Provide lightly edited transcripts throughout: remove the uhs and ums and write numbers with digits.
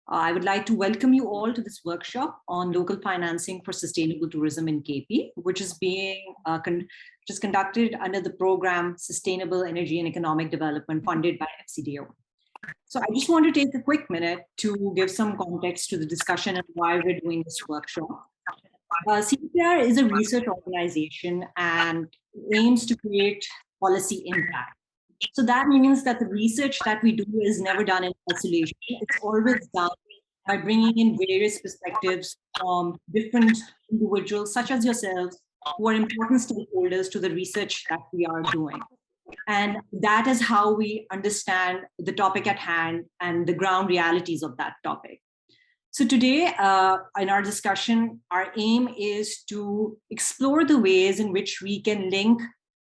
I would like to welcome you all to this workshop on local financing for sustainable tourism in KP, which is being conducted under the program Sustainable Energy and Economic Development funded by FCDO. So I just want to take a quick minute to give some context to the discussion and why we're doing this workshop. CDPR is a research organization and aims to create policy impact. So that means that the research that we do is never done in isolation. It's always done by bringing in various perspectives from different individuals, such as yourselves, who are important stakeholders to the research that we are doing. And that is how we understand the topic at hand and the ground realities of that topic. So today, in our discussion, our aim is to explore the ways in which we can link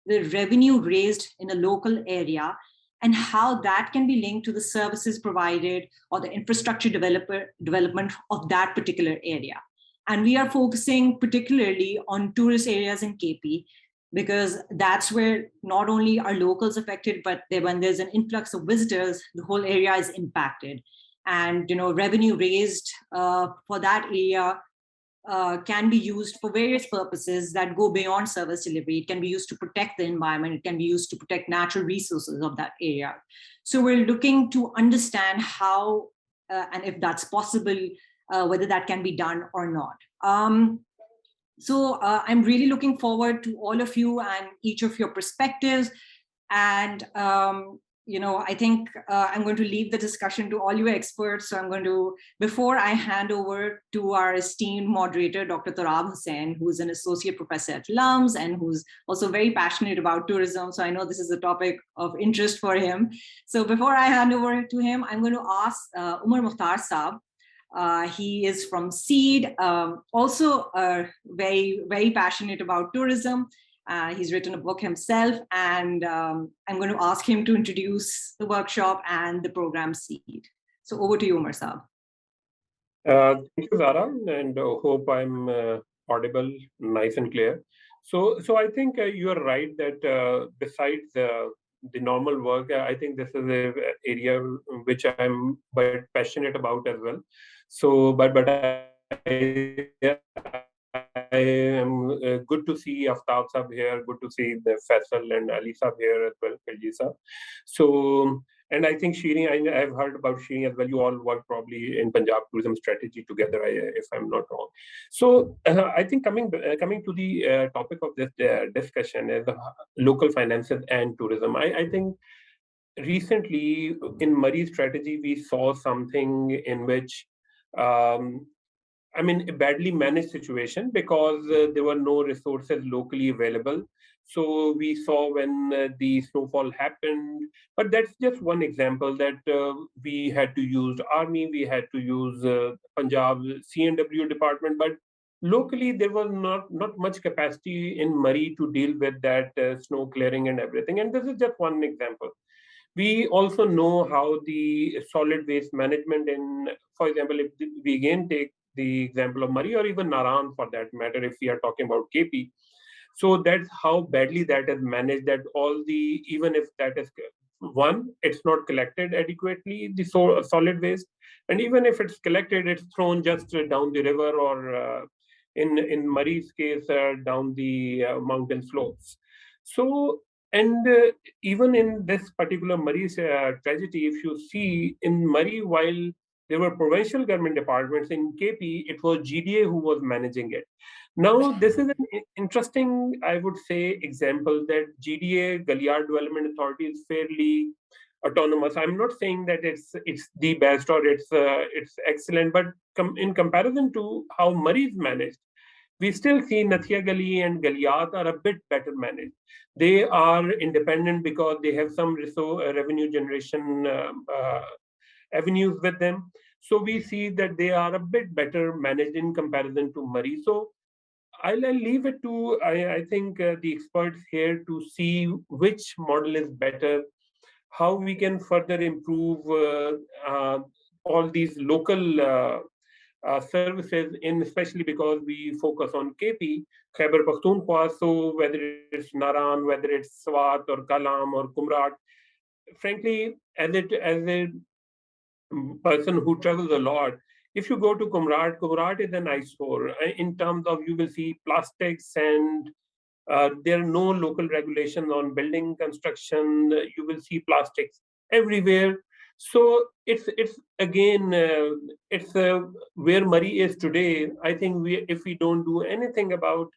the revenue raised in a local area and how that can be linked to the services provided or the infrastructure development of that particular area. And we are focusing particularly on tourist areas in KP, because that's where not only are locals affected, but when there's an influx of visitors, the whole area is impacted. And revenue raised for that area can be used for various purposes that go beyond service delivery. It can be used to protect the environment. It can be used to protect natural resources of that area. So we're looking to understand how, and if that's possible, whether that can be done or not. So I'm really looking forward to all of you and each of your perspectives. And I think I'm going to leave the discussion to all you experts. So I'm going to, before I hand over to our esteemed moderator, Dr. Torab Hussain, who's an associate professor at LUMS and who's also very passionate about tourism. So I know this is a topic of interest for him. So before I hand over to him, I'm going to ask Umar Mukhtar Saab. He is from SEED, also very, very passionate about tourism. He's written a book himself, and I'm going to ask him to introduce the workshop and the program SEED. So over to you, Umar Saab. Thank you, Zara, and hope I'm audible, nice and clear. So I think you are right that besides the normal work, I think this is an area which I'm quite passionate about as well. So, but I am good to see Aftab Sab here, good to see the Faisal and Ali Sab here as well, Khilji Sab. So, and I think Shireen, I've heard about Shireen as well. You all work probably in Punjab tourism strategy together, if I'm not wrong. So I think coming to the topic of this discussion is local finances and tourism. I think recently in Murray's strategy, we saw something in which a badly managed situation because there were no resources locally available. So we saw when the snowfall happened, but that's just one example that we had to use army, we had to use Punjab CNW department, but locally there was not much capacity in Murray to deal with that snow clearing and everything. And this is just one example. We also know how the solid waste management for example, if we again take the example of Murray or even Naran for that matter, if we are talking about KP. So that's how badly that is managed, that even if that is one, it's not collected adequately, the solid waste. And even if it's collected, it's thrown just down the river or in Murray's case, down the mountain slopes. So, and even in this particular Murray tragedy, if you see in Murray, while there were provincial government departments, in KP, it was GDA who was managing it. Now, this is an interesting, I would say, example that GDA, Galiyar Development Authority, is fairly autonomous. I'm not saying that it's the best or it's excellent, but in comparison to how Murray is managed, we still see Nathia Gali and Galiyat are a bit better managed. They are independent because they have some revenue generation avenues with them. So we see that they are a bit better managed in comparison to Murray. So I'll leave it to, I think, the experts here to see which model is better, how we can further improve all these local services, especially because we focus on KP, Khyber Pakhtunkhwa. So whether it's Naran, whether it's Swat or Kalam or Kumrat, frankly, as it person who travels a lot, if you go to Kumrat is an eyesore in terms of you will see plastics and there are no local regulations on building construction. You will see plastics everywhere. So it's again it's where Murray is today. I think we if we don't do anything about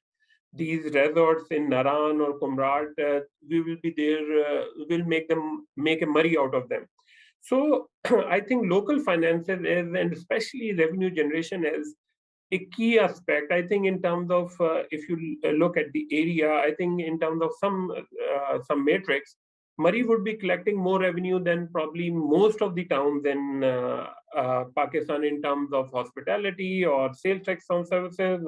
these resorts in Naran or Kumrat, we will be there. We'll make a Murray out of them. So I think local finances is, and especially revenue generation is a key aspect. I think in terms of if you look at the area, I think in terms of some matrix, Murray would be collecting more revenue than probably most of the towns in Pakistan in terms of hospitality or sales tax on services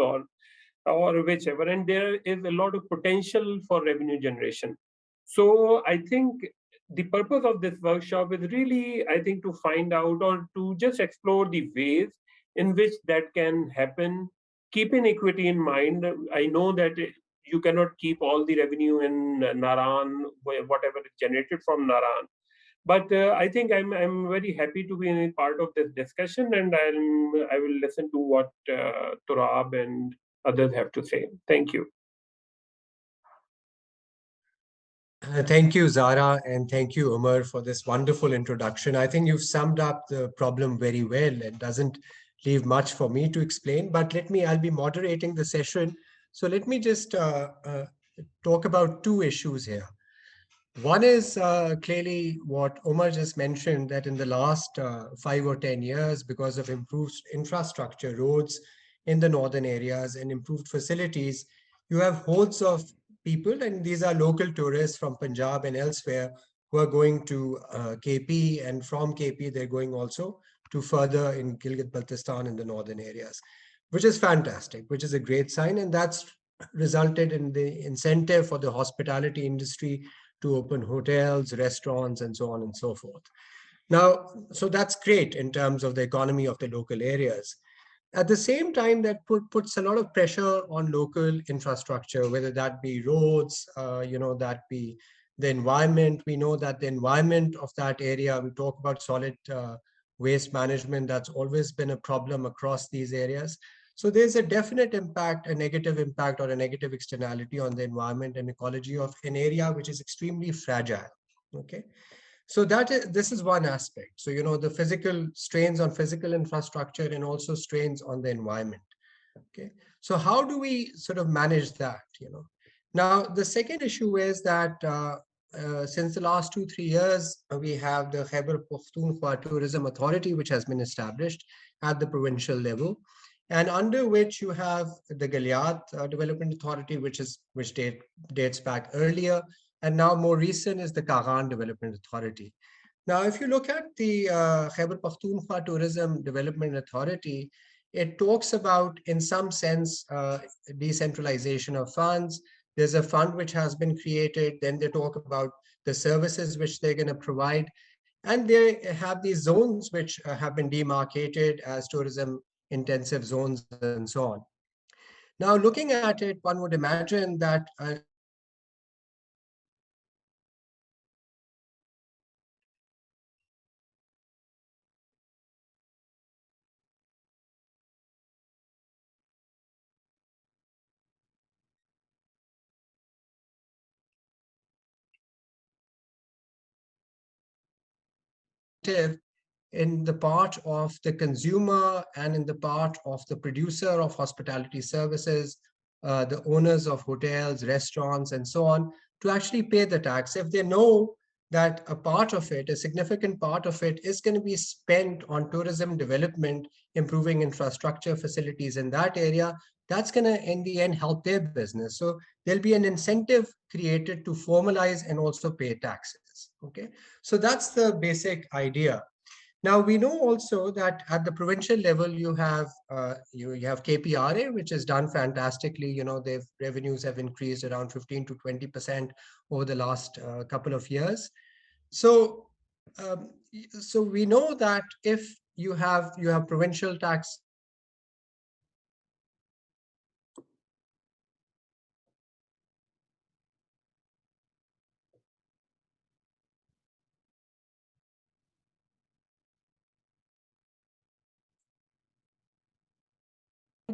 or whichever. And there is a lot of potential for revenue generation. So I think the purpose of this workshop is really, I think, to find out or to just explore the ways in which that can happen, keeping equity in mind. I know that you cannot keep all the revenue in Naran, whatever is generated from Naran. But I think I'm very happy to be a part of this discussion, and I will listen to what Turab and others have to say. Thank you. Thank you, Zara, and thank you, Umar, for this wonderful introduction. I think you've summed up the problem very well. It doesn't leave much for me to explain, but I'll be moderating the session. So let me just talk about two issues here. One is clearly what Omar just mentioned, that in the last 5 or 10 years, because of improved infrastructure, roads in the northern areas and improved facilities, you have hordes of people, and these are local tourists from Punjab and elsewhere, who are going to KP, and from KP, they're going also to further in Gilgit-Baltistan in the northern areas, which is fantastic, which is a great sign. And that's resulted in the incentive for the hospitality industry to open hotels, restaurants, and so on and so forth. Now, so that's great in terms of the economy of the local areas. At the same time, that puts a lot of pressure on local infrastructure, whether that be roads, that be the environment. We know that the environment of that area, we talk about solid waste management, that's always been a problem across these areas. So there's a definite impact, a negative impact or a negative externality on the environment and ecology of an area which is extremely fragile. Okay. So this is one aspect. So, the physical strains on physical infrastructure and also strains on the environment. Okay. So how do we sort of manage that? Now, the second issue is that since the last 2-3 years, we have the Khyber Pakhtunkhwa Tourism Authority, which has been established at the provincial level, and under which you have the Galiat Development Authority, which dates back earlier, and now more recent is the Kagan Development Authority. Now, if you look at the Khyber Pakhtunkhwa Tourism Development Authority, it talks about, in some sense, decentralization of funds. There's a fund which has been created. Then they talk about the services which they're going to provide. And they have these zones which have been demarcated as tourism intensive zones and so on. Now, looking at it, one would imagine that in the part of the consumer and in the part of the producer of hospitality services, the owners of hotels, restaurants, and so on, to actually pay the tax. If they know that a part of it, a significant part of it, is going to be spent on tourism development, improving infrastructure facilities in that area, that's going to, in the end, help their business. So there'll be an incentive created to formalize and also pay taxes. Okay, so that's the basic idea. Now, we know also that at the provincial level, you have KPRA, which has done fantastically. Their revenues have increased around 15 to 20% over the last couple of years. So, so we know that if you have provincial tax.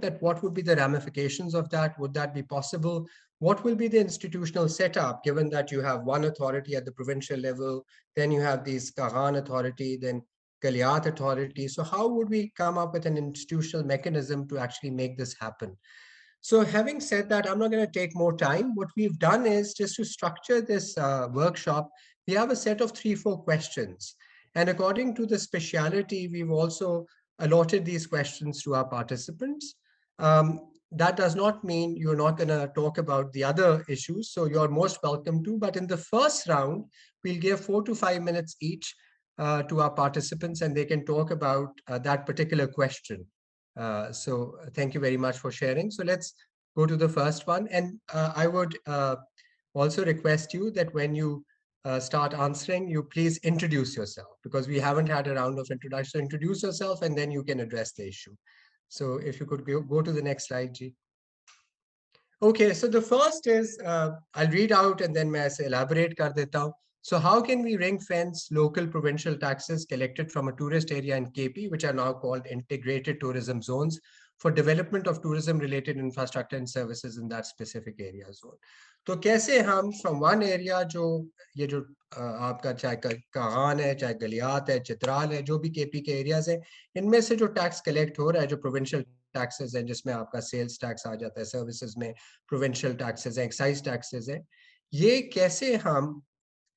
that what would be the ramifications of that? Would that be possible? What will be the institutional setup, given that you have one authority at the provincial level, then you have these Kahan authority, then Galiat authority. So how would we come up with an institutional mechanism to actually make this happen? So having said that, I'm not going to take more time. What we've done is just to structure this workshop, we have a set of 3-4 questions. And according to the speciality, we've also allotted these questions to our participants. That does not mean you're not going to talk about the other issues. So you're most welcome to. But in the first round, we'll give 4 to 5 minutes each to our participants, and they can talk about that particular question. So thank you very much for sharing. So let's go to the first one. And I would also request you that when you start answering, you please introduce yourself, because we haven't had a round of introduction. So introduce yourself and then you can address the issue. So if you could go to the next slide, G. Okay, so the first is, I'll read out and then मैं ऐसे elaborate कर देता हूँ. So how can we ring fence local provincial taxes collected from a tourist area in KP, which are now called integrated tourism zones, for development of tourism related infrastructure and services in that specific area zone? तो कैसे हम from one area, जो ये जो आपका चाहे कागान है, चाहे गलियात है, चित्राल है, जो भी KP के areas है, इनमें से जो tax collect हो रहा है, जो provincial taxes हैं, जिसमें आपका sales tax आ जाता है, services में provincial taxes हैं, excise taxes हैं, ये कैसे हम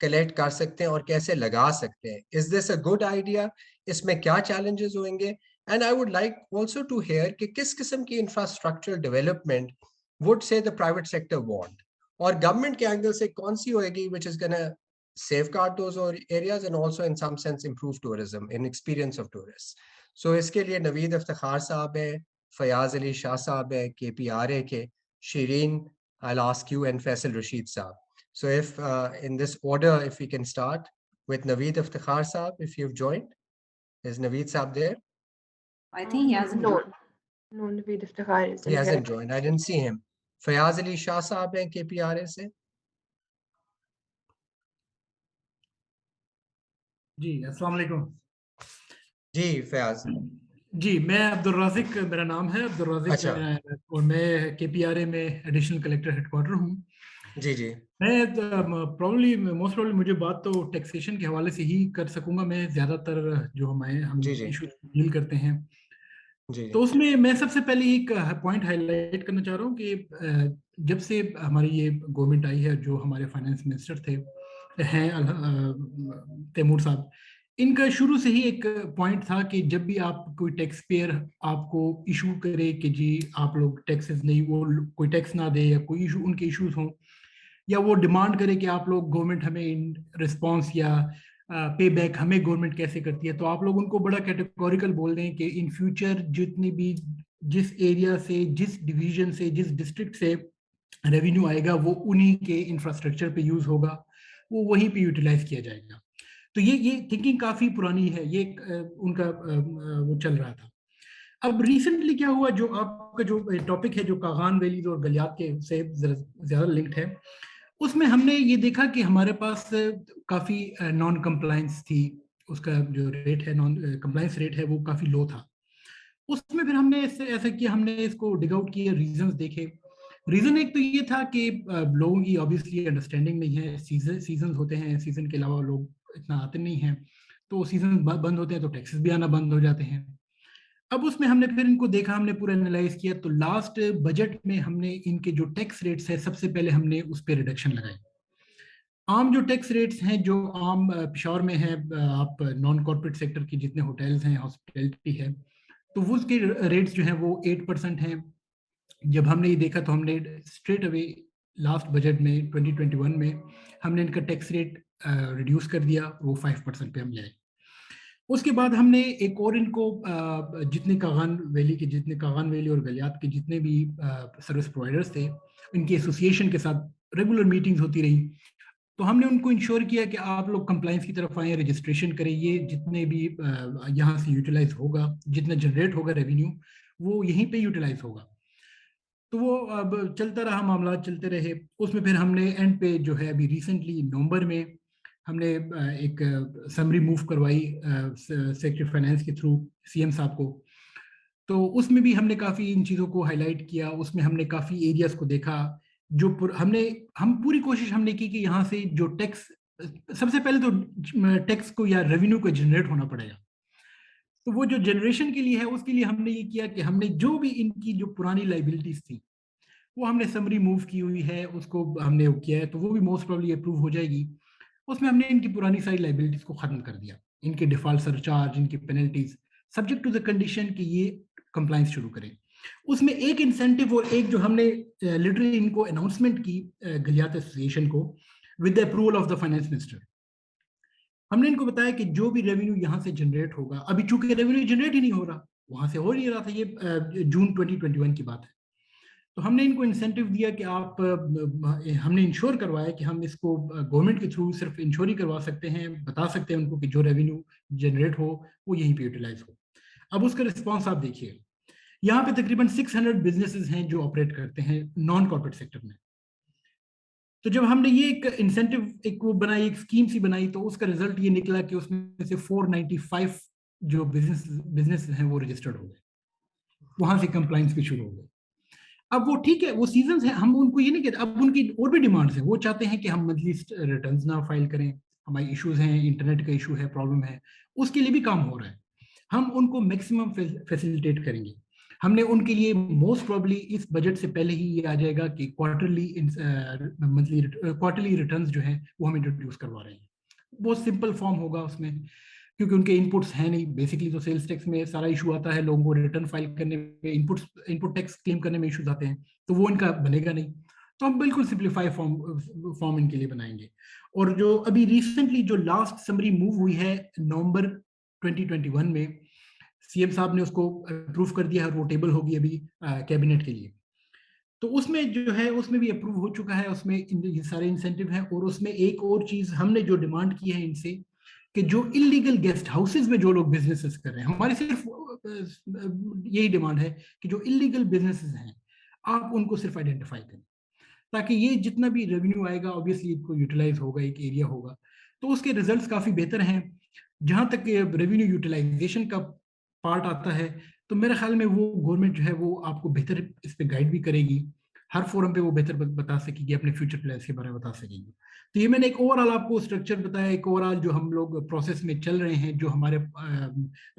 कलेक्ट कर सकते हैं और कैसे लगा सकते हैं? Is this a good idea? इसमें क्या challenges होंगे? And I would like also to hear कि किस किस्म की infrastructural development would say the private sector want, और government के angle से कौन सी होएगी which is going to safeguard those areas and also in some sense improve tourism and experience of tourists. So इसके लिए नवीद इफ्तिखार साहब है, फयाज अली शाह साहब है, KPRA के, Shireen, I'll ask you, and Faisal Rashid साहब. So if in this order, if we can start with Naveed Iftikhar Saab, if you've joined. Is Naveed Saab there? I think he hasn't. No, Naveed Iftikhar isn't. He hasn't joined. I didn't see him. Fayaz Ali Shah Saab hai KPRA se. जी अस्सलाम वालेकुम जी फयाज. जी मैं अब्दुल राज़िक मेरा नाम है अब्दुल राज़िक. अच्छा. और मैं KPRA में एडिशनल कलेक्टर हेडक्वार्टर हूँ. जी जी. मैं मोस्ट प्रॉब्ली मुझे बात तो टैक्सेशन के हवाले से ही कर सकूंगा. मैं ज़्यादातर जो हम इशू डील करते हैं जी. तो उसमें मैं सबसे पहले एक पॉइंट हाईलाइट करना चाह रहा हूँ कि जब से हमारी ये गवर्नमेंट आई है, जो हमारे फाइनेंस मिनिस्टर हैं तैमूर साहब, इनका शुरू से ही एक पॉइंट था कि जब भी आप कोई टैक्स पेयर आपको इशू करे कि जी आप लोग टैक्सेस नहीं, वो कोई टैक्स ना दे या कोई इशू उनके इश्यूज हों, या वो डिमांड करे कि आप लोग गवर्नमेंट हमें इन रिस्पॉन्स या पे बैक हमें गवर्नमेंट कैसे करती है, तो आप लोग उनको बड़ा कैटेगोरिकल बोल दें कि इन फ्यूचर जितनी भी जिस एरिया से, जिस डिवीजन से, जिस डिस्ट्रिक्ट से रेवेन्यू आएगा वो उन्हीं के इंफ्रास्ट्रक्चर पे यूज होगा, वो वहीं पे यूटिलाइज किया जाएगा. तो ये थिंकिंग काफ़ी पुरानी है, ये उनका वो चल रहा था. अब रिसेंटली क्या हुआ, जो आपका जो टॉपिक है जो कागान वैलीज और गलियात के से ज़्यादा लिंक्ड है, उसमें हमने ये देखा कि हमारे पास काफ़ी नॉन कंप्लायंस थी. उसका जो रेट है, नॉन कंप्लायंस रेट है, वो काफ़ी लो था. उसमें फिर हमने ऐसा किया, हमने इसको डिग आउट किए, रीजंस देखे. रीज़न एक तो ये था कि लोगों की ऑब्वियसली अंडरस्टैंडिंग नहीं है. सीजन होते हैं, सीजन के अलावा लोग इतना आते नहीं हैं, तो सीजन बंद होते हैं तो टैक्सेस भी आना बंद हो जाते हैं. अब उसमें हमने फिर इनको देखा, हमने पूरा एनालाइज किया, तो लास्ट बजट में हमने इनके जो टैक्स रेट्स है, सबसे पहले हमने उस पर रिडक्शन लगाई. आम जो टैक्स रेट्स हैं, जो आम पेशावर में है, आप नॉन कॉर्पोरेट सेक्टर की जितने होटल्स हैं, हॉस्पिटैलिटी है, तो वो उसके रेट्स जो हैं वो 8% हैं. जब हमने ये देखा तो हमने स्ट्रेट अवे लास्ट बजट में 2021 में हमने इनका टैक्स रेट रिड्यूस कर दिया, वो 5% पे हम ले आए. उसके बाद हमने एक और इनको जितने कागान वैली और गलियात के जितने भी सर्विस प्रोवाइडर्स थे, इनकी एसोसिएशन के साथ रेगुलर मीटिंग्स होती रही. तो हमने उनको इंश्योर किया कि आप लोग कंप्लाइंस की तरफ आए, रजिस्ट्रेशन करें, ये जितने भी यहाँ से यूटिलाइज होगा, जितना जनरेट होगा रेवेन्यू, वो यहीं पे यूटिलाइज होगा. तो वो अब चलता रहा, मामला चलते रहे. उसमें फिर हमने एंड पे जो है अभी रिसेंटली नवंबर में हमने एक समरी मूव करवाई सेक्रेटरी फाइनेंस के थ्रू CM साहब को. तो उसमें भी हमने काफ़ी इन चीज़ों को हाईलाइट किया, उसमें हमने काफ़ी एरियाज को देखा जो हम पूरी कोशिश हमने की कि यहाँ से जो टैक्स, सबसे पहले तो टैक्स को या रेवेन्यू को जनरेट होना पड़ेगा। तो वो जो जनरेशन के लिए है उसके लिए हमने ये किया कि हमने जो भी इनकी जो पुरानी लाइबिलिटीज थी वो हमने समरी मूव की हुई है, उसको हमने वो किया है, तो वो भी मोस्ट प्रोबेबली अप्रूव हो जाएगी। उसमें हमने इनकी पुरानी सारी लाइबिलिटीज को खत्म कर दिया, इनके डिफॉल्ट सरचार्ज, इनकी penalties, subject to the condition कि ये कंप्लाइंस शुरू करें। उसमें एक इंसेंटिव और एक जो हमने लिटरली इनको अनाउंसमेंट की गलियात एसोसिएशन को with the approval of the finance minister, हमने इनको बताया कि जो भी रेवेन्यू यहाँ से जनरेट होगा, अभी चूंकि रेवेन्यू जनरेट ही नहीं हो रहा, वहां से हो नहीं रहा था, ये जून 2021 की बात है, तो हमने इनको इंसेंटिव दिया कि आप हमने इंश्योर करवाया कि हम इसको गवर्नमेंट के थ्रू सिर्फ इंश्योर ही करवा सकते हैं, बता सकते हैं उनको कि जो रेवेन्यू जनरेट हो वो यहीं पे यूटिलाइज हो। अब उसका रिस्पॉन्स आप देखिए, यहाँ पे तकरीबन 600 बिजनेसेस हैं जो ऑपरेट करते हैं नॉन कॉर्पोरेट सेक्टर में। तो जब हमने ये एक इंसेंटिव एक वो बनाई, एक स्कीम सी बनाई, तो उसका रिजल्ट ये निकला कि उसमें से 495 जो बिजनेस हैं वो रजिस्टर्ड हो गए, वहां से कंप्लाइंस भी शुरू हो गए। अब वो ठीक है, वो सीजन है, हम उनको ये नहीं कहते, अब उनकी और भी डिमांड्स हैं, वो चाहते हैं कि हम मंथली रिटर्न्स ना फाइल करें, हमारी इश्यूज हैं, इंटरनेट का इशू है, प्रॉब्लम है, उसके लिए भी काम हो रहा है, हम उनको मैक्सिमम फैसिलिटेट करेंगे। हमने उनके लिए मोस्ट प्रोबेबली इस बजट से पहले ही ये आ जाएगा कि क्वार्टरली रिटर्न्स जो है वो हम इंट्रोड्यूस करवा रहे हैं। बहुत सिंपल फॉर्म होगा उसमें, क्योंकि उनके इनपुट्स हैं नहीं, बेसिकली तो सेल्स टैक्स में सारा इशू आता है, लोगों को रिटर्न फाइल करने में, इनपुट टैक्स क्लेम करने में इशूज आते हैं, तो वो इनका बनेगा नहीं, तो हम बिल्कुल सिंप्लीफाई फॉर्म इनके लिए बनाएंगे। और जो अभी रिसेंटली जो लास्ट समरी मूव हुई है नवंबर 2021 में, सीएम साहब ने उसको अप्रूव कर दिया है, वो टेबल होगी अभी कैबिनेट के लिए, तो उसमें जो है उसमें भी अप्रूव हो चुका है, उसमें ये सारे इंसेंटिव हैं। और उसमें एक और चीज हमने जो डिमांड की है इनसे कि जो इलीगल गेस्ट हाउसेज में जो लोग बिजनेसेस कर रहे हैं, हमारी सिर्फ यही डिमांड है कि जो इलीगल बिजनेसेस हैं आप उनको सिर्फ आइडेंटिफाई करें, ताकि ये जितना भी रेवेन्यू आएगा ऑब्वियसली इनको यूटिलाइज होगा, एक एरिया होगा, तो उसके रिजल्ट्स काफी बेहतर हैं। जहां तक रेवेन्यू यूटिलाइजेशन का पार्ट आता है, तो मेरे ख्याल में वो गवर्नमेंट जो है वो आपको बेहतर इस पे गाइड भी करेगी, हर फोरम पे वो बेहतर बता सकेगी, अपने फ्यूचर प्लान्स के बारे में बता सकेगी। तो ये मैंने एक ओवरऑल आपको स्ट्रक्चर बताया, एक ओवरऑल जो हम लोग प्रोसेस में चल रहे हैं, जो हमारे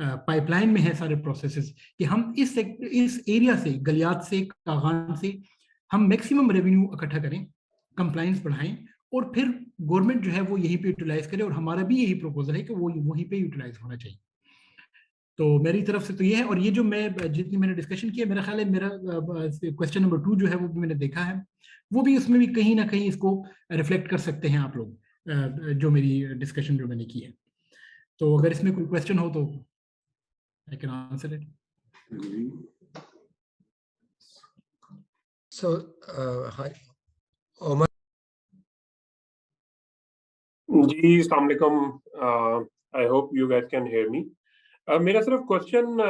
पाइपलाइन में है सारे प्रोसेसेस, कि हम इस एरिया से, गलियात से, कागान से हम मैक्सिमम रेवेन्यू इकट्ठा करें, कंप्लाइंस बढ़ाएं, और फिर गवर्नमेंट जो है वो यहीं पे यूटिलाइज करे, और हमारा भी यही प्रपोजल है कि वो वहीं पे यूटिलाइज होना चाहिए। तो मेरी तरफ से तो ये है, और ये जो मैं जितनी मैंने डिस्कशन किया, मेरा ख्याल है मेरा क्वेश्चन नंबर 2 जो है वो भी मैंने देखा है, वो भी उसमें भी कहीं ना कहीं इसको रिफ्लेक्ट कर सकते हैं आप लोग, जो मेरी डिस्कशन जो मैंने की है। तो अगर इसमें कोई क्वेश्चन हो तो I can answer it. So, hi, Omar. जी, अस्सलाम वालेकुम, I hope you guys can hear me. मेरा सिर्फ क्वेश्चन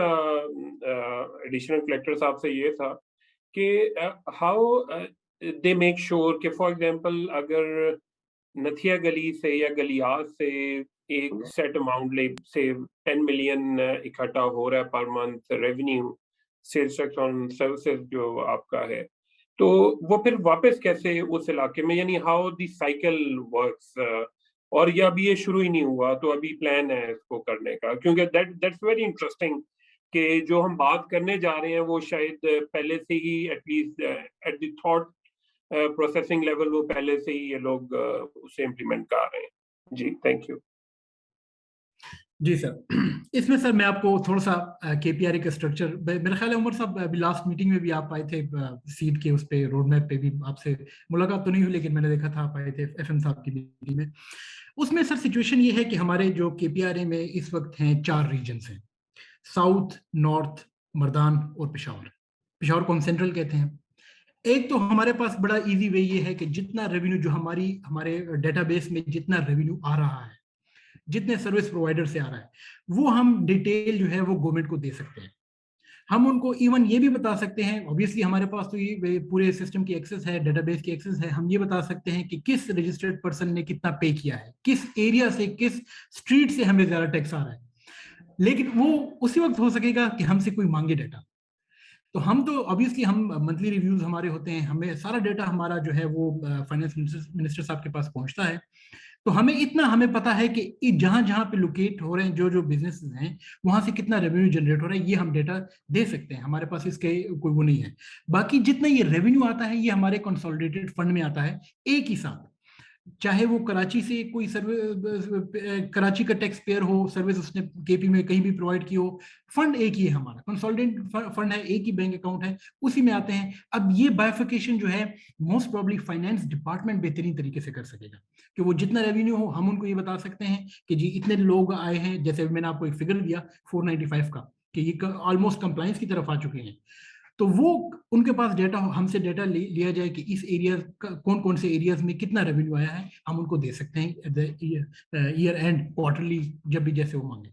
एडिशनल कलेक्टर साहब से ये था कि हाउ दे मेक श्योर कि फॉर एग्जांपल अगर नथिया गली से या गलियात से एक सेट अमाउंट से 10 मिलियन इकट्ठा हो रहा है per month revenue, sales tax on services जो आपका है, तो वो फिर वापस कैसे उस इलाके में, यानी हाउ द साइकिल वर्क्स, और ये अभी ये शुरू ही नहीं हुआ, तो अभी प्लान है इसको करने का, क्योंकि दैट्स वेरी इंटरेस्टिंग कि जो हम बात करने जा रहे हैं वो शायद पहले से ही at least at the thought processing level वो पहले से ही ये लोग उसे इम्प्लीमेंट कर रहे हैं। जी, थैंक यू। जी सर, इसमें सर मैं आपको थोड़ा सा केपीआर का स्ट्रक्चर, मेरा ख्याल है उमर साहब अभी लास्ट मीटिंग में भी आप आए थे, सीड के उस पे रोड मैप पे भी आपसे मुलाकात तो नहीं हुई, लेकिन मैंने देखा था आप आए थे एफएम साहब की मीटिंग में। उसमें सर सिचुएशन ये है कि हमारे जो केपीआर में इस वक्त हैं 4 रीजन्स हैं, साउथ, नॉर्थ, मर्दान और पेशावर। पेशावर को हम सेंट्रल कहते हैं। एक तो हमारे पास बड़ा इजी वे ये है कि जितना रेवेन्यू जो हमारे डेटाबेस में जितना रेवेन्यू आ रहा है, जितने सर्विस प्रोवाइडर से आ रहा है, वो हम डिटेल जो है वो गवर्नमेंट को दे सकते हैं। हम उनको इवन ये भी बता सकते हैं, ऑब्वियसली हमारे पास तो ये पूरे सिस्टम की एक्सेस है, डेटाबेस की एक्सेस है, हम ये बता सकते हैं कि किस रजिस्टर्ड पर्सन ने कितना पे किया है, किस एरिया से, किस स्ट्रीट से हमें ज्यादा टैक्स आ रहा है। लेकिन वो उसी वक्त हो सकेगा कि हमसे कोई मांगे डाटा। तो हम तो ऑब्वियसली हम मंथली रिव्यूज हमारे होते हैं, हमें सारा डाटा हमारा जो है वो फाइनेंस मिनिस्टर साहब के पास पहुंचता है। तो हमें पता है कि जहां जहां पे लोकेट हो रहे हैं जो जो बिजनेसेस हैं, वहां से कितना रेवेन्यू जनरेट हो रहा है, ये हम डेटा दे सकते हैं, हमारे पास इसके कोई वो नहीं है। बाकी जितना ये रेवेन्यू आता है ये हमारे कंसोलिडेटेड फंड में आता है एक ही साथ, चाहे वो कराची से कोई सर्विस, कराची का टैक्स पेयर हो, सर्विस उसने केपी में कहीं भी प्रोवाइड की हो, फंड एक ही है, हमारा कंसोलिडेटेड फंड है, एक ही बैंक अकाउंट है, उसी में आते हैं। अब ये बाइफिकेशन जो है मोस्ट प्रोबेबली फाइनेंस डिपार्टमेंट बेहतरीन तरीके से कर सकेगा, कि वो जितना रेवेन्यू हो हम उनको ये बता सकते हैं कि जी इतने लोग आए हैं, जैसे मैंने आपको एक फिगर दिया 495 का, कि ये ऑलमोस्ट कंप्लायंस की तरफ आ चुके हैं। तो वो उनके पास डेटा, हमसे डेटा लिया जाए कि इस एरिया कौन कौन से एरियाज में कितना रेवेन्यू आया है, हम उनको दे सकते हैं at the year and, quarterly, जब भी जैसे वो मांगे।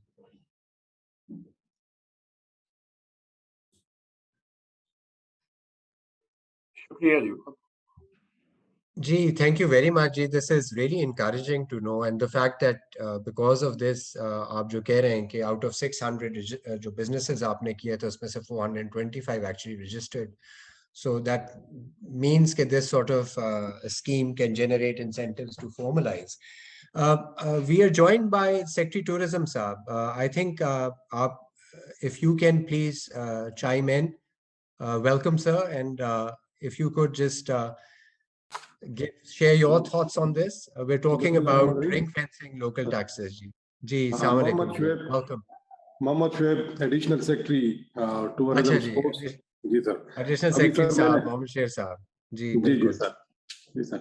शुक्रिया जी। thank you very much ji, this is really encouraging to know, and the fact that because of this आप जो कह रहे हैं कि out of 600 जो businesses आपने किए थे उसमें से 425 actually registered, so that means that this sort of scheme can generate incentives to formalize. We are joined by Secretary Tourism Saab. I think if you can please chime in. Welcome sir, and if you could just share your thoughts on this. We're talking about ring fencing local taxes. Ji, Assalamu alaikum. Welcome. Mohammad Shoaib, Additional Secretary, Tourism Sports. Ji sir, Additional Secretary साहब मोहम्मद शेर साहब जी बिल्कुल sir, जी sir,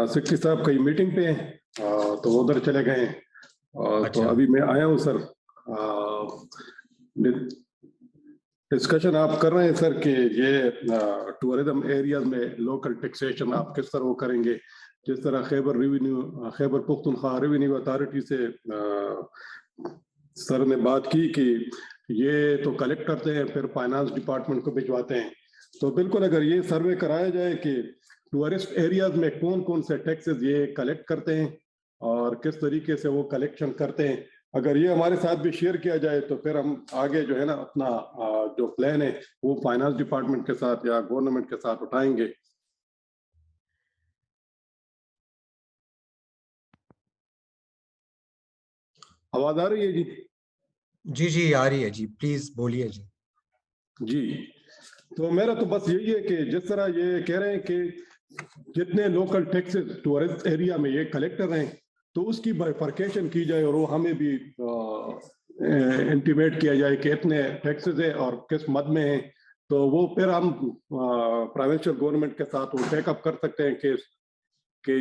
secretary साहब कई meeting पे हैं तो उधर चले गए हैं, तो अभी मैं आया हूँ सर। डिस्कशन आप कर रहे हैं सर कि ये टूरिज्म एरियाज में लोकल टैक्सेशन आप किस तरह वो करेंगे, जिस तरह खैबर पख्तूनख्वा रेवेन्यू अथॉरिटी से सर ने बात की कि ये तो कलेक्ट करते हैं फिर फाइनेंस डिपार्टमेंट को भिजवाते हैं। तो बिल्कुल अगर ये सर्वे कराया जाए कि टूरिस्ट एरियाज में कौन कौन से टैक्सेस ये कलेक्ट करते हैं और किस तरीके से वो कलेक्शन करते हैं, अगर ये हमारे साथ भी शेयर किया जाए तो फिर हम आगे जो है ना अपना जो प्लान है वो फाइनेंस डिपार्टमेंट के साथ या गवर्नमेंट के साथ उठाएंगे। आवाज आ रही है जी? जी आ रही है जी, प्लीज बोलिए जी। जी, तो मेरा तो बस यही है कि जिस तरह ये कह रहे हैं कि जितने लोकल टैक्सेस टूरिस्ट एरिया में ये कलेक्ट कर रहे हैं तो उसकी बाइफर्केशन की जाए और वो हमें भी इंटीमेट किया जाए कि इतने टैक्सेस है और किस मद में है, तो वो फिर हम प्रोविंशियल गवर्नमेंट के साथ वो टेकअप कर सकते हैं कि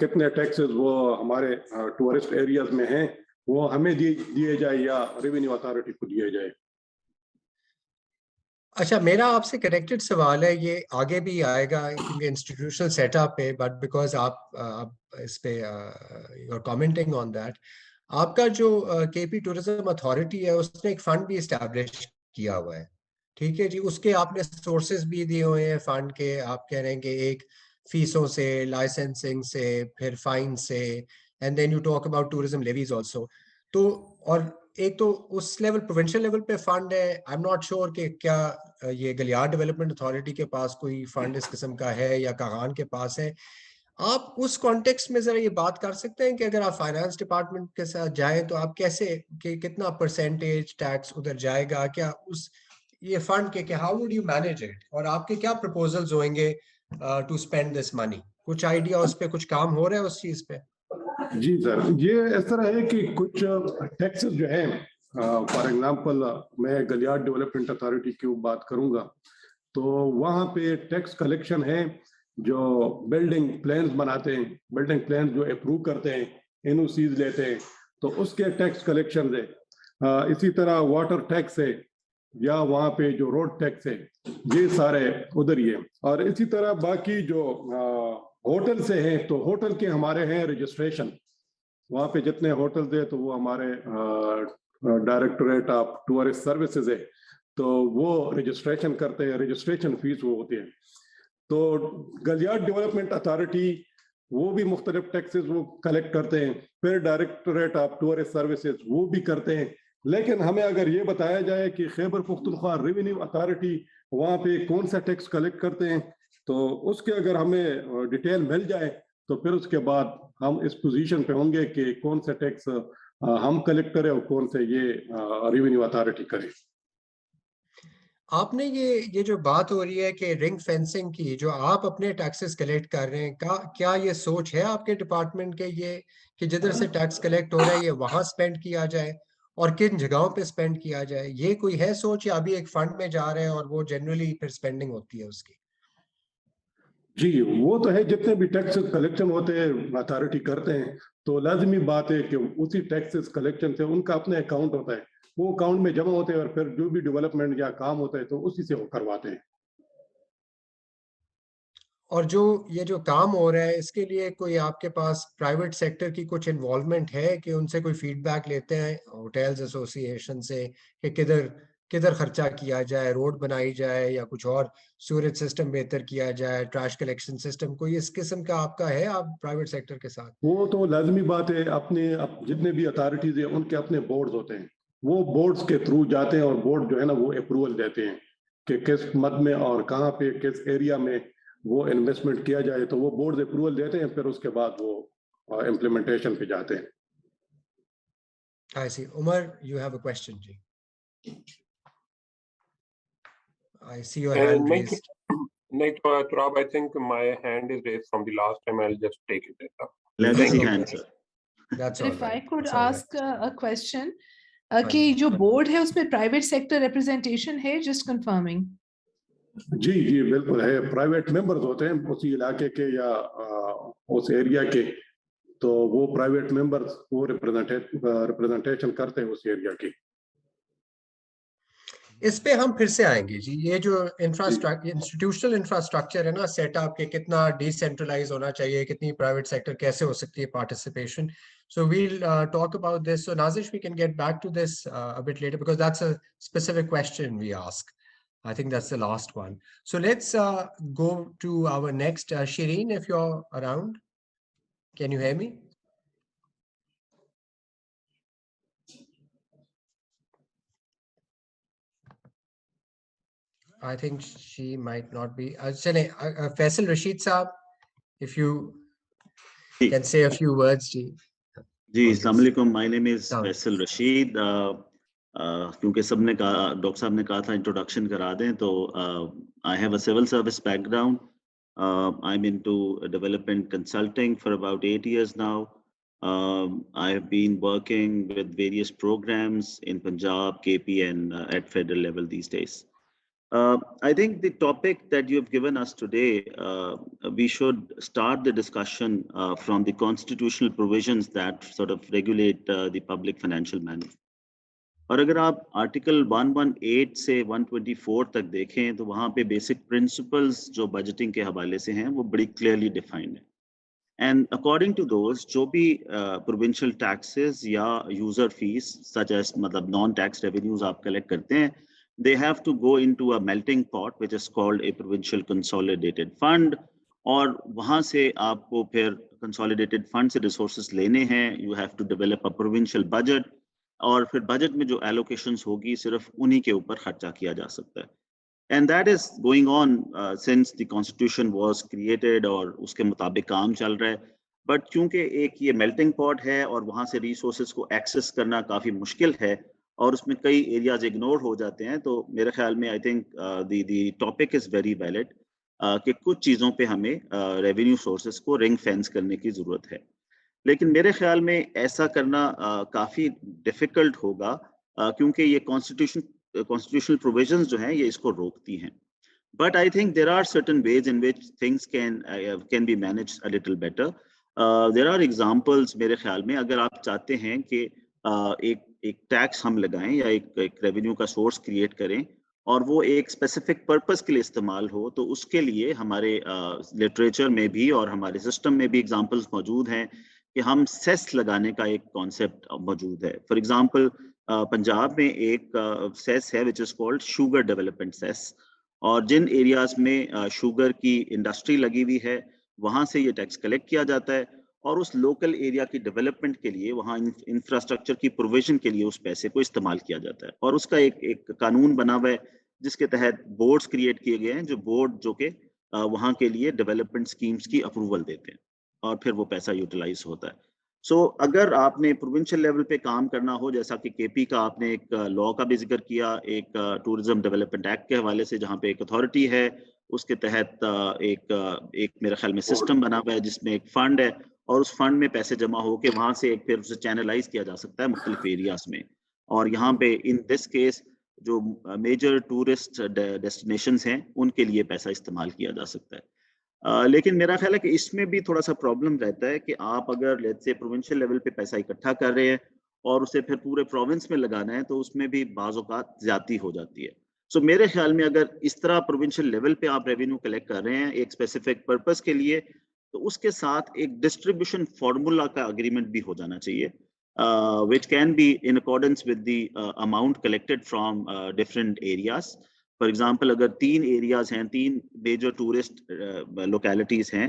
कितने टैक्सेस वो हमारे टूरिस्ट एरियाज में हैं वो हमें दिए जाए या रेवेन्यू अथॉरिटी को दिए जाए। अच्छा, मेरा आपसे कनेक्टेड सवाल है, ये आगे भी आएगा क्योंकि इंस्टीट्यूशनल सेटअप है, बट बिकॉज आप इस पे you are commenting on that, आपका जो केपी टूरिज्म अथॉरिटी है उसने एक फंड भी इस्टेब्लिश किया हुआ है, ठीक है जी, उसके आपने सोर्सेज भी दिए हुए हैं फंड के, आप कह रहे हैं कि एक फीसों से, लाइसेंसिंग से, फिर फाइन से, and then you talk about tourism levies also. तो और एक तो उस लेवल प्रोविंशियल लेवल पे फंड है, आई एम नॉट श्योर कि क्या ये गलियार डेवलपमेंट अथॉरिटी के पास कोई फंड इस किस्म का है या कागान के पास है। आप उस कॉन्टेक्स्ट में जरा ये बात कर सकते हैं कि अगर आप फाइनेंस डिपार्टमेंट के साथ जाएं तो आप कैसे कि कितना परसेंटेज टैक्स उधर जाएगा, क्या उस ये फंड के how would you manage it, और आपके क्या प्रपोजल्स होंगे टू स्पेंड दिस मनी, कुछ आइडिया उस पे, कुछ काम हो रहा है उस चीज पे? जी सर, ये इस तरह है कि कुछ टैक्सेस जो है, फॉर एग्जांपल मैं गलियार डेवलपमेंट अथॉरिटी की बात करूंगा तो वहाँ पे टैक्स कलेक्शन है, जो बिल्डिंग प्लान्स बनाते हैं, बिल्डिंग प्लान्स जो अप्रूव करते हैं, एनओसीज लेते हैं, तो उसके टैक्स कलेक्शन है। इसी तरह वाटर टैक्स है या वहाँ पे जो रोड टैक्स है, ये सारे उधर ही है। और इसी तरह बाकी जो होटल से हैं तो होटल के हमारे हैं रजिस्ट्रेशन, वहाँ पे जितने होटल्स है तो वो हमारे डायरेक्टोरेट ऑफ टूरिस्ट सर्विसेज है, तो वो रजिस्ट्रेशन करते हैं, रजिस्ट्रेशन फीस वो होती है। तो गलियार डेवलपमेंट अथॉरिटी वो भी मुख्तलिफ टैक्सेस वो कलेक्ट करते हैं, फिर डायरेक्टोरेट ऑफ टूरिस्ट सर्विसेज वो भी करते हैं, लेकिन हमें अगर ये बताया जाए कि खैबर पख्तूनख्वा रेवेन्यू अथॉरिटी वहाँ पे कौन सा टैक्स कलेक्ट करते हैं, तो उसके अगर हमें डिटेल मिल जाए तो फिर उसके बाद हम इस पोजीशन पे होंगे कि कौन सा टैक्स हम कलेक्ट करें और कौन से ये रेवेन्यू अथॉरिटी करे। आपने ये जो बात हो रही है कि रिंग फेंसिंग की, जो आप अपने टैक्सेस कलेक्ट कर रहे हैं, क्या ये सोच है आपके डिपार्टमेंट के ये कि जिधर से टैक्स कलेक्ट हो रहा है ये वहां स्पेंड किया जाए और किन जगहों पे स्पेंड किया जाए, ये कोई है सोच, या अभी एक फंड में जा रहे हैं और वो जनरली फिर स्पेंडिंग होती है उसकी? जी, वो तो है, जितने भी टैक्स कलेक्शन होते हैं अथॉरिटी करते हैं, तो लाजमी बात है कि उसी टैक्सेस कलेक्शन से उनका अपना अकाउंट होता है, वो अकाउंट में जमा होते हैं और फिर जो भी डेवलपमेंट या काम होता है तो उसी से वो करवाते हैं। और ये जो काम हो रहा है इसके लिए कोई आपके पास प्राइवेट सेक्टर की कुछ इन्वॉल्वमेंट है कि उनसे कोई फीडबैक लेते हैं होटल्स एसोसिएशन से कि किधर किधर खर्चा किया जाए, रोड बनाई जाए या कुछ और सीवरेज सिस्टम बेहतर किया जाए, ट्रैश कलेक्शन सिस्टम, कोई इस किस्म का आपका है आप प्राइवेट सेक्टर के साथ? वो तो लाजमी बात है, जितने भी अथॉरिटीज है उनके अपने बोर्ड्स होते हैं, वो बोर्ड्स के थ्रू जाते हैं और बोर्ड जो है ना वो अप्रूवल देते हैं कि किस मद में और कहाँ पे किस एरिया में वो इन्वेस्टमेंट किया जाए, तो वो बोर्ड अप्रूवल देते हैं, फिर उसके बाद वो इम्प्लीमेंटेशन पे जाते हैं। I see. Umar, you have a question, Ji. I see your hand raised. Turab, I think my hand is raised from the last time. I'll just take it. Legacy hand, sir. That's all If I right. could That's all ask a question, हाँ कि जी। जो board है उसमें private sector representation है, just confirming? जी जी बिल्कुल है, private members होते हैं उसी इलाके के या उस एरिया के, तो वो प्राइवेट मेंबर्स वो रिप्रेजेंटेशन करते हैं उस एरिया की। इस पे हम फिर से आएंगे जी, ये जो इंफ्रास्ट्रक्चर, इंस्टीट्यूशनल इंफ्रास्ट्रक्चर है ना सेटअप के, कितना डिसेंट्रलाइज होना चाहिए, कितनी प्राइवेट सेक्टर कैसे हो सकती है participation, so we'll talk about this. So Nazish, we can get back to this a bit later because that's a specific question we ask. I think that's the last one. So let's go to our next Shireen, if you're around. Can you hear me? I think she might not be. Faisal Rashid Saab, if you can say a few words, Ji. जी, अस्सलाम वालेकुम, my name is Faisal Rashid. क्योंकि सबने कहा, doctor साहब ने कहा था introduction करा दें, तो I have a civil service background. I am into development consulting for about 8 years now. I have been working with various programs in Punjab, KP, and at federal level these days. I think the topic that you have given us today, we should start the discussion from the constitutional provisions that sort of regulate the public financial management. और अगर आप article 118 से 124 तक देखें तो वहाँ पे basic principles जो बजटिंग के हवाले से हैं वो बड़ी क्लियरली डिफाइंड है. एंड अकॉर्डिंग टू दोज, जो भी प्रोविंशियल टैक्सेस या यूजर फीस सच एज मतलब नॉन टैक्स रेवेन्यूज आप कलेक्ट करते हैं, they have to go into a melting pot which is called a provincial consolidated fund. और वहाँ से आपको फिर consolidated fund से resources लेने हैं, you have to develop a provincial budget, और फिर budget में जो allocations होगी सिर्फ उन्हीं के ऊपर खर्चा किया जा सकता है. And that is going on since the constitution was created, और उसके मुताबिक काम चल रहा है. बट क्योंकि एक ये melting pot है और वहाँ से resources को access करना काफ़ी मुश्किल है और उसमें कई एरियाज इग्नोर हो जाते हैं, तो मेरे ख्याल में आई think the topic is very valid कि कुछ चीज़ों पे हमें रेवेन्यू सोर्सेज को रिंग फेंस करने की ज़रूरत है. लेकिन मेरे ख्याल में ऐसा करना काफ़ी डिफ़िकल्ट होगा क्योंकि ये कॉन्स्टिट्यूशनल प्रोविजंस जो हैं ये इसको रोकती हैं. But I think there are certain ways in which things can be managed a little better. There are examples मेरे ख्याल में. अगर आप चाहते हैं कि एक टैक्स हम लगाएं या एक रेवेन्यू का सोर्स क्रिएट करें और वो एक स्पेसिफिक पर्पस के लिए इस्तेमाल हो, तो उसके लिए हमारे लिटरेचर में भी और हमारे सिस्टम में भी एग्जांपल्स मौजूद हैं कि हम सेस लगाने का एक कॉन्सेप्ट मौजूद है. फॉर एग्जांपल पंजाब में एक सेस है which is called sugar development cess, और जिन एरियाज में शुगर की इंडस्ट्री लगी हुई है वहाँ से ये टैक्स कलेक्ट किया जाता है और उस लोकल एरिया की डेवलपमेंट के लिए वहाँ इंफ्रास्ट्रक्चर की प्रोविजन के लिए उस पैसे को इस्तेमाल किया जाता है। और उसका एक कानून बना हुआ है जिसके तहत बोर्ड्स क्रिएट किए गए हैं, जो कि वहाँ के लिए डेवलपमेंट स्कीम्स की अप्रूवल देते हैं और फिर वो पैसा यूटिलाइज होता है। अगर आपने प्रोविंशियल लेवल पे काम करना हो, जैसा कि केपी का आपने एक लॉ का भी जिक्र किया, एक टूरिज्म डेवलपमेंट एक्ट के हवाले से, जहाँ पे एक अथॉरिटी है, उसके तहत एक मेरे ख्याल में सिस्टम बना हुआ है जिसमें एक फंड है और उस फंड में पैसे जमा होकर वहां से एक फिर उसे चैनलाइज किया जा सकता है मुख्तलिफ एरियाज में। और यहाँ पे इन दिस केस जो मेजर टूरिस्ट डेस्टिनेशंस हैं उनके लिए पैसा इस्तेमाल किया जा सकता है। लेकिन मेरा ख्याल है कि इसमें भी थोड़ा सा प्रॉब्लम रहता है कि आप अगर लेट्स से प्रोविंशियल लेवल पे पैसा इकट्ठा कर रहे हैं और उसे फिर पूरे प्रोविंस में लगाना है तो उसमें भी बाज़ औक़ात ज़्यादती हो जाती है। मेरे ख्याल में अगर इस तरह प्रोविंशियल लेवल पे आप रेवेन्यू कलेक्ट कर रहे हैं एक स्पेसिफिक पर्पस के लिए, तो उसके साथ एक डिस्ट्रीब्यूशन फार्मूला का अग्रीमेंट भी हो जाना चाहिए, which can be in accordance with the amount collected from different areas. For example अगर 3 एरियाज हैं, 3 मेजर टूरिस्ट लोकेलिटीज हैं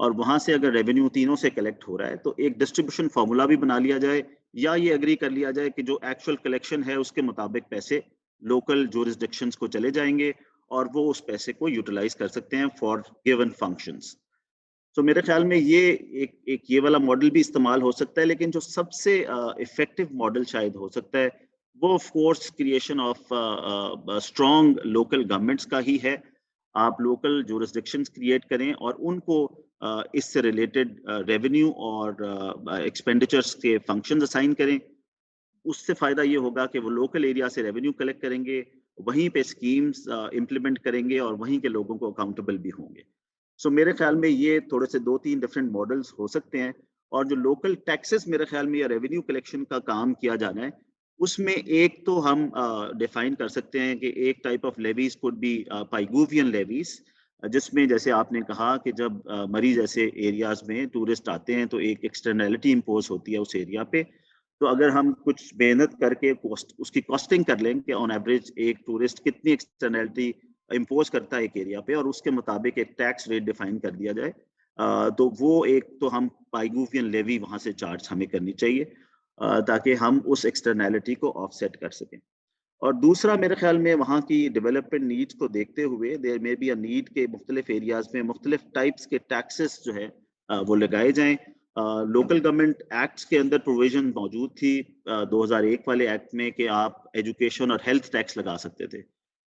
और वहां से अगर रेवेन्यू तीनों से कलेक्ट हो रहा है तो एक डिस्ट्रीब्यूशन फार्मूला भी बना लिया जाए, या ये एग्री कर लिया जाए कि जो एक्चुअल कलेक्शन है उसके मुताबिक पैसे लोकल जुरिसडिक्शंस को चले जाएंगे और वो उस पैसे को यूटिलाइज कर सकते हैं फॉर गिवन फंक्शंस। मेरे ख्याल में ये एक ये वाला मॉडल भी इस्तेमाल हो सकता है, लेकिन जो सबसे इफेक्टिव मॉडल शायद हो सकता है वो of course creation of strong local governments का ही है। आप लोकल जुरिसडिक्शंस क्रिएट करें और उनको इससे रिलेटेड रेवेन्यू और एक्सपेंडिचर्स के फंक्शंस असाइन करें। उससे फ़ायदा ये होगा कि वो लोकल एरिया से रेवेन्यू कलेक्ट करेंगे, वहीं पे स्कीम्स इम्प्लीमेंट करेंगे और वहीं के लोगों को अकाउंटेबल भी होंगे। मेरे ख्याल में ये थोड़े से 2-3 डिफरेंट मॉडल्स हो सकते हैं। और जो लोकल टैक्सेस मेरे ख्याल में या रेवेन्यू कलेक्शन का काम किया जाना है, उसमें एक तो हम डिफाइन कर सकते हैं कि एक type of levies could be Pigouvian levies, जिसमें जैसे आपने कहा कि जब मरी जैसे एरियाज में टूरिस्ट आते हैं तो एक एक्सटर्नैलिटी इम्पोज होती है उस एरिया पे। तो अगर हम कुछ मेहनत करके उसकी कॉस्टिंग कर लें कि ऑन एवरेज एक टूरिस्ट कितनी एक्सटर्नैलिटी इम्पोज करता है एक एरिया पे और उसके मुताबिक एक टैक्स रेट डिफाइन कर दिया जाए, तो वो एक तो हम पाइगुवियन लेवी वहां से चार्ज हमें करनी चाहिए ताकि हम उस एक्सटर्नैलिटी को ऑफसेट कर सकें। और दूसरा मेरे ख्याल में वहाँ की डेवलपमेंट नीड्स को देखते हुए देयर में बी अ नीड के मुख्तलिफ एरियाज में मुख्तलिफ टाइप्स के टैक्सेस जो है वो लगाए जाएं। लोकल गवर्नमेंट एक्ट्स के अंदर प्रोविजन मौजूद थी 2001 वाले एक्ट में कि आप एजुकेशन और हेल्थ टैक्स लगा सकते थे।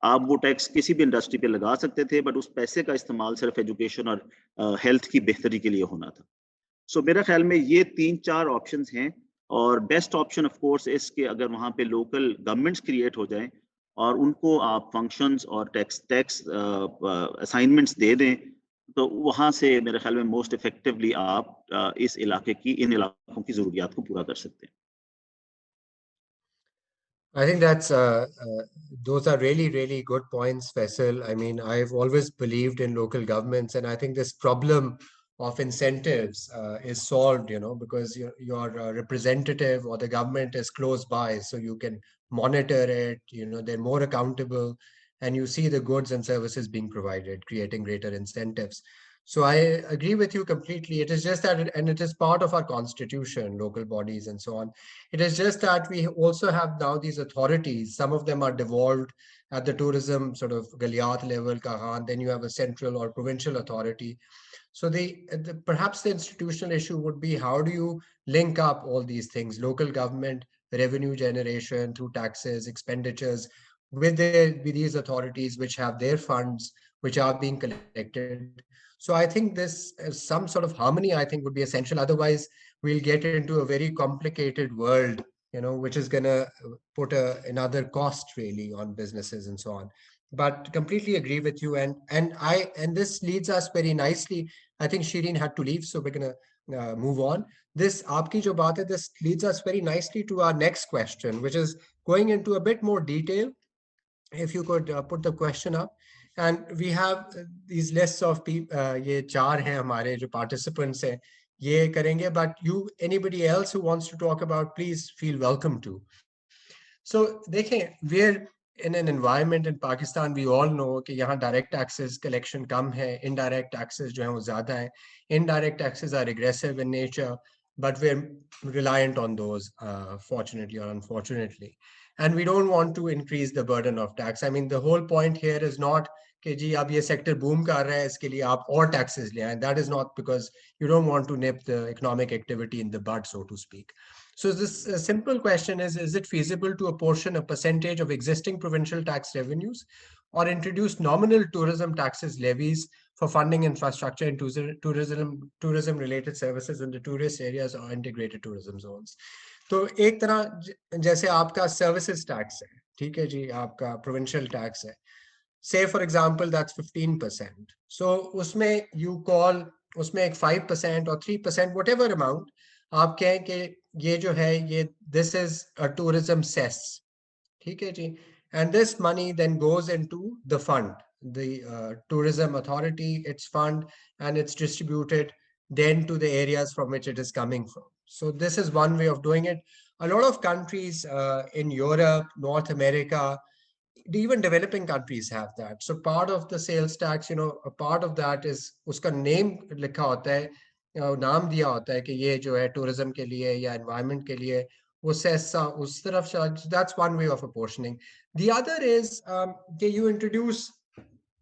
आप वो टैक्स किसी भी इंडस्ट्री पे लगा सकते थे, बट उस पैसे का इस्तेमाल सिर्फ एजुकेशन और हेल्थ की बेहतरी के लिए होना था। मेरा ख्याल में ये 3-4 ऑप्शंस हैं और बेस्ट ऑप्शन ऑफ कोर्स इसके अगर वहाँ पे लोकल गवर्नमेंट्स क्रिएट हो जाएं और उनको आप फंक्शंस और टैक्स असाइनमेंट्स दे दें, तो वहाँ से मेरे ख्याल में मोस्ट इफेक्टिवली आप इन इलाकों की ज़रूरियात को पूरा कर सकते हैं। I think those are really, really good points, Faisal. I mean, I've always believed in local governments, and I think this problem of incentives is solved, because your representative or the government is close by, so you can monitor it, they're more accountable, and you see the goods and services being provided, creating greater incentives. So I agree with you completely. It is just that, and it is part of our constitution, local bodies and so on. It is just that we also have now these authorities. Some of them are devolved at the tourism sort of Galiyat level, Kahan. Then you have a central or provincial authority. So perhaps the institutional issue would be, how do you link up all these things, local government, revenue generation through taxes, expenditures, with these authorities which have their funds, which are being collected. So I think this some sort of harmony, I think, would be essential. Otherwise, we'll get into a very complicated world, which is going to put another cost really on businesses and so on. But completely agree with you. And this leads us very nicely. I think Shireen had to leave, so we're going to move on. This aapki jo baat hai, this leads us very nicely to our next question, which is going into a bit more detail. If you could put the question up. And we have these lists of people, ये 4 हैं हमारे जो participants हैं, ये करेंगे, but anybody else who wants to talk about, please feel welcome to. So देखें, in an environment in Pakistan, we all know कि यहाँ direct taxes collection कम है, indirect taxes जो हैं वो ज़्यादा हैं. Indirect taxes are regressive in nature, but we're reliant on those, fortunately or unfortunately. And we don't want to increase the burden of tax. I mean, the whole point here is not कि जी अब ये sector boom कर रहा है, इसके लिए आप और taxes ले आएं. That is not because you don't want to nip the economic activity in the bud, so to speak. So this simple question is it feasible to apportion a percentage of existing provincial tax revenues or introduce nominal tourism taxes levies for funding infrastructure in tourism related services in the tourist areas or integrated tourism zones? तो एक तरह जैसे आपका services tax है, ठीक है जी, आपका provincial tax है. Say for example that's 15%. So उसमें you call उसमें एक 5% or 3% whatever amount आप कहें कि ये जो है ये this is a tourism cess, ठीक है जी, and this money then goes into the fund, the tourism authority, its fund, and it's distributed then to the areas from which it is coming from. So this is one way of doing it. A lot of countries in Europe, North America, even developing countries have that. So part of the sales tax, you know, a part of that is उसका name लिखा होता है, नाम दिया होता है कि ये जो है tourism के लिए या environment के लिए वो सेसा उस तरफ से. That's one way of apportioning. The other is that you introduce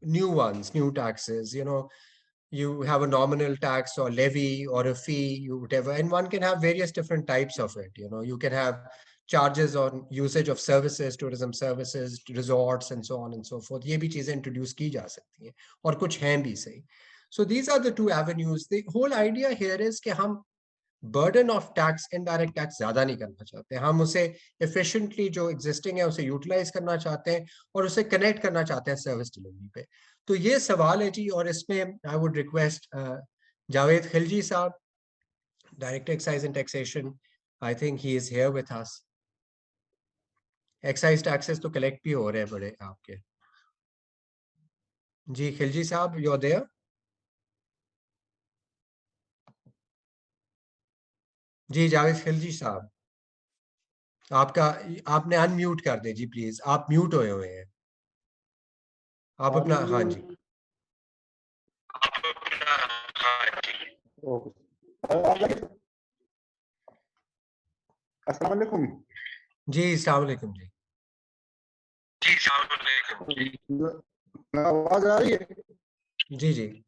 new ones, new taxes. You know, you have a nominal tax or levy or a fee, whatever, and one can have various different types of it. You know, you can have charges on usage of services, tourism services, resorts, and so on and so forth. ये भी चीजें introduce की जा सकती हैं और कुछ हैं भी सही. So these are the two avenues. The whole idea here is कि हम burden of tax, indirect tax ज़्यादा नहीं करना चाहते. हम उसे efficiently जो existing है उसे utilize करना चाहते हैं और उसे connect करना चाहते हैं service delivery पे. तो ये सवाल है जी, और इसमें I would request Javed Khilji साहब, Director Excise and Taxation. I think he is here with us. Excise taxes तो collect भी हो रहे हैं बड़े आपके. जी खिलजी साहब, you're there? जी जावेद खिलजी साहब, आपका आपने अनम्यूट कर दे जी प्लीज, आप म्यूट हुए हैं. आप अपना, हाँ जी. अस्सलाम वालेकुम. जी अस्सलाम वालेकुम जी. आवाज आ रही है? जी जी.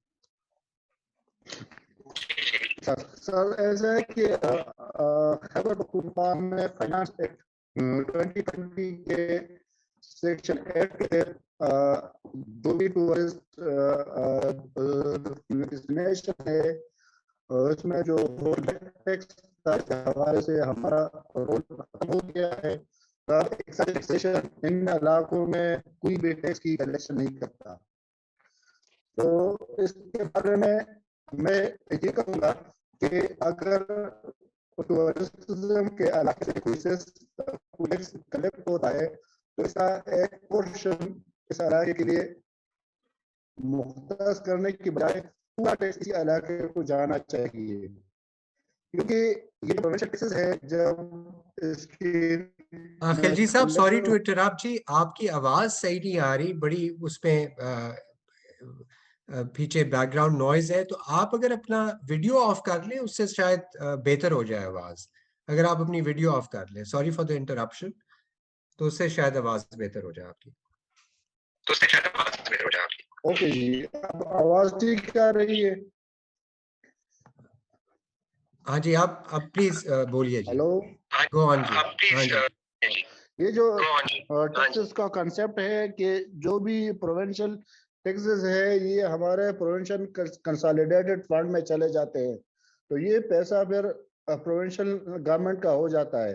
सर ऐसा है कि खैबर पख्तूनख्वा में फाइनेंस एक्ट 2020 के सेक्शन 8 के जो भी टूरिस्ट डेस्टिनेशन है उसमें जो टैक्स के हवाले से हमारा रोल खत्म हो गया है. टैक्सेशन इन इलाकों में कोई भी टैक्स की कलेक्शन नहीं करता. तो इसके बारे में मैं ये कहूँगा कि अगर टूरिज्म के इलाके से कोई टैक्स कलेक्ट होता है तो इसका एक पोर्शन इस इलाके के लिए मुख्तस करने की बजाय पूरा टैक्स इसी इलाके को जाना चाहिए, क्योंकि ये प्रोविंशियल टैक्सेस है. जब इसकी खिलजी साहब, सॉरी टू इंटरप्ट जी, आपकी आवाज सही नहीं आ रही, बड़ी उसमें पीछे बैकग्राउंड नॉइज है. तो आप अगर अपना वीडियो ऑफ कर लें उससे शायद बेहतर हो जाए आवाज. अगर आप अपनी वीडियो ऑफ कर लें, सॉरी फॉर द इंटरप्शन, तो उससे शायद आवाज बेहतर हो जाए आपकी. ओके जी, अब आवाज ठीक आ रही है? हाँ जी, आप अब प्लीज बोलिए जी. हेलो, गो ऑन जी. हाँ जी. ये जो टैक्सेस का कंसेप्ट है कि जो भी प्रोविंशियल टैक्सेस है ये हमारे प्रोविंशियल कंसोलिडेटेड फंड में चले जाते हैं, तो ये पैसा फिर प्रोविंशियल गवर्नमेंट का हो जाता है.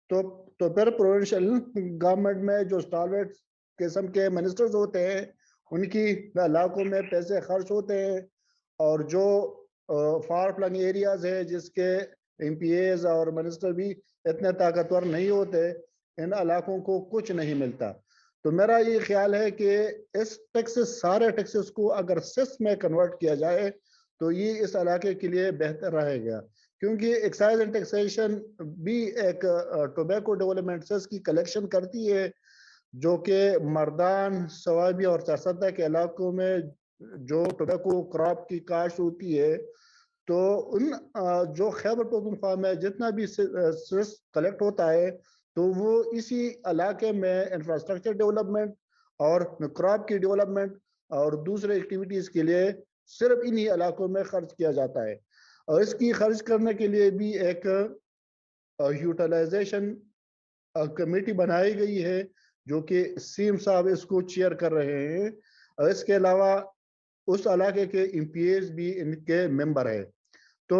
तो फिर प्रोविंशियल गवर्नमेंट में जो स्टालवेट किस्म के मिनिस्टर्स होते हैं उनकी इलाकों में पैसे खर्च होते हैं, और जो फार फ्लंग एरियाज है जिसके एमपीएज और मिनिस्टर भी इतने ताकतवर नहीं होते, इन इलाकों को कुछ नहीं मिलता. तो मेरा ये ख्याल है कि इस टैक्सेस, सारे टैक्सेस को अगर सेस में कन्वर्ट किया जाए तो ये इस इलाके के लिए बेहतर रहेगा, क्योंकि एक्साइज एंड टैक्सेशन भी एक टोबैको डेवलपमेंट सेस की कलेक्शन करती है. जो कि मर्दान, सवाबी और सरसदा के इलाकों में जो टोबैको क्रॉप की काश्त होती है, तो उन जो खैबर पख्तूनख्वा में जितना भी सेस कलेक्ट होता है, तो वो इसी इलाके में इंफ्रास्ट्रक्चर डेवलपमेंट और क्रॉप की डेवलपमेंट और दूसरे एक्टिविटीज़ के लिए सिर्फ इन्हीं इलाकों में खर्च किया जाता है। और इसकी खर्च करने के लिए भी एक यूटिलाइजेशन कमेटी बनाई गई है, जो कि सीएम साहब इसको चेयर कर रहे हैं। और इसके अलावा उस इलाके के एमपीएस भी इनके मेंबर है। तो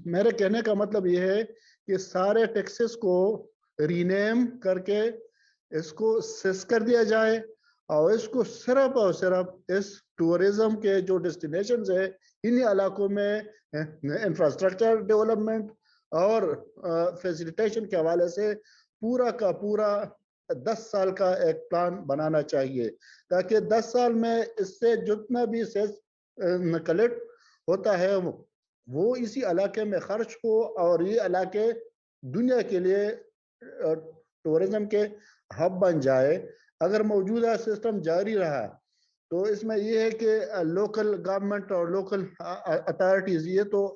मेरे कहने का मतलब यह है कि सारे टैक्सेस को रीनेम करके इसको सेस कर दिया जाए और इसको सिर्फ और सिर्फ इस टूरिज्म के जो डेस्टिनेशंस है, इन इलाकों में इंफ्रास्ट्रक्चर डेवलपमेंट और फैसिलिटेशन के हवाले से पूरा का पूरा 10 साल का एक प्लान बनाना चाहिए, ताकि 10 साल में इससे जितना भी सेस कलेक्ट होता है वो इसी इलाके में खर्च हो और ये इलाके दुनिया के लिए टूरिज्म के हब बन जाए। अगर मौजूदा सिस्टम जारी रहा तो इसमें यह है कि लोकल गवर्नमेंट और लोकल अथॉरिटीज, ये तो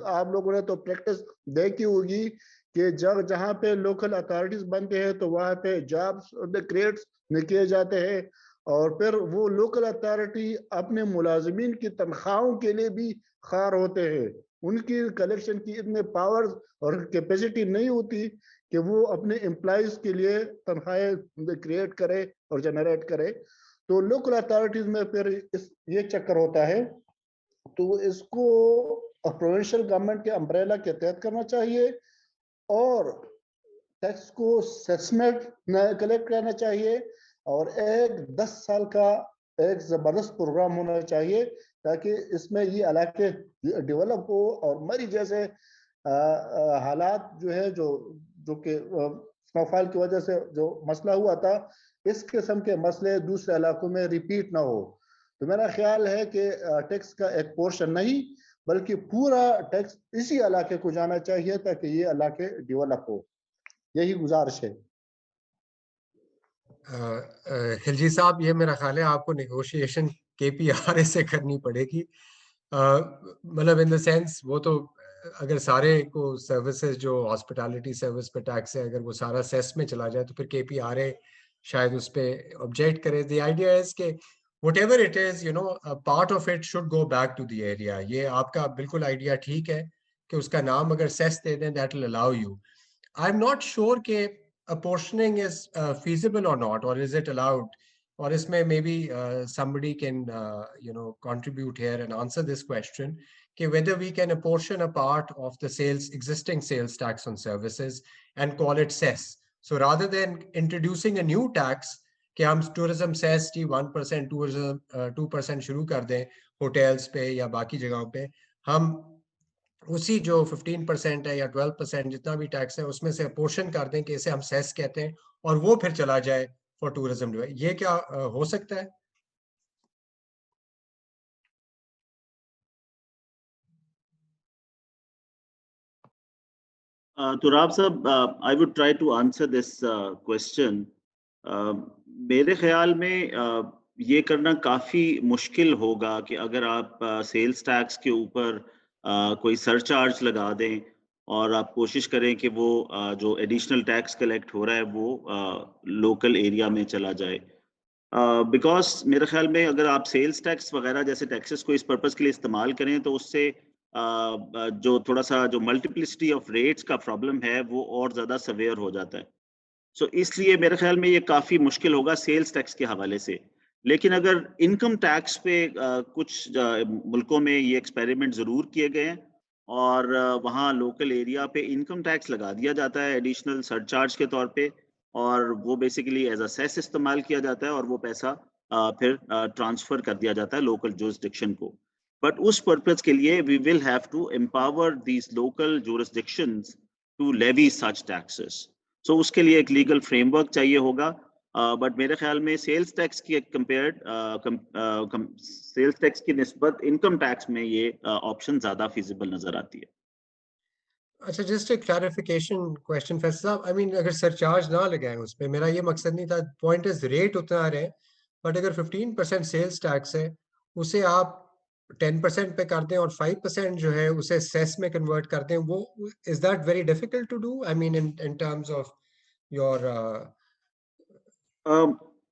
आप लोगों ने तो प्रैक्टिस देखी होगी कि जहाँ पे लोकल अथॉरिटीज बनते हैं तो वहाँ पे जॉब्स क्रिएट्स किए जाते हैं और फिर वो लोकल अथॉरिटी अपने मुलाजमीन की तनख्वाहों के लिए भी खार होते हैं। उनकी कलेक्शन की इतने पावर्स और कैपेसिटी नहीं होती कि वो अपने एम्प्लॉइज के लिए तनख्वाहें क्रिएट करे और जनरेट करे। तो लोकल अथॉरिटीज में फिर ये चक्कर होता है। तो इसको प्रोविंशियल गवर्नमेंट के अम्ब्रेला के तहत करना चाहिए और टैक्स को सेसमेंट कलेक्ट करना चाहिए और एक 10 साल का एक जबरदस्त प्रोग्राम होना चाहिए, ताकि इसमें ये इलाके डेवलप हो और मरी जैसे हालात जो है जो कि स्नोफॉल की वजह से जो मसला हुआ था, इस किस्म के मसले दूसरे इलाकों में रिपीट ना हो। तो मेरा ख्याल है कि टैक्स का एक पोर्शन नहीं बल्कि पूरा टैक्स इसी इलाके को जाना चाहिए ताकि ये इलाके डेवलप हो। यही गुजारिश है। खिलजी साहब, ये मेरा ख्याल है आपको नेगोशिएशन केपीआर से करनी पड़ेगी। मतलब इन द सेंस वो तो अगर सारे को सर्विसेज जो हॉस्पिटैलिटी सर्विस पे टैक्स है अगर वो सारा सेस में चला जाए तो फिर केपीआर शायद उस पे ऑब्जेक्ट करे। द आइडिया इज के whatever it is, you know, a part of it should go back to the area. ये आपका बिल्कुल आइडिया ठीक है कि उसका नाम अगर सेस दे दें, that will allow you. I'm not sure कि apportioning is feasible or not, or is it allowed? Or इसमें maybe somebody can you know, contribute here and answer this question कि whether we can apportion a part of the existing sales tax on services and call it cess. So rather than introducing a new tax कि हम tourism cess की 1% tourism 2% शुरू कर दें hotels पे या बाकी जगहों पे, हम उसी जो 15% है या 12% जितना भी टैक्स है उसमें से पोर्शन कर दें कि इसे हम सेस कहते हैं और वो फिर चला जाए फॉर टूरिज्म। ये क्या हो सकता है? तुराब साहब, I would try to answer this question. मेरे ख्याल में ये करना काफ़ी मुश्किल होगा कि अगर आप सेल्स टैक्स के ऊपर कोई सरचार्ज लगा दें और आप कोशिश करें कि वो जो एडिशनल टैक्स कलेक्ट हो रहा है वो लोकल एरिया में चला जाए। बिकॉज मेरे ख्याल में अगर आप सेल्स टैक्स वगैरह जैसे टैक्सेस को इस पर्पस के लिए इस्तेमाल करें तो उससे जो थोड़ा सा जो मल्टीप्लिसिटी ऑफ रेट्स का प्रॉब्लम है वो और ज़्यादा सवेयर हो जाता है। सो इसलिए मेरे ख्याल में ये काफ़ी मुश्किल होगा सेल्स टैक्स के हवाले से। लेकिन अगर इनकम टैक्स पे कुछ मुल्कों में ये एक्सपेरिमेंट ज़रूर किए गए हैं और वहाँ लोकल एरिया पे इनकम टैक्स लगा दिया जाता है एडिशनल सरचार्ज के तौर पे और वो बेसिकली एज अ सेस इस्तेमाल किया जाता है और वो पैसा फिर ट्रांसफ़र कर दिया जाता है लोकल जुरिस्डिक्शन को। बट उस पर्पज़ के लिए we will have to empower these local jurisdictions to levy such taxes. So उसके लिए एक लीगल फ्रेमवर्क चाहिए होगा। बट मेरे ख्याल में सेल्स टैक्स की कंपेयर्ड सेल्स टैक्स की निस्बत इनकम टैक्स में ये ऑप्शन ज़्यादा फिजिबल नज़र आती है। अच्छा, जस्ट एक क्लैरिफिकेशन क्वेश्चन फैसल साहब, आई मीन अगर सरचार्ज ना लगाएं उस पे, मेरा ये मकसद नहीं था, पॉइंट इज रेट उतना रहे, बट अगर 15% सेल्स टैक्स है उसे आप 10% पे कर दें और 5% जो है उसे सेस में कन्वर्ट कर दें, वो is that very difficult to do? I mean in terms of your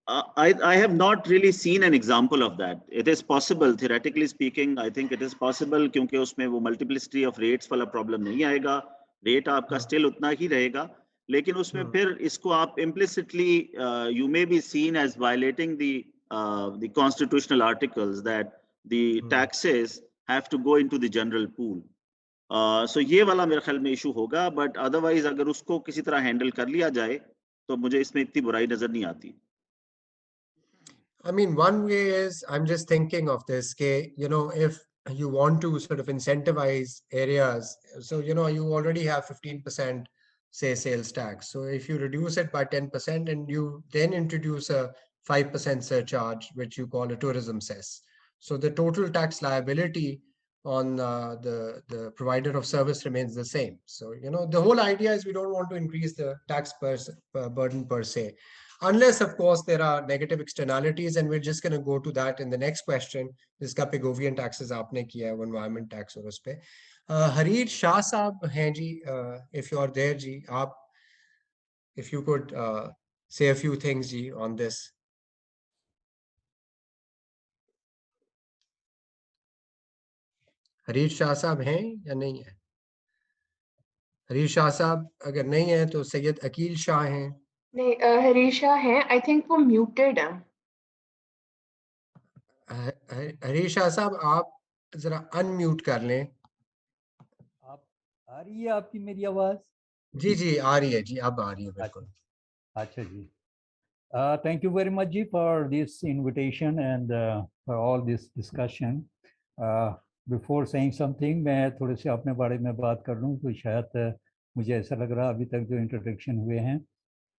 I have not really seen an example of that. It is possible, theoretically speaking, I think it is possible क्योंकि उसमें वो multiplicity of rates वाला problem नहीं आएगा, rate आपका still उतना ही रहेगा, लेकिन उसमें फिर इसको आप implicitly you may be seen as violating the constitutional articles that the taxes have to go into the general pool. So ये वाला मेरे ख्याल में issue होगा, but otherwise अगर उसको किसी तरह handle कर लिया जाए तो मुझे इसमें इतनी बुराई नजर नहीं आती. I mean, one way is, I'm just thinking of this, you know, if you want to sort of incentivize areas, so, you know, you already have 15%, say, sales tax. So if you reduce it by 10% and you then introduce a 5% surcharge, which you call a tourism cess. So the total tax liability on the provider of service remains the same. So, you know, the whole idea is we don't want to increase the tax burden per se. Unless, of course, there are negative externalities, and we're just going to go to that in the next question. जिसका Pigovian taxes आपने किया है, वो environment tax और उस पे. Hareed Shah साहब हैं जी, if you are there जी, आप, if you could say a few things ji on this. Hareed Shah साहब हैं या नहीं है? Hareed Shah साहब अगर नहीं है तो सैयद अकील शाह हैं. नहीं, हरीशा है, आई थिंक वो म्यूटेड है. हरीश शाह साहब आप जरा अनम्यूट कर लें. आप आ रही है आपकी मेरी आवाज? जी जी आ रही है जी, अब आ रही है बिल्कुल. अच्छा जी. Thank you very much ji for this invitation and for all this discussion. Before saying something, मैं थोड़े से अपने बारे में बात कर लूँ, तो शायद मुझे ऐसा लग रहा अभी तक जो इंट्रोडक्शन हुए हैं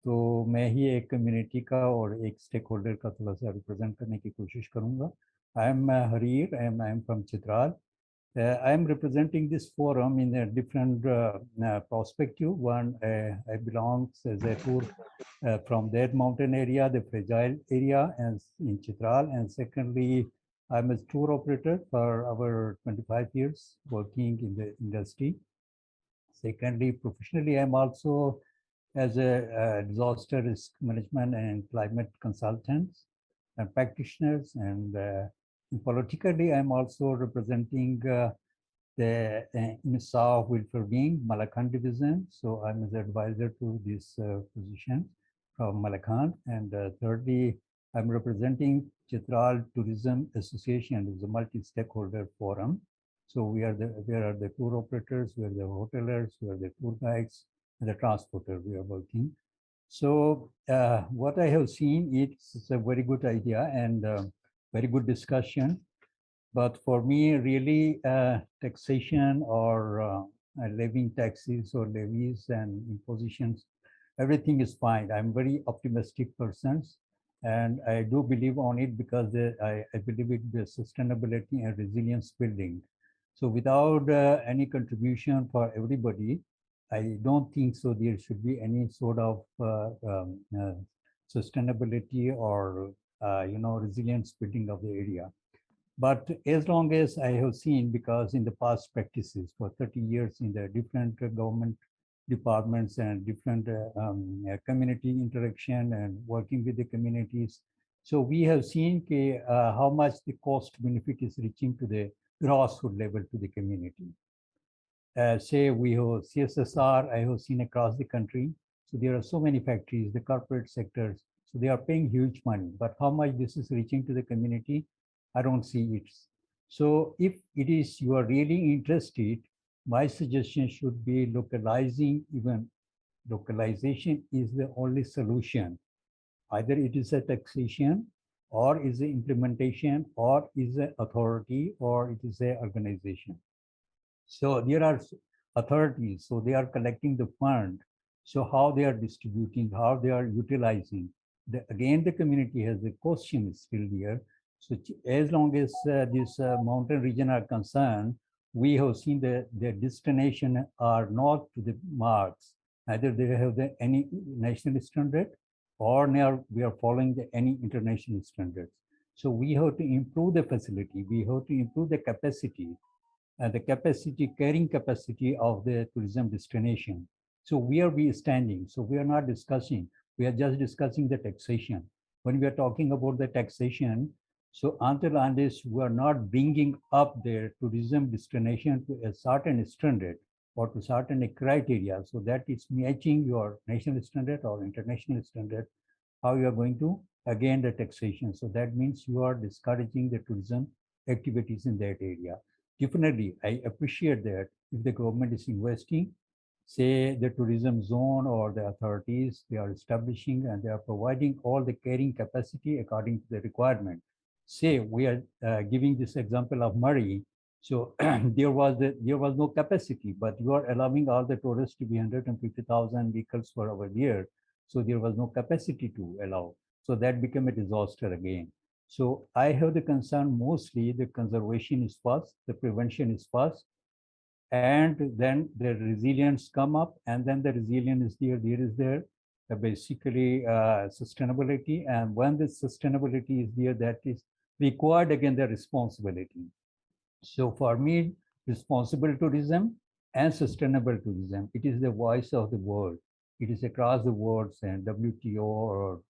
तो मैं ही एक कम्युनिटी का और एक स्टेक होल्डर का थोड़ा सा रिप्रेजेंट करने की कोशिश करूँगा. I am हरीर and I am from Chitral. I am representing this forum in a different perspective. One, I belong as a tour from that mountain area, the fragile area, and in Chitral. And secondly, I'm a tour operator for over 25 years working in the industry. Secondly, professionally, I'm also as a disaster risk management and climate consultant and practitioners. And politically, I'm also representing the INSAF Wilford-Being Malakand division. So I'm as advisor to this position from Malakand. And thirdly, I'm representing Chitral Tourism Association, is a multi-stakeholder forum. So we are the tour operators, we are the hotelers, we are the tour guides, and the transporter. We are working. So what I have seen, it's a very good idea and very good discussion. But for me, really, taxation or levying taxes or levies and impositions, everything is fine. I'm very optimistic person, and I do believe on it because I believe it be sustainability and resilience building. So without any contribution for everybody, I don't think so there should be any sort of sustainability or resilience building of the area. But as long as I have seen, because in the past practices for 30 years in the different government departments and different community interaction and working with the communities, so we have seen how much the cost benefit is reaching to the grassroots level to the community. Say we have CSSR, I have seen across the country. So there are so many factories, the corporate sectors, so they are paying huge money, but how much this is reaching to the community, I don't see it. So if it is you are really interested, my suggestion should be localizing. Even localization is the only solution. Either it is a taxation or is the implementation or is an authority or it is an organization. So there are authorities, so they are collecting the fund. So how they are distributing, how they are utilizing. Again, the community has a question still there. So as long as this mountain region are concerned, we have seen that their destination are not to the marks. Either they have any national standard or we are following any international standards. So we have to improve the facility. We have to improve the capacity and the carrying capacity of the tourism destination. So where we are standing? So we are not discussing, we are just discussing the taxation. When we are talking about the taxation, so until unless we are not bringing up their tourism destination to a certain standard or to certain criteria, so that is matching your national standard or international standard, how you are going to again the taxation. So that means you are discouraging the tourism activities in that area. Definitely, I appreciate that if the government is investing, say the tourism zone or the authorities, they are establishing and they are providing all the carrying capacity according to the requirement. Say we are giving this example of Murray. So there was no capacity, but you are allowing all the tourists to be 150,000 vehicles per hour year. So there was no capacity to allow. So that became a disaster again. So I have the concern mostly the conservation is first, the prevention is first, and then the resilience come up, and then the resilience is there, basically sustainability. And when the sustainability is there, that is required again the responsibility. So for me, responsible tourism and sustainable tourism, it is the voice of the world. It is across the world, and WTO or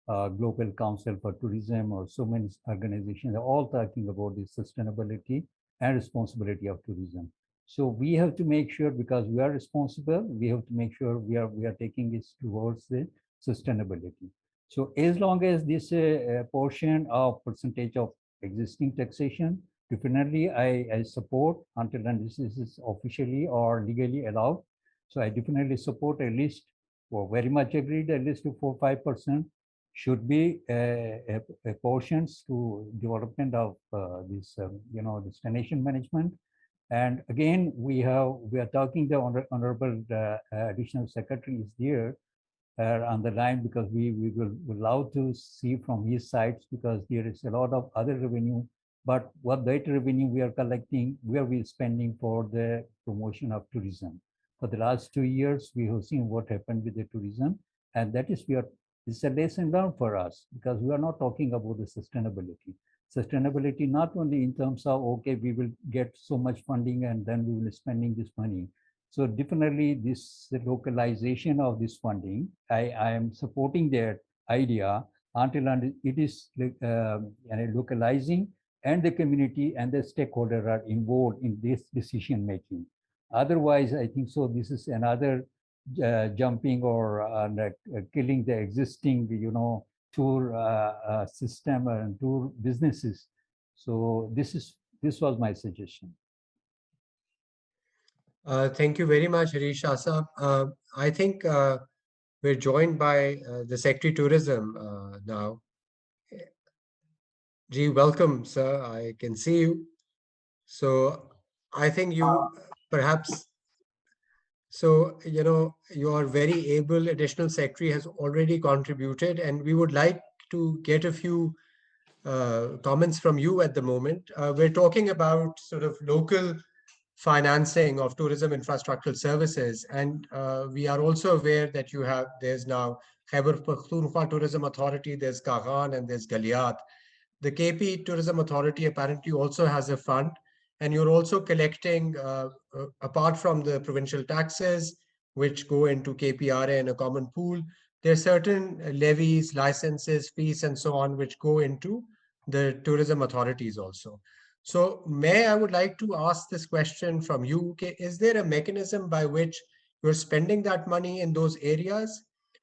Global Council for Tourism or so many organizations are all talking about the sustainability and responsibility of tourism. So we have to make sure, because we are responsible, we have to make sure we are taking this towards the sustainability. So as long as this portion of percentage of existing taxation, definitely I support until this is officially or legally allowed. So I definitely support at least, or very much agreed, at least to 4-5% should be portions to development of this, destination management. And again, we are talking, the Honorable Additional Secretary is there on the line, because we will love to see from his sides, because there is a lot of other revenue. But what that revenue we are collecting, where we are spending for the promotion of tourism. For the last 2 years, we have seen what happened with the tourism, and that is it's a lesson learned for us, because we are not talking about the sustainability. Sustainability not only in terms of, okay, we will get so much funding and then we will be spending this money. So definitely this localization of this funding, I am supporting that idea until it is localizing, and the community and the stakeholder are involved in this decision making. Otherwise, I think so this is another jumping or killing the existing, tour system and tour businesses. So this was my suggestion. Thank you very much, Harish Asa. I think we're joined by the Secretary Tourism now. Ji, welcome, sir. I can see you. So I think you perhaps, so, you are very able. Additional Secretary has already contributed, and we would like to get a few comments from you at the moment. We're talking about sort of local financing of tourism infrastructural services. And we are also aware that there's now Khyber Pakhtunkhwa Tourism Authority, there's Kaghan, and there's Galiat. The KP Tourism Authority apparently also has a fund, and you're also collecting, apart from the provincial taxes, which go into KPRA and a common pool, there are certain levies, licenses, fees, and so on, which go into the tourism authorities also. So I would like to ask this question from you. Okay, is there a mechanism by which you're spending that money in those areas?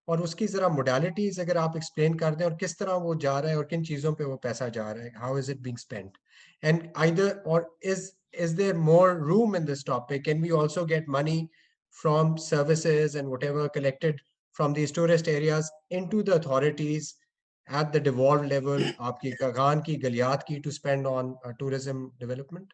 और उसकी जरा modalities अगर आप explain कर दें, और किस तरह वो जा रहा है और किन चीजों पे वो पैसा जा रहा है, how is it being spent? And is there more room in this topic? Can we also get money from services and whatever collected from these tourist areas into the authorities at the devolved level, आपकी कागान की, गलियात की, to spend on tourism development?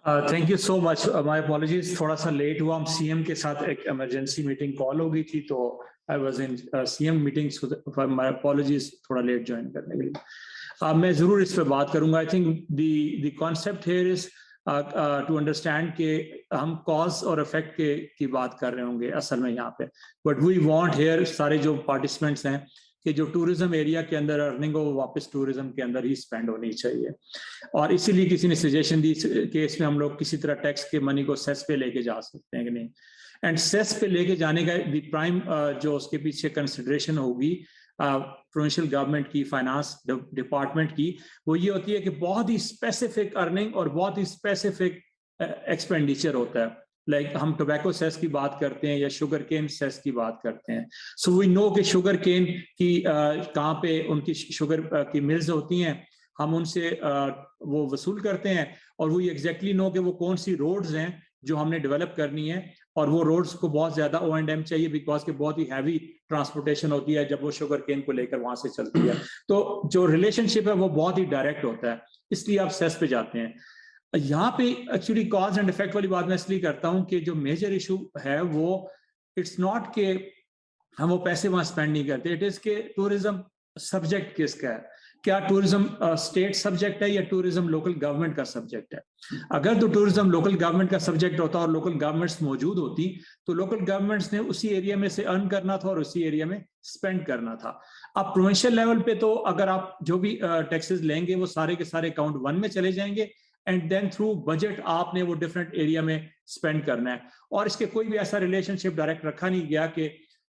Thank you so much. My apologies, थोड़ा सा late हुआ. हम CM के साथ एक इमरजेंसी मीटिंग कॉल हो गई थी, तो I was in CM meeting, so my apologies थोड़ा लेट ज्वाइन करने के लिए. मैं जरूर इस पे बात करूंगा. I think the concept here is to understand कि हम कॉज और इफेक्ट की बात कर रहे होंगे असल में यहाँ पे। बट वी वांट हियर सारे जो पार्टिसिपेंट्स हैं कि जो टूरिज्म एरिया के अंदर अर्निंग हो वो वापस टूरिज्म के अंदर ही स्पेंड होनी चाहिए। और इसीलिए किसी ने सजेशन दी कि इसमें हम लोग किसी तरह टैक्स के मनी को सेस पे लेके जा सकते हैं कि नहीं। एंड सेस पे लेके जाने का द प्राइम जो उसके पीछे कंसिडरेशन होगी प्रोविंशियल गवर्नमेंट की, फाइनेंस डिपार्टमेंट की, वो ये होती है कि बहुत ही स्पेसिफिक अर्निंग और बहुत ही स्पेसिफिक एक्सपेंडिचर होता है। लाइक हम टोबैको सेस की बात करते हैं या शुगर केन सेस की बात करते हैं। सो वी नो कि शुगर केन की कहाँ पे उनकी शुगर की मिल्स होती हैं, हम उनसे वो वसूल करते हैं और वो एग्जैक्टली नो कि वो कौन सी रोड्स हैं जो हमने डेवलप करनी है। और वो रोड्स को बहुत ज्यादा O&M चाहिए बिकॉज के बहुत ही हैवी ट्रांसपोर्टेशन होती है जब वो शुगर केन को लेकर वहां से चलती है। तो जो रिलेशनशिप है वो बहुत ही डायरेक्ट होता है, इसलिए आप सेस पे जाते हैं। यहाँ पे एक्चुअली कॉज एंड इफेक्ट वाली बात मैं इसलिए करता हूँ कि जो मेजर इशू है वो इट्स नॉट के हम वो पैसे वहां स्पेंड नहीं करते, इट इज के टूरिज्म सब्जेक्ट किसका है, क्या टूरिज्म स्टेट सब्जेक्ट है या टूरिज्म लोकल गवर्नमेंट का सब्जेक्ट है। अगर तो टूरिज्म लोकल गवर्नमेंट का सब्जेक्ट होता और लोकल गवर्नमेंट्स मौजूद होती तो लोकल गवर्नमेंट्स ने उसी एरिया में से अर्न करना था और उसी एरिया में स्पेंड करना था। अब प्रोविंशियल लेवल पे तो अगर आप जो भी टैक्सेस लेंगे वो सारे के सारे अकाउंट 1 में चले जाएंगे एंड देन थ्रू बजट आपने वो डिफरेंट एरिया में स्पेंड करना है। और इसके कोई भी ऐसा रिलेशनशिप डायरेक्ट रखा नहीं गया कि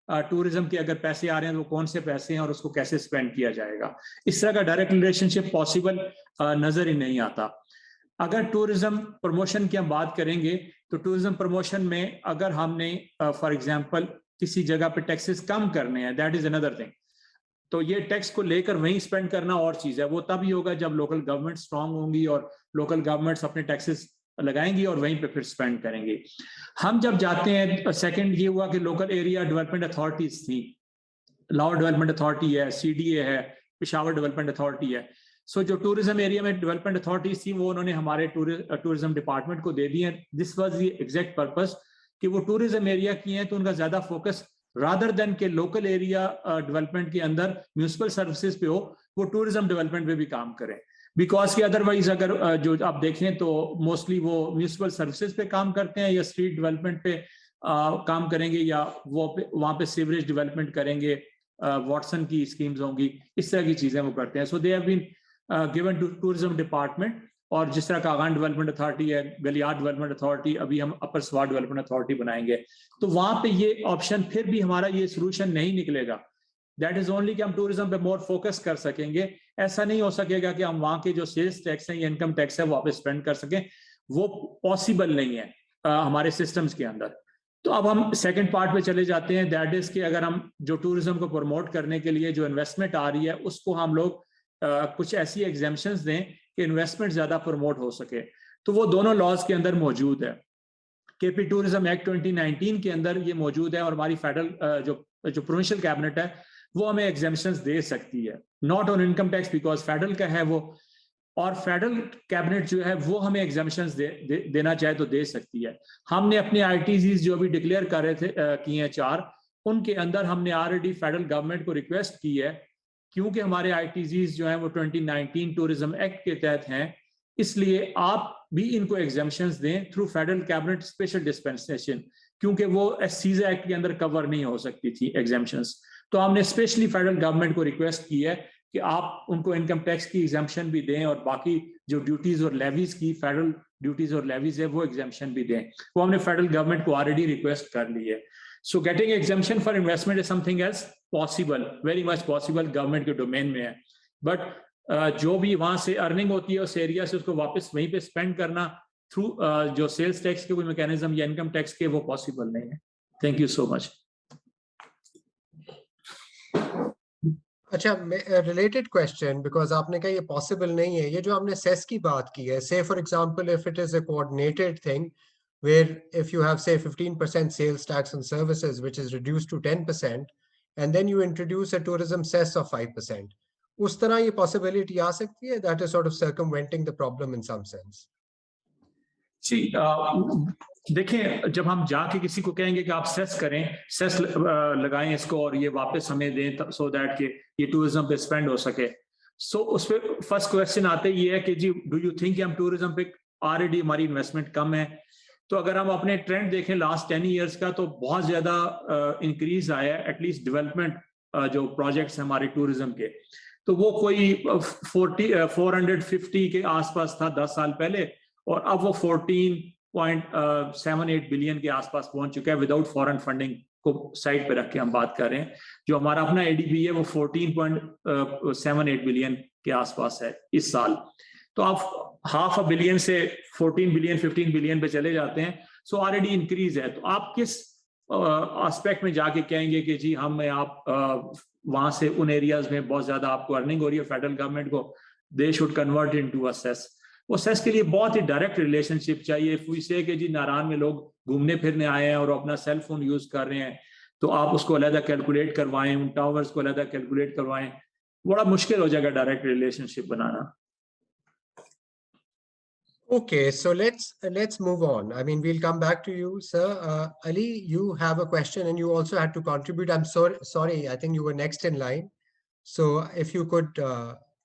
टूरिज्म के अगर पैसे आ रहे हैं तो वो कौन से पैसे हैं और उसको कैसे स्पेंड किया जाएगा। इस तरह का डायरेक्ट रिलेशनशिप पॉसिबल नजर ही नहीं आता। अगर टूरिज्म प्रमोशन की हम बात करेंगे तो टूरिज्म प्रमोशन में अगर हमने फॉर एग्जांपल किसी जगह पे टैक्सेस कम करने हैं, दैट इज अनदर थिंग। तो ये टैक्स को लेकर वहीं स्पेंड करना और चीज है, वो तभी होगा जब लोकल गवर्नमेंट स्ट्रांग होंगी और लोकल गवर्नमेंट्स अपने टैक्सेस लगाएंगी और वहीं पे फिर स्पेंड करेंगे। हम जब जाते हैं, सेकंड ये हुआ कि लोकल एरिया डेवलपमेंट अथॉरिटीज थी, लाहौर डेवलपमेंट अथॉरिटी है, CDA है, पेशावर डेवलपमेंट अथॉरिटी है। सो जो टूरिज्म एरिया में डेवलपमेंट अथॉरिटीज थी वो उन्होंने हमारे टूरिज्म डिपार्टमेंट को दे दी है। This was the exact purpose कि वो टूरिज्म एरिया की हैं तो उनका ज्यादा फोकस रादर देन के लोकल एरिया डेवलपमेंट के अंदर म्यूनिसिपल सर्विसेज पे हो, वो टूरिज्म डेवलपमेंट पे भी काम करें। बिकॉज कि अदरवाइज अगर जो आप देखें तो मोस्टली वो म्यूनिसिपल सर्विसेज पे काम करते हैं या स्ट्रीट डेवलपमेंट पे काम करेंगे या वो वहाँ पे सीवरेज डेवलपमेंट करेंगे, वाटसन की स्कीम्स होंगी, इस तरह की चीजें वो करते हैं। So they have been given to tourism department. और जिस तरह कागान डेवलपमेंट अथॉरिटी है, गलियार डेवलपमेंट अथॉरिटी, अभी हम अपर स्वार डेवलपमेंट अथॉरिटी बनाएंगे, तो वहां पे ये ऑप्शन फिर भी हमारा ये सोल्यूशन नहीं निकलेगा। दैट इज ओनली कि हम टूरिज्म पे मोर फोकस कर सकेंगे। ऐसा नहीं हो सकेगा कि हम वहां के जो सेल्स टैक्स है या इनकम टैक्स है वो वापस स्पेंड कर सकें, वो पॉसिबल नहीं है हमारे सिस्टम्स के अंदर। तो अब हम सेकंड पार्ट पे चले जाते हैं, दैट इज कि अगर हम जो टूरिज्म को प्रमोट करने के लिए जो इन्वेस्टमेंट आ रही है उसको हम लोग कुछ ऐसी एग्जेम्पशंस दें कि इन्वेस्टमेंट ज्यादा प्रमोट हो सके। तो वो दोनों लॉज के अंदर मौजूद है। KP टूरिज्म एक्ट 2019 के अंदर ये मौजूद है और हमारी फेडरल जो प्रोविंशियल कैबिनेट है वो हमें एग्जेम्पशंस दे सकती है, not on income tax because federal का है वो, और फेडरल कैबिनेट जो है वो हमें एग्जेम्पशंस देना चाहे तो दे सकती है। हमने अपने ITCs जो अभी डिक्लेयर कर रहे थे किए हैं 4, उनके अंदर हमने ऑलरेडी फेडरल गवर्नमेंट को रिक्वेस्ट की है, क्योंकि हमारे ITCs जो हैं वो 2019 टूरिज्म एक्ट के तहत हैं, इसलिए आप भी इनको एग्जेम्पशंस दें through federal cabinet special dispensation, क्योंकि वो SCSA एक्ट के अंदर कवर नहीं हो सकती थी एग्जेम्पशंस। तो हमने स्पेशली फेडरल गवर्नमेंट को रिक्वेस्ट की है कि आप उनको इनकम टैक्स की एग्जेम्पशन भी दें और बाकी जो ड्यूटीज और लेवीज की फेडरल ड्यूटीज और लेवीज है वो एग्जेम्पशन भी दें। वो हमने फेडरल गवर्नमेंट को ऑलरेडी रिक्वेस्ट कर ली है। So getting exemption for investment is something else possible, very much possible, government के डोमेन में है। बट जो भी वहां से अर्निंग होती है उस एरिया से उसको वापस वहीं पे स्पेंड करना थ्रू जो सेल्स टैक्स के कोई मैकेनिज्म या इनकम टैक्स के, वो पॉसिबल नहीं है। Thank you so much. अच्छा, रिलेटेड क्वेश्चन, बिकॉज आपने कहा ये पॉसिबल नहीं है, ये जो आपने सेस की बात की है, से for example if it is a coordinated thing where if you have say 15% sales tax on services which is reduced to 10% and then you introduce a tourism cess of 5%, उस तरह ये possibility आ सकती है, that is sort of circumventing the problem in some sense। जी देखें, जब हम जाके किसी को कहेंगे कि आप सेस करें, सेस लगाएं इसको और ये वापस हमें दें सो दैट कि ये टूरिज्म पे स्पेंड हो सके, सो उस पर फर्स्ट क्वेश्चन आते ही है कि जी डू यू थिंक हम टूरिज्म पे ऑलरेडी हमारी इन्वेस्टमेंट कम है। तो अगर हम अपने ट्रेंड देखें लास्ट 10 ईयर्स का, तो बहुत ज्यादा इंक्रीज आया है एटलीस्ट डेवलपमेंट जो प्रोजेक्ट्स हैं हमारे टूरिज्म के। तो वो कोई 450 के आसपास था 10 साल पहले, और अब वो 14.78 बिलियन के आसपास पहुंच चुका है विदाउट फॉरेन फंडिंग को साइड पे रख के हम बात कर रहे हैं। जो हमारा अपना एडीबी है वो 14.78 बिलियन के आसपास है इस साल। तो आप ½ बिलियन से 14 बिलियन 15 बिलियन पे चले जाते हैं, सो ऑलरेडी इंक्रीज है। तो आप किस एस्पेक्ट में जाके कहेंगे कि जी हम आप वहां से उन एरियाज में बहुत ज्यादा आपको अर्निंग हो रही है, फेडरल गवर्नमेंट को they should convert into a cess. वो सेस के लिए बहुत ही डायरेक्ट रिलेशनशिप चाहिए। इफ वी से कि जी नारायण में लोग घूमने फिरने आए हैं और अपना सेल फोन यूज कर रहे हैं, तो आप उसको अलग कैलकुलेट करवाएं, उन टावर्स को अलग कैलकुलेट करवाएं, बड़ा मुश्किल हो जाएगा direct relationship banana. Okay, so let's move on. I mean, we'll come back to you, sir. Ali, you have a question and you also had to contribute. I'm sorry, I think you were next in line. So if you could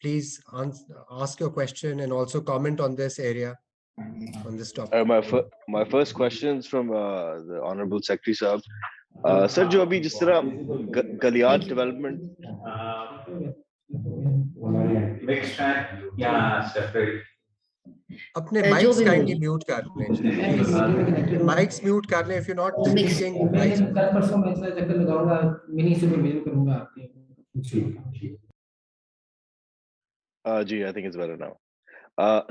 please ask your question and also comment on this area, on this topic. My first question is from the Honorable Secretary Sahab. Sir, जो अभी जिस तरह Galiyat development अपने mics kindly mute कर लें, please mics mute कर लें। If you not speaking, mics. कल परसों मैं इसका चक्कर लगाऊंगा, मिनी सुपरविजन करूंगा आपके। जी, I think it's better now.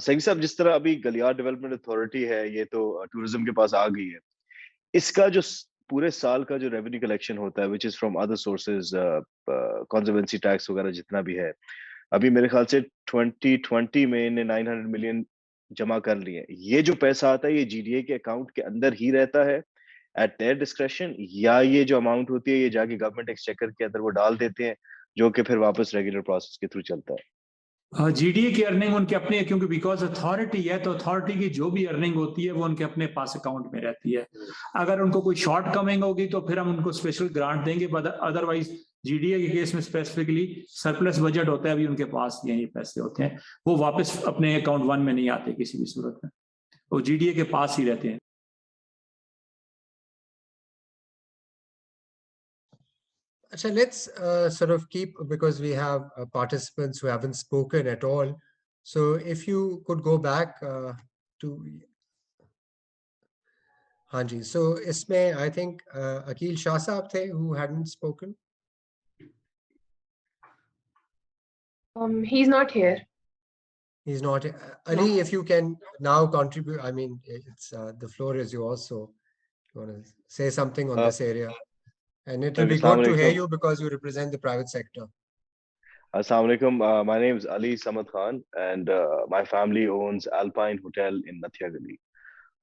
सही साहब, जिस तरह अभी गलियात डेवलपमेंट अथॉरिटी है, ये तो टूरिज्म के पास आ गई है। इसका जो पूरे साल का जो रेवेन्यू कलेक्शन होता है, which is from other sources, conservancy tax वगैरह जितना भी है, अभी मेरे ख्याल से 2020 में इन्हें 900 मिलियन जमा कर लिए। ये जो पैसा आता है, ये जीडीए के अकाउंट के अंदर ही रहता है एट देयर डिस्क्रेशन, या ये जो अमाउंट होती है ये जाके गवर्नमेंट एक्सचेकर के अंदर वो डाल देते हैं, जो कि फिर वापस रेगुलर प्रोसेस के थ्रू चलता है? जीडीए की अर्निंग उनके अपने, क्योंकि बिकॉज अथॉरिटी है, तो अथॉरिटी की जो भी अर्निंग होती है वो उनके अपने पास अकाउंट में रहती है। अगर उनको कोई शॉर्ट कमिंग होगी तो फिर हम उनको स्पेशल ग्रांट देंगे, अदरवाइज जीडीए के केस में स्पेसिफिकली सरप्लस बजट होता है, अभी उनके पास यही पैसे होते हैं, वो वापस अपने अकाउंट 1 में नहीं आते किसी भी सूरत में, वो जीडीए के पास ही रहते हैं। Achha, let's sort of keep, because we have participants who haven't spoken at all. So if you could go back to Hanji. So isme I think Akil Shah Saab the who hadn't spoken. He's not here. He's not. Ali, if you can now contribute, I mean, it's the floor is yours. So you want to say something on this area? And it will be good to hear you because you represent the private sector. Assalamu alaikum. My name is Ali Samad Khan, and my family owns Alpine Hotel in Nathia Gali.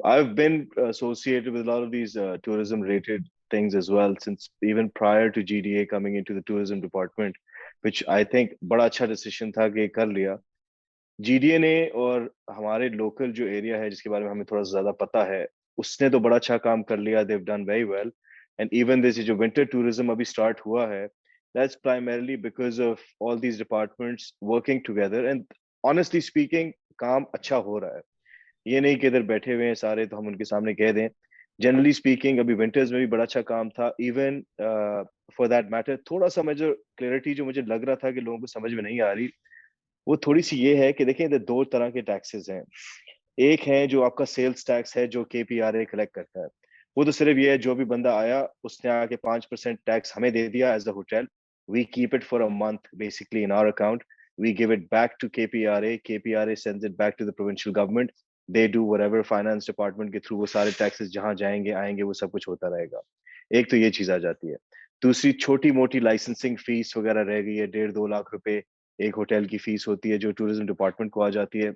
I've been associated with a lot of these tourism-related things as well since even prior to GDA coming into the tourism department, which I think बड़ा अच्छा decision था कि कर लिया GDA ने। और हमारे local जो area है जिसके बारे में हमें थोड़ा ज़्यादा पता है, उसने तो बड़ा अच्छा काम कर लिया. They've done very well. And even this जो winter tourism अभी start हुआ है, that's primarily because of all these departments working together. And honestly speaking, काम अच्छा हो रहा है. ये नहीं कि इधर बैठे हुए हैं सारे तो हम उनके सामने कह दें. Generally speaking, अभी winters में भी बड़ा अच्छा काम था. Even for that matter, थोड़ा सा मुझे clarity जो मुझे लग रहा था कि लोगों को समझ में नहीं आ रही, वो थोड़ी सी ये है कि देखें इधर 2 तरह के टैक्सेस हैं. एक है जो आपका सेल्स टैक्स है जो KPRA कलेक्ट करता है. वो तो सिर्फ ये है जो भी बंदा आया उसने आके 5% टैक्स हमें दे दिया as a hotel. We keep it for a month basically in our account. We give it back to KPRA. KPRA sends it back to the provincial government. They do whatever finance department के through वो सारे taxes जहाँ जाएंगे आएंगे वो सब कुछ होता रहेगा. एक तो ये चीज आ जाती है. दूसरी छोटी मोटी लाइसेंसिंग फीस वगैरह रह गई है. 1.5-2 लाख रुपए एक होटल की फीस होती है जो टूरिज्म डिपार्टमेंट को आ जाती है,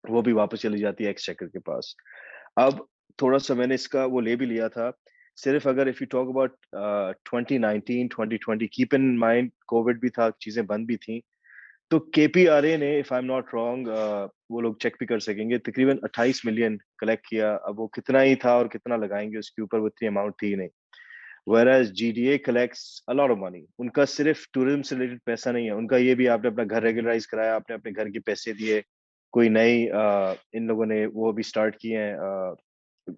वो भी वापस चली जाती है एक्सचेकर के पास. अब थोड़ा सा मैंने इसका वो ले भी लिया था. सिर्फ अगर if you talk about 2019 2020, keep in mind Covid भी था, चीजें बंद भी थी, तो KPRA ने if I am not wrong, वो लोग चेक भी कर सकेंगे, तकरीबन 28 मिलियन कलेक्ट किया. अब वो कितना ही था और कितना लगाएंगे उसके ऊपर वो इतनी अमाउंट थी नहीं. Whereas GDA collects a lot of money. उनका सिर्फ टूरिज्म से रिलेटेड पैसा नहीं है, उनका ये भी आपने अपना घर रेगुलराइज कराया, आपने अपने घर के पैसे दिए, कोई नई इन लोगों ने वो भी स्टार्ट किए हैं,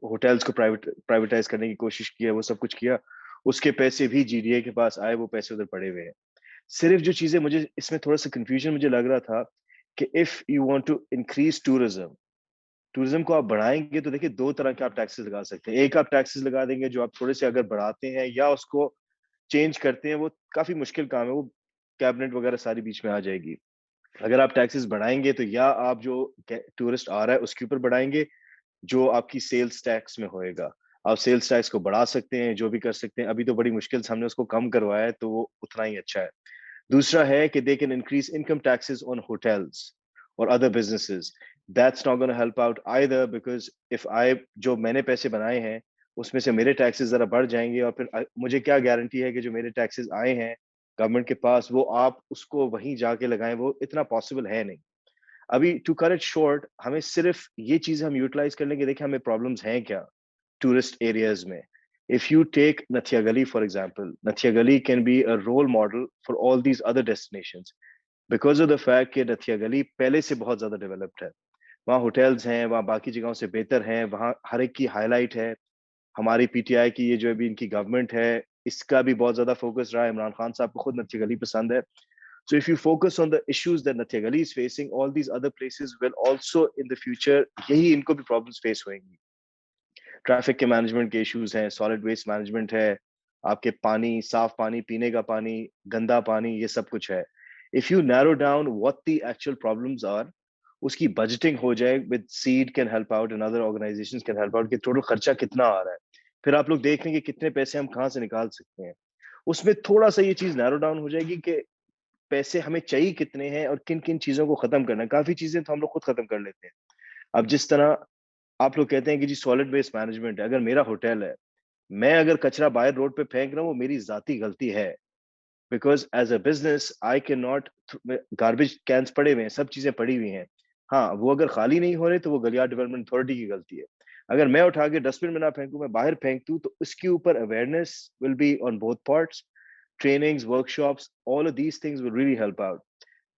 होटल्स को प्राइवेटाइज करने की कोशिश की है, वो सब कुछ किया, उसके पैसे भी जीडीए के पास आए, वो पैसे उधर पड़े हुए हैं। सिर्फ जो चीजें मुझे इसमें थोड़ा सा कंफ्यूजन मुझे लग रहा था कि if you want to increase tourism को आप बढ़ाएंगे तो देखिए दो तरह के आप टैक्सेस लगा सकते हैं। एक आप टैक्सेस लगा देंगे जो आप थोड़े से अगर बढ़ाते हैं या उसको चेंज करते हैं, वो काफी मुश्किल काम है, वो कैबिनेट वगैरह सारी बीच में आ जाएगी। अगर आप टैक्सेस बढ़ाएंगे तो या आप जो टूरिस्ट आ रहा है उसके ऊपर बढ़ाएंगे, जो आपकी सेल्स टैक्स में होएगा। आप सेल्स टैक्स को बढ़ा सकते हैं, जो भी कर सकते हैं, अभी तो बड़ी मुश्किल से हमने उसको कम करवाया है, तो वो उतना ही अच्छा है। दूसरा है कि they can increase income taxes on hotels और other businesses. That's not gonna help out either, because if I जो मैंने पैसे बनाए हैं उसमें से मेरे टैक्सेस जरा बढ़ जाएंगे, और फिर मुझे क्या गारंटी है कि जो मेरे टैक्सेस आए हैं गवर्नमेंट के पास वो आप उसको वहीं जाके लगाएं, वो इतना पॉसिबल है नहीं। अभी टू कट इट शॉर्ट, हमें सिर्फ ये चीजें हम यूटिलाइज कर लेंगे। देखिए हमें प्रॉब्लम्स हैं क्या टूरिस्ट एरियाज में। If you take Nathia Gali, for example, Nathia Gali can be a role model for all these other destinations because of the fact कि Nathia Gali पहले से बहुत ज़्यादा developed है। वहाँ hotels हैं, वहाँ बाकी जगहों से बेहतर हैं, वहाँ हर एक की highlight है। हमारी पीटीआई की ये जो अभी इनकी गवर्नमेंट है, इसका भी बहुत ज़्यादा फोकस रहा है। इमरान खान साहब को खुद नथिया गली पसंद है। So if you focus on the issues that Nathia Gali is facing, all these other places will also in the future यही इनको भी problems face होंगी। ट्रैफिक के मैनेजमेंट के इश्यूज हैं, सॉलिड वेस्ट मैनेजमेंट है, आपके पानी, साफ पानी, पीने का पानी, गंदा पानी, ये सब कुछ है। If you narrow down what the actual problems are, उसकी बजटिंग हो जाए, with seed can help out and other organisations can help out कि टोटल खर्चा कितना आ रहा है, फिर आप लोग देख लेंगे कितने पैसे हम कहाँ से निकाल सकते हैं। उसमें थोड़ा सा ये चीज नैरो डाउन हो जाएगी कि पैसे हमें चाहिए कितने हैं और किन किन चीजों को खत्म करना है। काफी चीजें तो हम लोग खुद खत्म कर लेते हैं। अब जिस तरह आप लोग कहते हैं कि जी सॉलिड वेस्ट मैनेजमेंट है, अगर मेरा होटल है, मैं अगर कचरा बाहर रोड पे फेंक रहा हूँ, वो मेरी जाती गलती है, because as a business I can not, garbage cans पड़े हुए हैं, सब चीजें पड़ी हुई हैं, हाँ वो अगर खाली नहीं हो रहे तो वो गलियार डेवलपमेंट अथॉरिटी की गलती है। अगर मैं उठा के डस्टबिन में ना फेंकूं, मैं बाहर फेंक दूं, तो उसके ऊपर awareness will be on both parts, trainings, workshops, all of these things will really help out.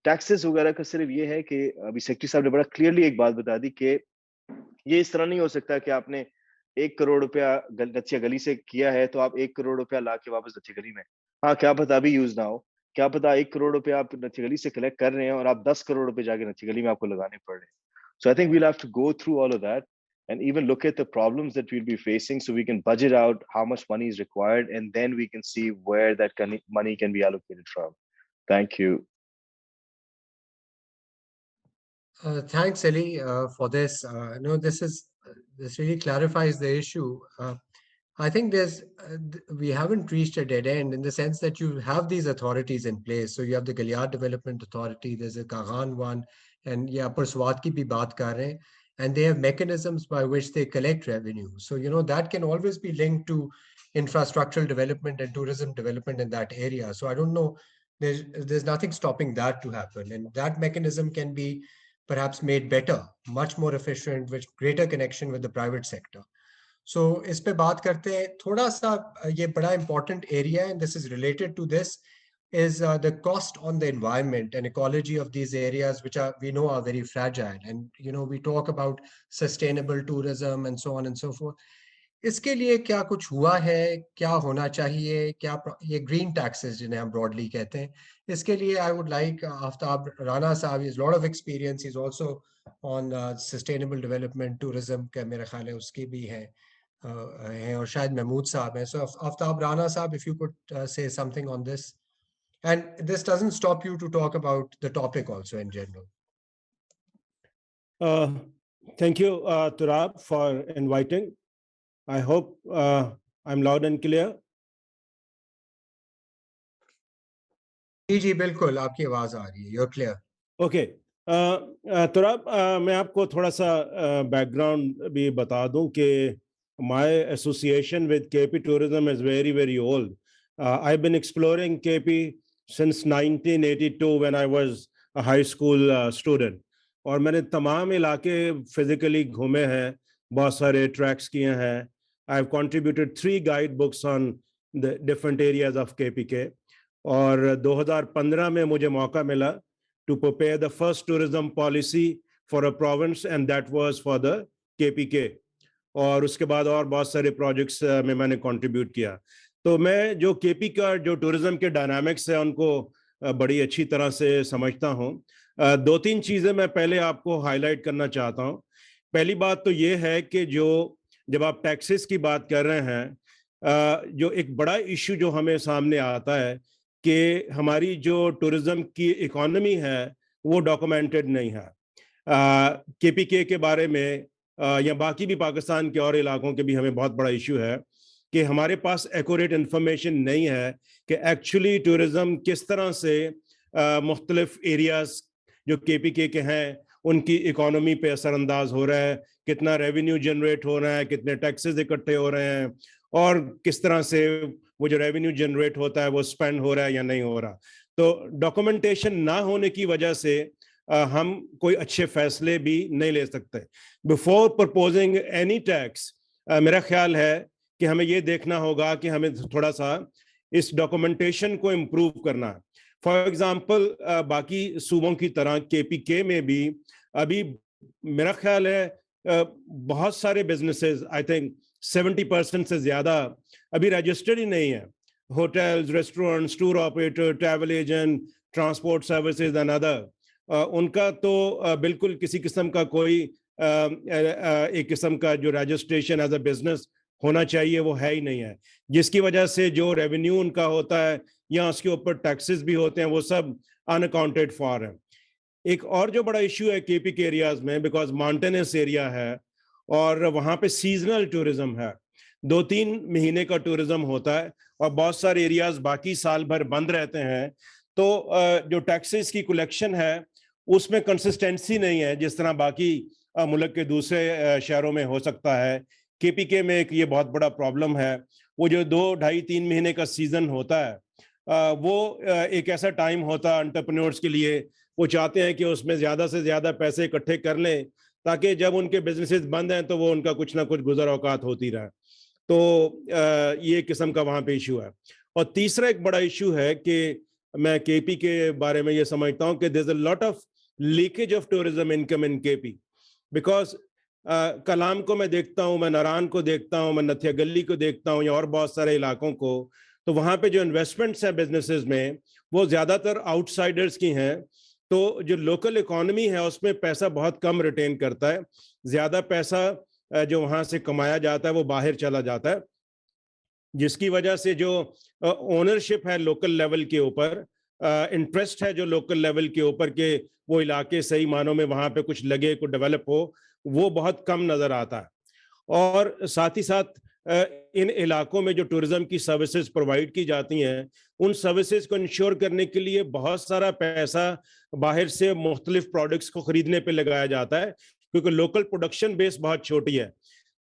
Taxes वगैरह का सिर्फ ये है कि अभी सेक्रेटरी साहब ने बड़ा क्लियरली एक बात बता दी कि ये इस तरह नहीं हो सकता कि आपने 1 करोड़ रुपया नथिया गली से किया है तो आप 1 करोड़ रुपया ला के वापस नथिया गली में, हाँ क्या पता अभी यूज ना हो, क्या पता 1 करोड़ रुपया आप नथिया गली से कलेक्ट कर रहे हैं और आप 10 करोड़ रुपए जाके नथिया गली में आपको लगाने पड़ रहे हैं। So I think we'll have to go through all of that and even look at the problems that we'll be facing so we can budget out how much money is required, and then we can see where that money can be allocated from. Thank you. Thanks, Ali, for this. No, this really clarifies the issue. I think we haven't reached a dead end in the sense that you have these authorities in place. So you have the Galiar Development Authority, there's a Kaghan one, and yeah, पर स्वाद की भी बात कर रहे हैं, and they have mechanisms by which they collect revenue. So that can always be linked to infrastructural development and tourism development in that area. So I don't know, there's nothing stopping that to happen, and that mechanism can be perhaps made better, much more efficient, with greater connection with the private sector. So इस पे बात करते हैं थोड़ा सा, ये बड़ा important area and this is related to this is the cost on the environment and ecology of these areas, which we know are very fragile, and we talk about sustainable tourism and so on and so forth. इसके लिए क्या कुछ हुआ है, क्या होना चाहिए, क्या ये ग्रीन टैक्सेस जिन्हें हम ब्रॉडली कहते हैं, इसके लिए I would like Aftab Rana साहब, is lot of experience, is also on sustainable development tourism का मेरा ख्याल है उसकी भी हैं और शायद महमूद साहब हैं. सो आफ्ताब राना साहब, if you could say something on this, and this doesn't stop you to talk about the topic also in general. Thank you, Turab, for inviting. I hope I'm loud and clear. जी बिल्कुल, आपकी आवाज आ रही है, you're clear. Okay. Turab, मैं आपको थोड़ा सा background भी बता दूं कि my association with KP Tourism is very, very old. I've been exploring KP since 1982 when I was a high school student. और मैंने तमाम इलाके फिजिकली घूमे हैं, बहुत सारे ट्रैक्स किए हैं. I've contributed 3 guidebooks on the different areas of KPK. और 2015 में मुझे मौका मिला to prepare the first tourism policy for a province, and that was for the KPK. और उसके बाद और बहुत सारे प्रोजेक्ट्स में मैंने कंट्रीब्यूट किया। तो मैं जो केपी का जो टूरिज्म के डायनामिक्स है उनको बड़ी अच्छी तरह से समझता हूँ। दो तीन चीज़ें मैं पहले आपको हाईलाइट करना चाहता हूँ। पहली बात तो ये है कि जब आप टैक्सेस की बात कर रहे हैं, जो एक बड़ा इशू जो हमें सामने आता है कि हमारी जो टूरिज्म की इकोनॉमी है वो डॉक्यूमेंटेड नहीं है। केपीके के बारे में या बाकी भी पाकिस्तान के और इलाकों के भी हमें बहुत बड़ा इशू है कि हमारे पास एक्यूरेट इंफॉर्मेशन नहीं है कि एक्चुअली टूरिज्म किस तरह से मुख्तलिफ एरियाज जो केपीके के हैं उनकी इकोनॉमी पे असरअंदाज हो रहा है, कितना रेवेन्यू जनरेट हो रहा है, कितने टैक्सेस इकट्ठे हो रहे हैं और किस तरह से वो जो रेवेन्यू जनरेट होता है वो स्पेंड हो रहा है या नहीं हो रहा। तो डॉक्यूमेंटेशन ना होने की वजह से हम कोई अच्छे फैसले भी नहीं ले सकते। बिफोर प्रपोजिंग एनी टैक्स मेरा ख्याल है कि हमें ये देखना होगा कि हमें थोड़ा सा इस डॉक्यूमेंटेशन को इम्प्रूव करना है। फॉर एग्जांपल बाकी सूबों की तरह केपीके में भी अभी मेरा ख्याल है बहुत सारे बिजनेसेस, आई थिंक 70% से ज्यादा अभी रजिस्टर्ड ही नहीं है। Hotels, restaurants, tour operator, travel agent, transport services and other, उनका तो बिल्कुल किसी किस्म का कोई एक किस्म का जो रजिस्ट्रेशन एज अ बिजनेस होना चाहिए वो है ही नहीं है, जिसकी वजह से जो रेवेन्यू उनका होता है या उसके ऊपर टैक्सेस भी होते हैं वो सब अनअकाउंटेड फॉर है। एक और जो बड़ा इश्यू है केपी के एरियाज में, बिकॉज माउंटेनस एरिया है और वहाँ पे सीजनल टूरिज्म है, 2-3 महीने का टूरिज्म होता है और बहुत सारे एरियाज बाकी साल भर बंद रहते हैं। तो जो टैक्सेस की कलेक्शन है उसमें कंसिस्टेंसी नहीं है जिस तरह बाकी मुल्क के दूसरे शहरों में हो सकता है। केपीके में एक ये बहुत बड़ा प्रॉब्लम है, वो जो 2, 2.5, 3 महीने का सीजन होता है वो एक ऐसा टाइम होता है एंटरप्रेन्योर्स के लिए, वो चाहते हैं कि उसमें ज़्यादा से ज़्यादा पैसे इकट्ठे कर लें ताकि जब उनके बिजनेसेस बंद हैं तो वो उनका कुछ ना कुछ गुजर औकात होती रहे। तो ये किस्म का वहाँ पे इशू है। और तीसरा एक बड़ा इशू है कि मैं केपी के बारे में ये समझता हूँ कि there is a lot of leakage of tourism income in KP, because Kalam को मैं देखता हूँ, मैं नारायण को देखता हूँ, मैं नथिया गली को देखता हूँ या और बहुत सारे इलाकों को, तो वहाँ पे जो इन्वेस्टमेंट्स हैं बिजनेसेस में वो ज़्यादातर आउटसाइडर्स की हैं। तो जो लोकल इकोनॉमी है उसमें पैसा बहुत कम रिटेन करता है, ज़्यादा पैसा जो वहाँ से कमाया जाता है वो बाहर चला जाता है, जिसकी वजह से जो ओनरशिप है लोकल लेवल के ऊपर, इंटरेस्ट है जो लोकल लेवल के ऊपर के वो इलाके सही मानों में वहाँ पे कुछ लगे, कुछ डेवलप हो, वो बहुत कम नज़र आता है। और साथ ही साथ इन इलाकों में जो टूरिज्म की सर्विसेज प्रोवाइड की जाती हैं उन सर्विसेज को इंश्योर करने के लिए बहुत सारा पैसा बाहर से मुख्तलिफ प्रोडक्ट्स को खरीदने पे लगाया जाता है, क्योंकि लोकल प्रोडक्शन बेस बहुत छोटी है।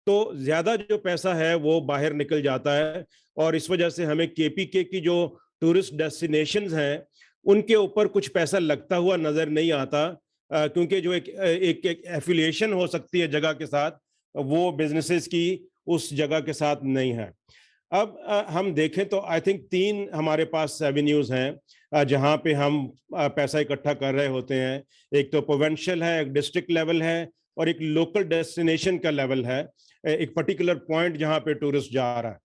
तो ज़्यादा जो पैसा है वो बाहर निकल जाता है और इस वजह से हमें केपीके की जो टूरिस्ट डेस्टिनेशंस हैं उनके ऊपर कुछ पैसा लगता हुआ नज़र नहीं आता, क्योंकि जो एक एफिलिएशन हो सकती है जगह के साथ वो बिजनेसेस की उस जगह के साथ नहीं है। अब हम देखें तो आई थिंक 3 हमारे पास एवेन्यूज़ हैं जहाँ पे हम पैसा इकट्ठा कर रहे होते हैं। एक तो प्रोविंशियल है, एक डिस्ट्रिक्ट लेवल है और एक लोकल डेस्टिनेशन का लेवल है, एक पर्टिकुलर पॉइंट जहाँ पे टूरिस्ट जा रहा है।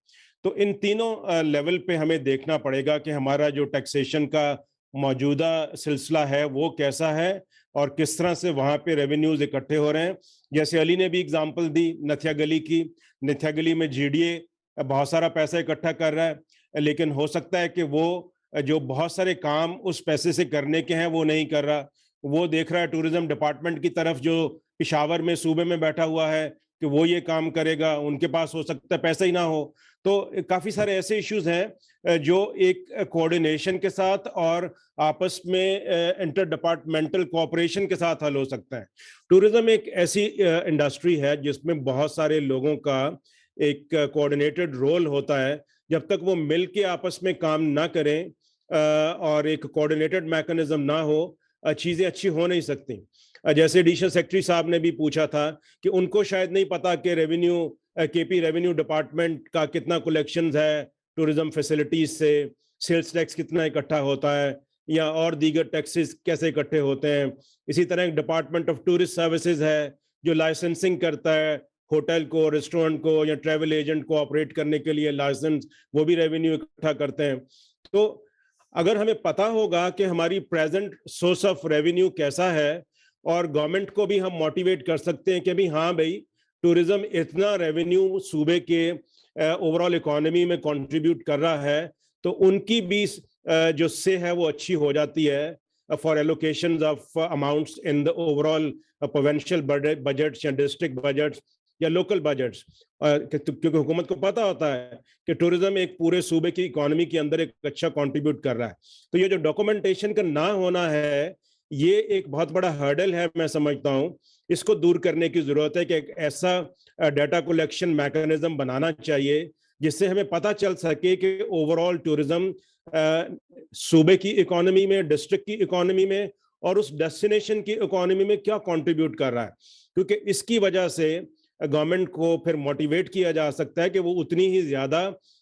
तो इन तीनों लेवल पे हमें देखना पड़ेगा कि हमारा जो टैक्सेशन का मौजूदा सिलसिला है वो कैसा है और किस तरह से वहाँ पे रेवेन्यूज इकट्ठे हो रहे हैं। जैसे अली ने भी एग्जांपल दी नथिया गली की, नथिया गली में जीडीए बहुत सारा पैसा इकट्ठा कर रहा है, लेकिन हो सकता है कि वो जो बहुत सारे काम उस पैसे से करने के हैं वो नहीं कर रहा, वो देख रहा है टूरिज्म डिपार्टमेंट की तरफ जो पेशावर में सूबे में बैठा हुआ है कि वो ये काम करेगा, उनके पास हो सकता है पैसा ही ना हो। तो काफ़ी सारे ऐसे इश्यूज हैं जो एक कोऑर्डिनेशन के साथ और आपस में इंटर डिपार्टमेंटल कोऑपरेशन के साथ हल हो सकता है। टूरिज्म एक ऐसी इंडस्ट्री है जिसमें बहुत सारे लोगों का एक कोऑर्डिनेटेड रोल होता है। जब तक वो मिल के आपस में काम ना करें और एक कोऑर्डिनेटेड मैकेनिज्म ना हो, चीज़ें अच्छी हो नहीं सकती। जैसे एडिशनल सेक्रेटरी साहब ने भी पूछा था कि उनको शायद नहीं पता कि रेवेन्यू केपी रेवेन्यू डिपार्टमेंट का कितना कलेक्शंस है टूरिज्म फैसिलिटीज से, सेल्स टैक्स कितना इकट्ठा होता है या और दीगर टैक्सेस कैसे इकट्ठे होते हैं। इसी तरह एक डिपार्टमेंट ऑफ टूरिस्ट सर्विसेज है जो लाइसेंसिंग करता है होटल को, रेस्टोरेंट को या ट्रैवल एजेंट को ऑपरेट करने के लिए लाइसेंस, वो भी रेवेन्यू इकट्ठा करते हैं। तो अगर हमें पता होगा कि हमारी प्रेजेंट सोर्स ऑफ रेवेन्यू कैसा है, और गवर्नमेंट को भी हम मोटिवेट कर सकते हैं कि भी हाँ भाई टूरिज्म इतना रेवेन्यू सूबे के ओवरऑल इकोनॉमी में कंट्रीब्यूट कर रहा है, तो उनकी भी जो से है वो अच्छी हो जाती है for allocations of amounts in the overall provincial budgets या डिस्ट्रिक्ट बजट्स या लोकल बजट्स, क्योंकि हुकूमत को पता होता है कि टूरिज्म एक पूरे सूबे की इकोनॉमी के अंदर एक अच्छा कंट्रीब्यूट कर रहा है। तो ये जो डॉक्यूमेंटेशन का ना होना है, ये एक बहुत बड़ा हर्डल है, मैं समझता हूँ। इसको दूर करने की जरूरत है कि एक ऐसा डाटा कलेक्शन मैकेनिज्म बनाना चाहिए जिससे हमें पता चल सके कि ओवरऑल टूरिज्म सूबे की इकोनॉमी में, डिस्ट्रिक्ट की इकोनॉमी में और उस डेस्टिनेशन की इकोनॉमी में क्या कंट्रीब्यूट कर रहा है, क्योंकि इसकी वजह से गवर्नमेंट को फिर मोटिवेट किया जा सकता है कि वो उतनी ही ज्यादा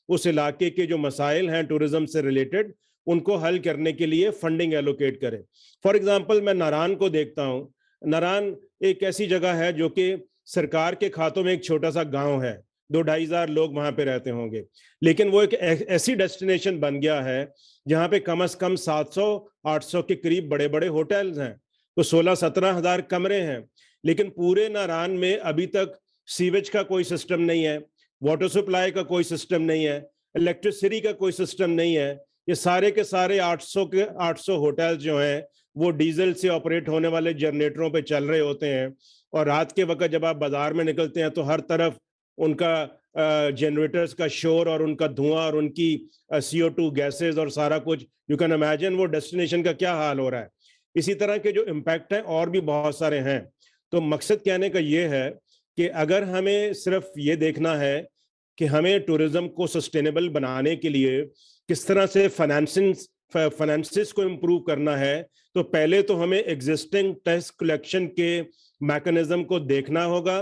उस इलाके के जो मसाइल हैं टूरिज्म से रिलेटेड उनको हल करने के लिए फंडिंग एलोकेट करे। फॉर एग्जांपल मैं नारायण को देखता हूँ। नारायण एक ऐसी जगह है जो कि सरकार के खातों में एक छोटा सा गांव है, 2-2.5 हजार लोग वहां पे रहते होंगे, लेकिन वो एक ऐसी डेस्टिनेशन बन गया है जहां पे कम से कम 700-800 के करीब बड़े बड़े होटल्स हैं, तो 16-17 हजार कमरे हैं। लेकिन पूरे नारायण में अभी तक सीवेज का कोई सिस्टम नहीं है, वाटर सप्लाई का कोई सिस्टम नहीं है, इलेक्ट्रिसिटी का कोई सिस्टम नहीं है। ये सारे के सारे 800 होटल्स जो हैं वो डीजल से ऑपरेट होने वाले जनरेटरों पे चल रहे होते हैं, और रात के वक्त जब आप बाजार में निकलते हैं तो हर तरफ उनका जनरेटर्स का शोर और उनका धुआं और उनकी CO2 गैसेस और सारा कुछ, यू कैन इमेजिन वो डेस्टिनेशन का क्या हाल हो रहा है। इसी तरह के जो इम्पैक्ट है और भी बहुत सारे हैं। तो मकसद कहने का ये है कि अगर हमें सिर्फ ये देखना है कि हमें टूरिज्म को सस्टेनेबल बनाने के लिए किस तरह से फाइनेंसिस को इम्प्रूव करना है, तो पहले तो हमें एग्जिस्टिंग टैक्स कलेक्शन के मैकेनिज्म को देखना होगा,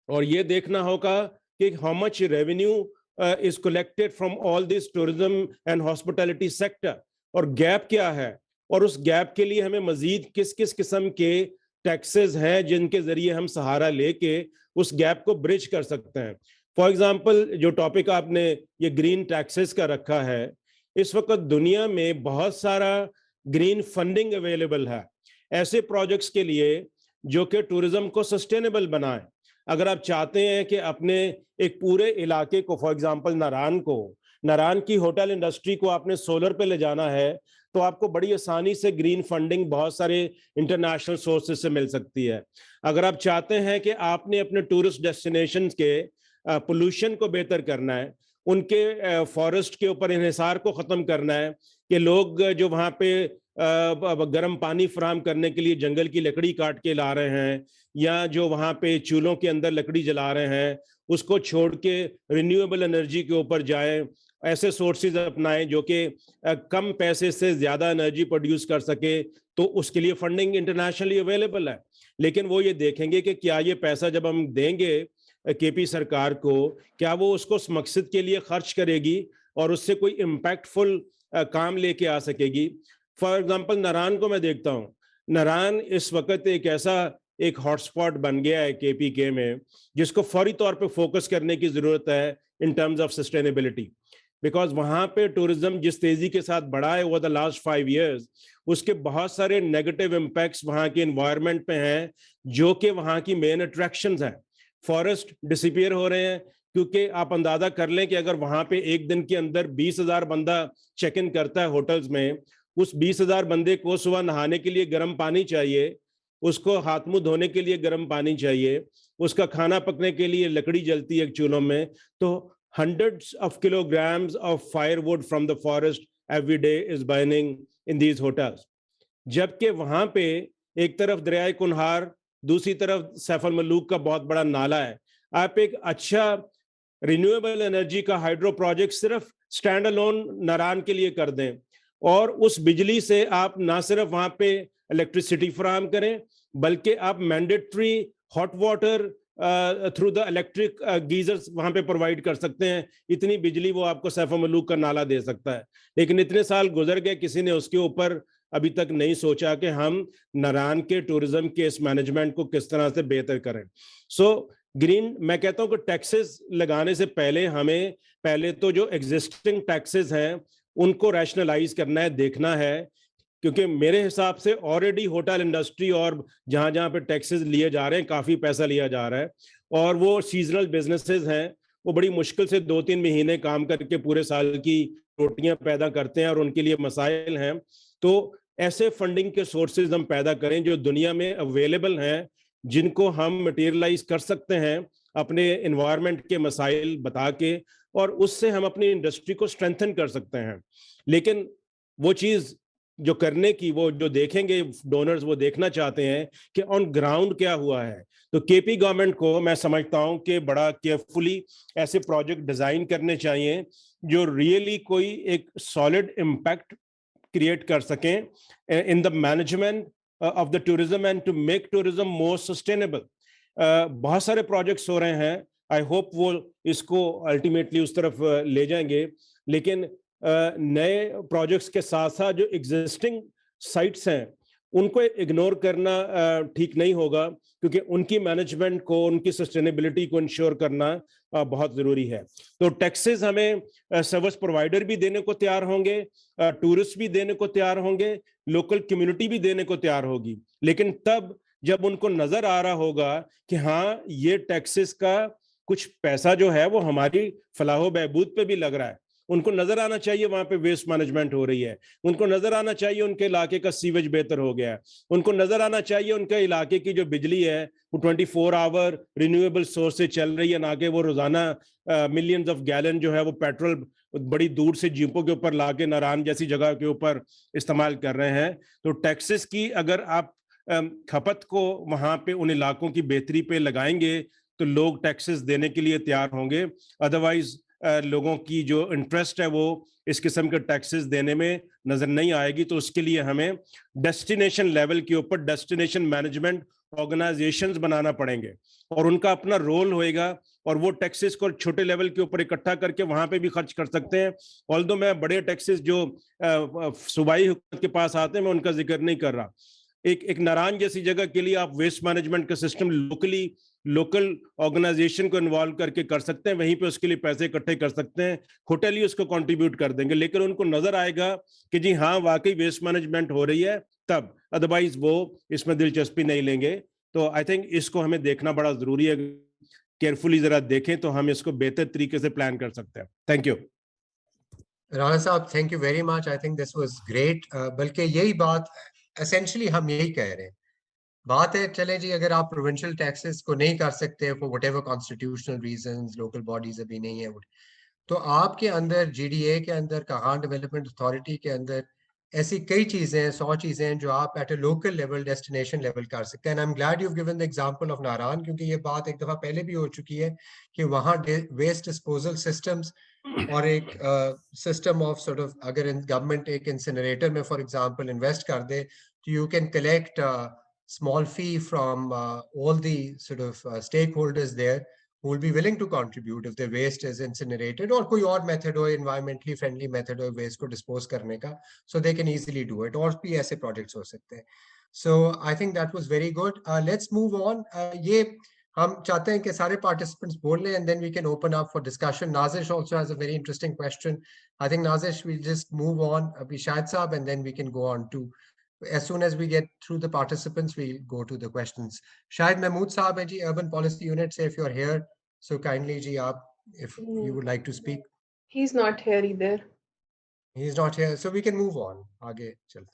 और ये देखना होगा कि how much revenue is collected from all this tourism and hospitality sector, और गैप क्या है, और उस गैप के लिए हमें मजीद किस किस किस्म के टैक्सेस हैं जिनके जरिए हम सहारा लेके उस गैप को ब्रिज कर सकते हैं। फॉर एग्जांपल जो टॉपिक आपने ये ग्रीन टैक्सेस का रखा है, इस वक्त दुनिया में बहुत सारा ग्रीन फंडिंग अवेलेबल है ऐसे प्रोजेक्ट्स के लिए जो कि टूरिज्म को सस्टेनेबल बनाए। अगर आप चाहते हैं कि अपने एक पूरे इलाके को, फॉर एग्जांपल नारायण की होटल इंडस्ट्री को आपने सोलर पे ले जाना है, तो आपको बड़ी आसानी से ग्रीन फंडिंग बहुत सारे इंटरनेशनल सोर्सेज से मिल सकती है। अगर आप चाहते हैं कि आपने अपने टूरिस्ट डेस्टिनेशंस के पोल्यूशन को बेहतर करना है, उनके फॉरेस्ट के ऊपर इन्हिसार को ख़त्म करना है, कि लोग जो वहाँ पे गर्म पानी फराहम करने के लिए जंगल की लकड़ी काट के ला रहे हैं, या जो वहाँ पे चूल्हों के अंदर लकड़ी जला रहे हैं, उसको छोड़ के रिन्यूएबल एनर्जी के ऊपर जाएं, ऐसे सोर्सेज अपनाएं जो कि कम पैसे से ज़्यादा एनर्जी प्रोड्यूस कर सके, तो उसके लिए फंडिंग इंटरनेशनली अवेलेबल है। लेकिन वो ये देखेंगे कि क्या ये पैसा जब हम देंगे केपी सरकार को, क्या वो उसको उस मकसद के लिए खर्च करेगी और उससे कोई इम्पैक्टफुल काम लेके आ सकेगी। फॉर एग्जांपल नारायण को मैं देखता हूँ, नारायण इस वक्त एक ऐसा एक हॉटस्पॉट बन गया है KPK में, जिसको फौरी तौर पे फोकस करने की जरूरत है इन टर्म्स ऑफ सस्टेनेबिलिटी, बिकॉज वहाँ पे टूरिज्म जिस तेजी के साथ बढ़ा है ओवर द लास्ट 5 years, उसके बहुत सारे नेगेटिव इम्पैक्ट्स वहाँ के एनवायरनमेंट पे हैं जो कि वहाँ की मेन अट्रैक्शंस हैं। फॉरेस्ट डिसअपीयर हो रहे हैं, क्योंकि आप अंदाजा कर लें कि अगर वहाँ पे एक दिन के अंदर 20,000 बंदा चेक इन करता है होटल्स में, उस 20,000 बंदे को सुबह नहाने के लिए गर्म पानी चाहिए, उसको हाथ मुंह धोने के लिए गर्म पानी चाहिए, उसका खाना पकने के लिए लकड़ी जलती है चूल्हों में, तो hundreds of kilograms of firewood from the forest every day is burning in these hotels. जबकि वहां पे एक तरफ दरियाए कुनहार, दूसरी तरफ सैफल मलूक का बहुत बड़ा नाला है। आप एक अच्छा रिन्यूएबल एनर्जी का हाइड्रो प्रोजेक्ट सिर्फ स्टैंड अलोन नारायण के लिए कर दें, और उस बिजली से आप ना सिर्फ वहां पे इलेक्ट्रिसिटी फराहम करें, बल्कि आप mandatory hot water through the electric geysers वहां पे प्रोवाइड कर सकते हैं, इतनी बिजली वो आपको सैफा मलूक का नाला दे सकता है। लेकिन इतने साल गुजर गए, किसी ने उसके ऊपर अभी तक नहीं सोचा कि हम नारायण के टूरिज्म के इस मैनेजमेंट को किस तरह से बेहतर करें। सो ग्रीन, मैं कहता हूं कि टैक्सेस लगाने से पहले हमें पहले तो जो एग्जिस्टिंग टैक्सेस हैं उनको रैशनलाइज करना है, देखना है, क्योंकि मेरे हिसाब से ऑलरेडी होटल इंडस्ट्री और जहां जहां पे टैक्सेस लिए जा रहे हैं काफी पैसा लिया जा रहा है, और वो सीजनल बिजनेसेस हैं, वो बड़ी मुश्किल से 2-3 महीने काम करके पूरे साल की रोटियां पैदा करते हैं और उनके लिए मसाइल हैं। तो ऐसे फंडिंग के सोर्सेज हम पैदा करें जो दुनिया में अवेलेबल हैं, जिनको हम मटेरियलाइज कर सकते हैं अपने एनवायरनमेंट के मसाइल बता के, और उससे हम अपनी इंडस्ट्री को स्ट्रेंथन कर सकते हैं। लेकिन वो चीज जो करने की, वो जो देखेंगे डोनर्स, वो देखना चाहते हैं कि ऑन ग्राउंड क्या हुआ है। तो केपी गवर्नमेंट को मैं समझता हूं कि बड़ा केयरफुली ऐसे प्रोजेक्ट डिजाइन करने चाहिए जो रियली कोई एक सॉलिड इम्पैक्ट क्रिएट कर सकें in the management of the tourism and to make tourism more sustainable. बहुत सारे प्रोजेक्ट्स हो रहे हैं, आई होप वो इसको अल्टीमेटली उस तरफ ले जाएंगे, लेकिन नए प्रोजेक्ट्स के साथ साथ जो एग्जिस्टिंग साइट्स हैं उनको इग्नोर करना ठीक नहीं होगा, क्योंकि उनकी मैनेजमेंट को, उनकी सस्टेनेबिलिटी को इंश्योर करना बहुत जरूरी है। तो टैक्सेस हमें सर्विस प्रोवाइडर भी देने को तैयार होंगे, टूरिस्ट भी देने को तैयार होंगे, लोकल कम्युनिटी भी देने को तैयार होगी, लेकिन तब जब उनको नजर आ रहा होगा कि हाँ ये टैक्सेस का कुछ पैसा जो है वो हमारी फलाह बहबूद पे भी लग रहा है। उनको नजर आना चाहिए वहां पे वेस्ट मैनेजमेंट हो रही है, उनको नजर आना चाहिए उनके इलाके का सीवेज बेहतर हो गया है, उनको नजर आना चाहिए उनके इलाके की जो बिजली है वो 24 आवर रिन्यूएबल सोर्स से चल रही है, ना कि वो रोजाना मिलियंस ऑफ गैलन जो है वो पेट्रोल बड़ी दूर से जीपों के ऊपर लाके नारायण जैसी जगह के ऊपर इस्तेमाल कर रहे हैं। तो टैक्सेस की अगर आप खपत को वहां पे उन इलाकों की बेहतरी पे लगाएंगे तो लोग टैक्सेस देने के लिए तैयार होंगे। अदरवाइज लोगों की जो इंटरेस्ट है वो इस किस्म के टैक्सेस देने में नजर नहीं आएगी। तो उसके लिए हमें डेस्टिनेशन लेवल के ऊपर डेस्टिनेशन मैनेजमेंट ऑर्गेनाइजेशंस बनाना पड़ेंगे और उनका अपना रोल होएगा, और वो टैक्सेस को छोटे लेवल के ऊपर इकट्ठा करके वहां पे भी खर्च कर सकते हैं। ऑल्दो मैं बड़े टैक्सेस जो सूबाई हुकूमत के पास आते हैं मैं उनका जिक्र नहीं कर रहा। एक नारायण जैसी जगह के लिए आप वेस्ट मैनेजमेंट का सिस्टम लोकल ऑर्गेनाइजेशन को इन्वॉल्व करके कर सकते हैं, वहीं पे उसके लिए पैसे इकट्ठे कर सकते हैं, होटल ही उसको कंट्रीब्यूट कर देंगे, लेकिन उनको नजर आएगा कि जी हाँ वाकई वेस्ट मैनेजमेंट हो रही है तब, अदरवाइज वो इसमें दिलचस्पी नहीं लेंगे। तो आई थिंक इसको हमें देखना बड़ा जरूरी है, केयरफुली जरा देखें तो हम इसको बेहतर तरीके से प्लान कर सकते हैं। थैंक यू राणा साहब, thank you very much. I think this was great. बल्कि यही बात एसेंशियली हम यही कह रहे हैं। बात है, चले जी, अगर आप प्रोविंशियल टैक्सेस को नहीं कर सकते for whatever constitutional reasons, local bodies अभी नहीं है, तो आपके अंदर जीडीए के अंदर, कहां डेवलपमेंट अथॉरिटी के अंदर ऐसी कई चीजें हैं, 100 चीजें हैं जो आप at a local level, destination level कर सकते हैं। I am glad you given the example of Narayan, क्योंकि ये बात एक दफा पहले भी हो चुकी है कि वहाँ वेस्ट डिस्पोजल सिस्टम्स और एक सिस्टम ऑफ सॉर्ट ऑफ, अगर गवर्नमेंट एक इंसिनरेटर में फॉर एग्जांपल इन्वेस्ट कर दे तो you can collect small fee from all the sort of stakeholders there who will be willing to contribute if the waste is incinerated or koi aur method ho, environmentally friendly method ho waste ko dispose karne ka, so they can easily do it, aur bhi aise projects ho sakte hain. So I think that was very good. Let's move on. Ye hum chahte hain ki sare participants bol le and then we can open up for discussion. Nazish also has a very interesting question. I think Nazish, we'll just move on, abhi Shahid Saab, and then we can go on to, as soon as we get through the participants, we'll go to the questions. Shahid Mahmood Saab hai ji, Urban Policy Unit, say if you're here, so kindly ji, aap, if you would like to speak. He's not here either. He's not here, so we can move on. Aage chal.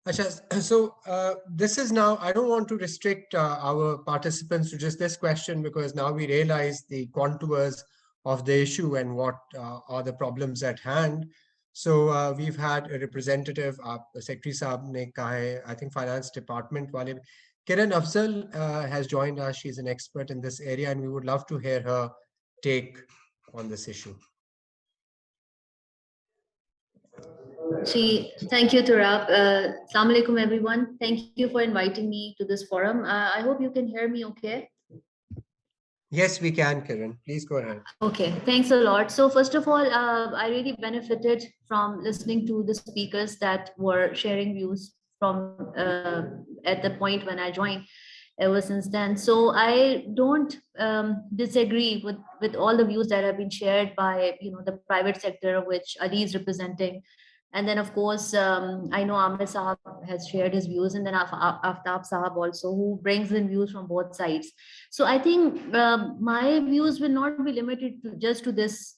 Achha, so this is now, I don't want to restrict our participants to just this question, because now we realize the contours of the issue and what are the problems at hand. So we've had a representative, Secretary Saab ne kaha hai, I think Finance Department wale. Kiran Afzal has joined us. She's an expert in this area and we would love to hear her take on this issue. Thank you, Turab. Assalamu alaikum, everyone. Thank you for inviting me to this forum. I hope you can hear me okay. Yes, we can, Kiran. Please go ahead. Okay, thanks a lot. So first of all, I really benefited from listening to the speakers that were sharing views from at the point when I joined. Ever since then, so I don't disagree with all the views that have been shared by the private sector, which Ali is representing, and then of course I know Amir Sahab has shared his views, and then Aftab Sahab also, who brings in views from both sides. So I think my views will not be limited to just to this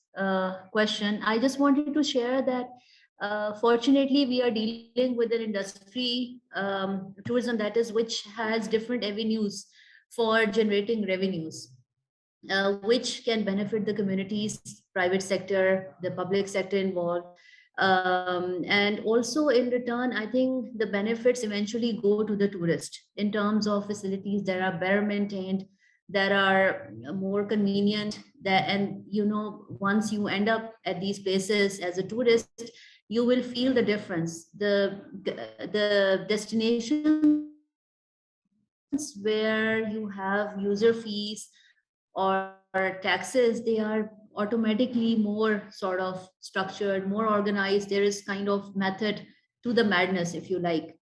question. I just wanted to share that fortunately, we are dealing with an industry, tourism, that is, which has different avenues for generating revenues, which can benefit the communities, private sector, the public sector involved. And also in return, I think the benefits eventually go to the tourist in terms of facilities that are better maintained, that are more convenient, and once you end up at these places as a tourist, you will feel the difference. The destinations where you have user fees or taxes, they are automatically more sort of structured, more organized. There is kind of method to the madness, if you like.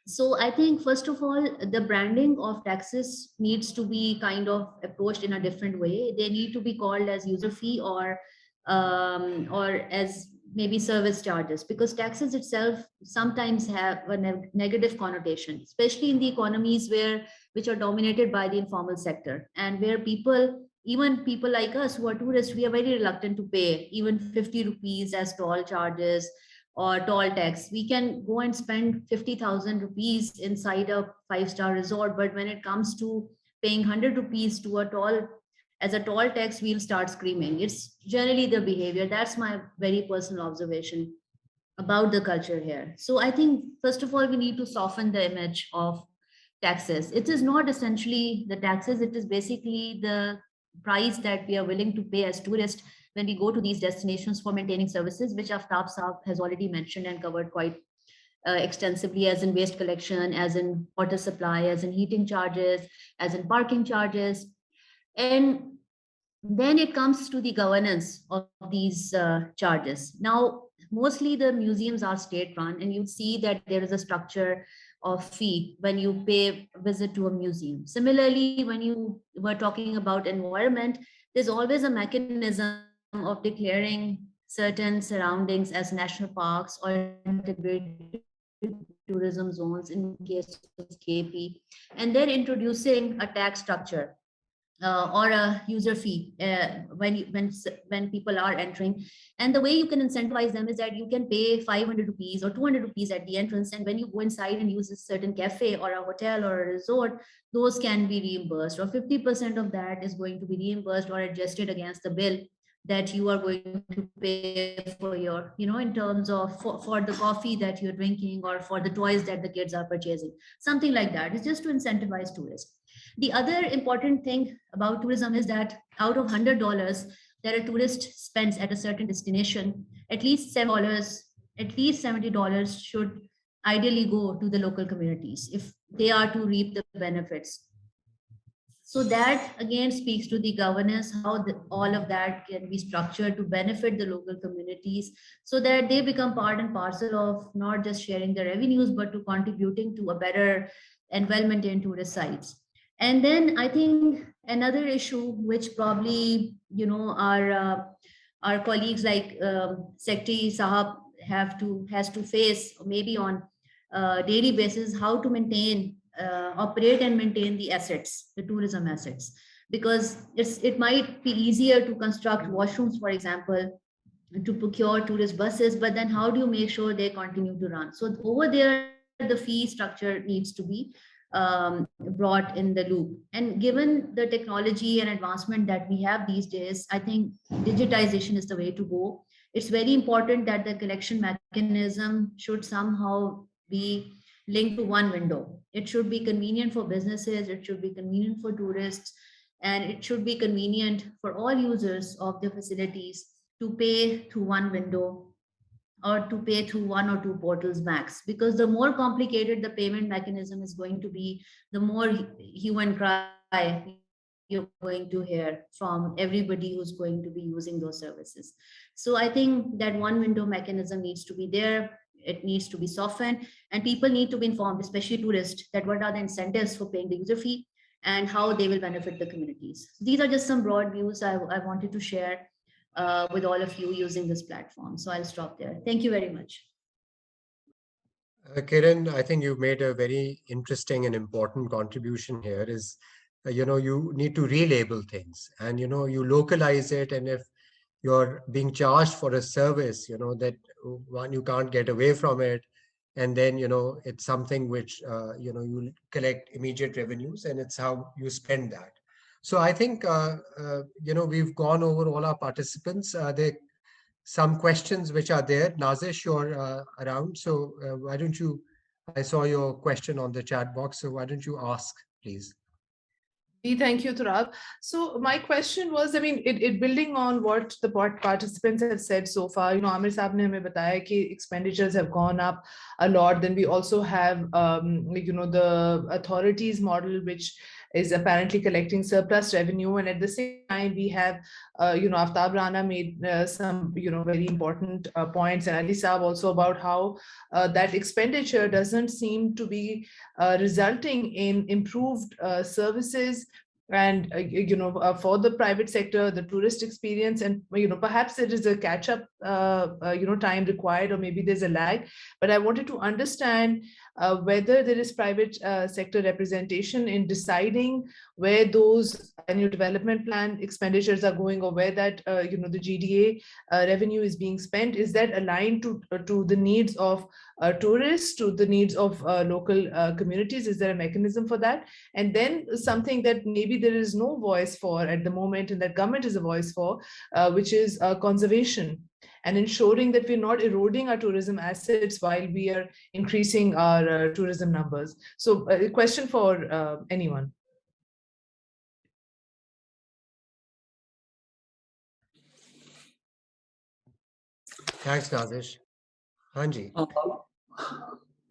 So I think, first of all, the branding of taxes needs to be kind of approached in a different way. They need to be called as user fee or as maybe service charges, because taxes itself sometimes have a negative connotation, especially in the economies which are dominated by the informal sector, and where even people like us who are tourists, we are very reluctant to pay even 50 rupees as toll charges or toll tax. We can go and spend 50,000 rupees inside a 5-star resort, but when it comes to paying 100 rupees to a toll as a toll tax, we'll start screaming. It's generally the behavior. That's my very personal observation about the culture here. So I think, first of all, we need to soften the image of taxes. It is not essentially the taxes, it is basically the price that we are willing to pay as tourists when we go to these destinations for maintaining services, which Aftab Saab has already mentioned and covered quite extensively, as in waste collection, as in water supply, as in heating charges, as in parking charges. And then it comes to the governance of these charges. Now, mostly the museums are state run, and you see that there is a structure of fee when you pay visit to a museum. Similarly, when you were talking about environment, there's always a mechanism of declaring certain surroundings as national parks or integrated tourism zones in case of KP, and then introducing a tax structure or a user fee when people are entering. And the way you can incentivize them is that you can pay 500 rupees or 200 rupees at the entrance, and when you go inside and use a certain cafe or a hotel or a resort, those can be reimbursed, or 50% of that is going to be reimbursed or adjusted against the bill that you are going to pay for your, in terms of for the coffee that you're drinking or for the toys that the kids are purchasing, something like that. It's just to incentivize tourists. The other important thing about tourism is that out of $100 that a tourist spends at a certain destination, at least $70 should ideally go to the local communities if they are to reap the benefits. So that again speaks to the governance, how all of that can be structured to benefit the local communities so that they become part and parcel of not just sharing the revenues, but to contributing to a better and well-maintained tourist sites. And then I think another issue which probably, our colleagues like Secretary Sahab has to face maybe on a daily basis, how to maintain operate and maintain the assets, the tourism assets, because it might be easier to construct washrooms, for example, to procure tourist buses, but then how do you make sure they continue to run? So over there, the fee structure needs to be brought in the loop. And given the technology and advancement that we have these days, I think digitization is the way to go. It's very important that the collection mechanism should somehow be linked to one window. It should be convenient for businesses, it should be convenient for tourists, and it should be convenient for all users of the facilities to pay through one window or to pay through one or two portals max, because the more complicated the payment mechanism is going to be, the more hue and cry you're going to hear from everybody who's going to be using those services. So I think that one window mechanism needs to be there. It needs to be softened, and people need to be informed, especially tourists, that what are the incentives for paying the user fee and how they will benefit the communities. These are just some broad views I wanted to share with all of you using this platform. So I'll stop there. Thank you very much. Kiran, I think you've made a very interesting and important contribution here is, you need to relabel things and, you localize it. And if you're being charged for a service, that one, you can't get away from it. And then, it's something which, you collect immediate revenues, and it's how you spend that. So I think, we've gone over all our participants. There are some questions which are there. Nazish, you're around. So why don't you, I saw your question on the chat box. So why don't you ask, please? Thank you, Turab. So my question was, I mean, it building on what the participants have said so far, Amir Saab ne hame bataya ki expenditures have gone up a lot. Then we also have, the authorities model, which is apparently collecting surplus revenue. And at the same time, we have, Aftab Rana made some, very important points, and Ali Saab also, about how that expenditure doesn't seem to be resulting in improved services and for the private sector, the tourist experience, and perhaps there is a catch up time required, or maybe there's a lag. But I wanted to understand whether there is private sector representation in deciding where those annual development plan expenditures are going, or where that the GDA revenue is being spent. Is that aligned to the needs of tourists, to the needs of local communities? Is there a mechanism for that? And then something that maybe there is no voice for at the moment, and that government is a voice for, which is conservation, and ensuring that we're not eroding our tourism assets while we are increasing our tourism numbers. So a question for anyone. Thanks, Nazish. Hanji.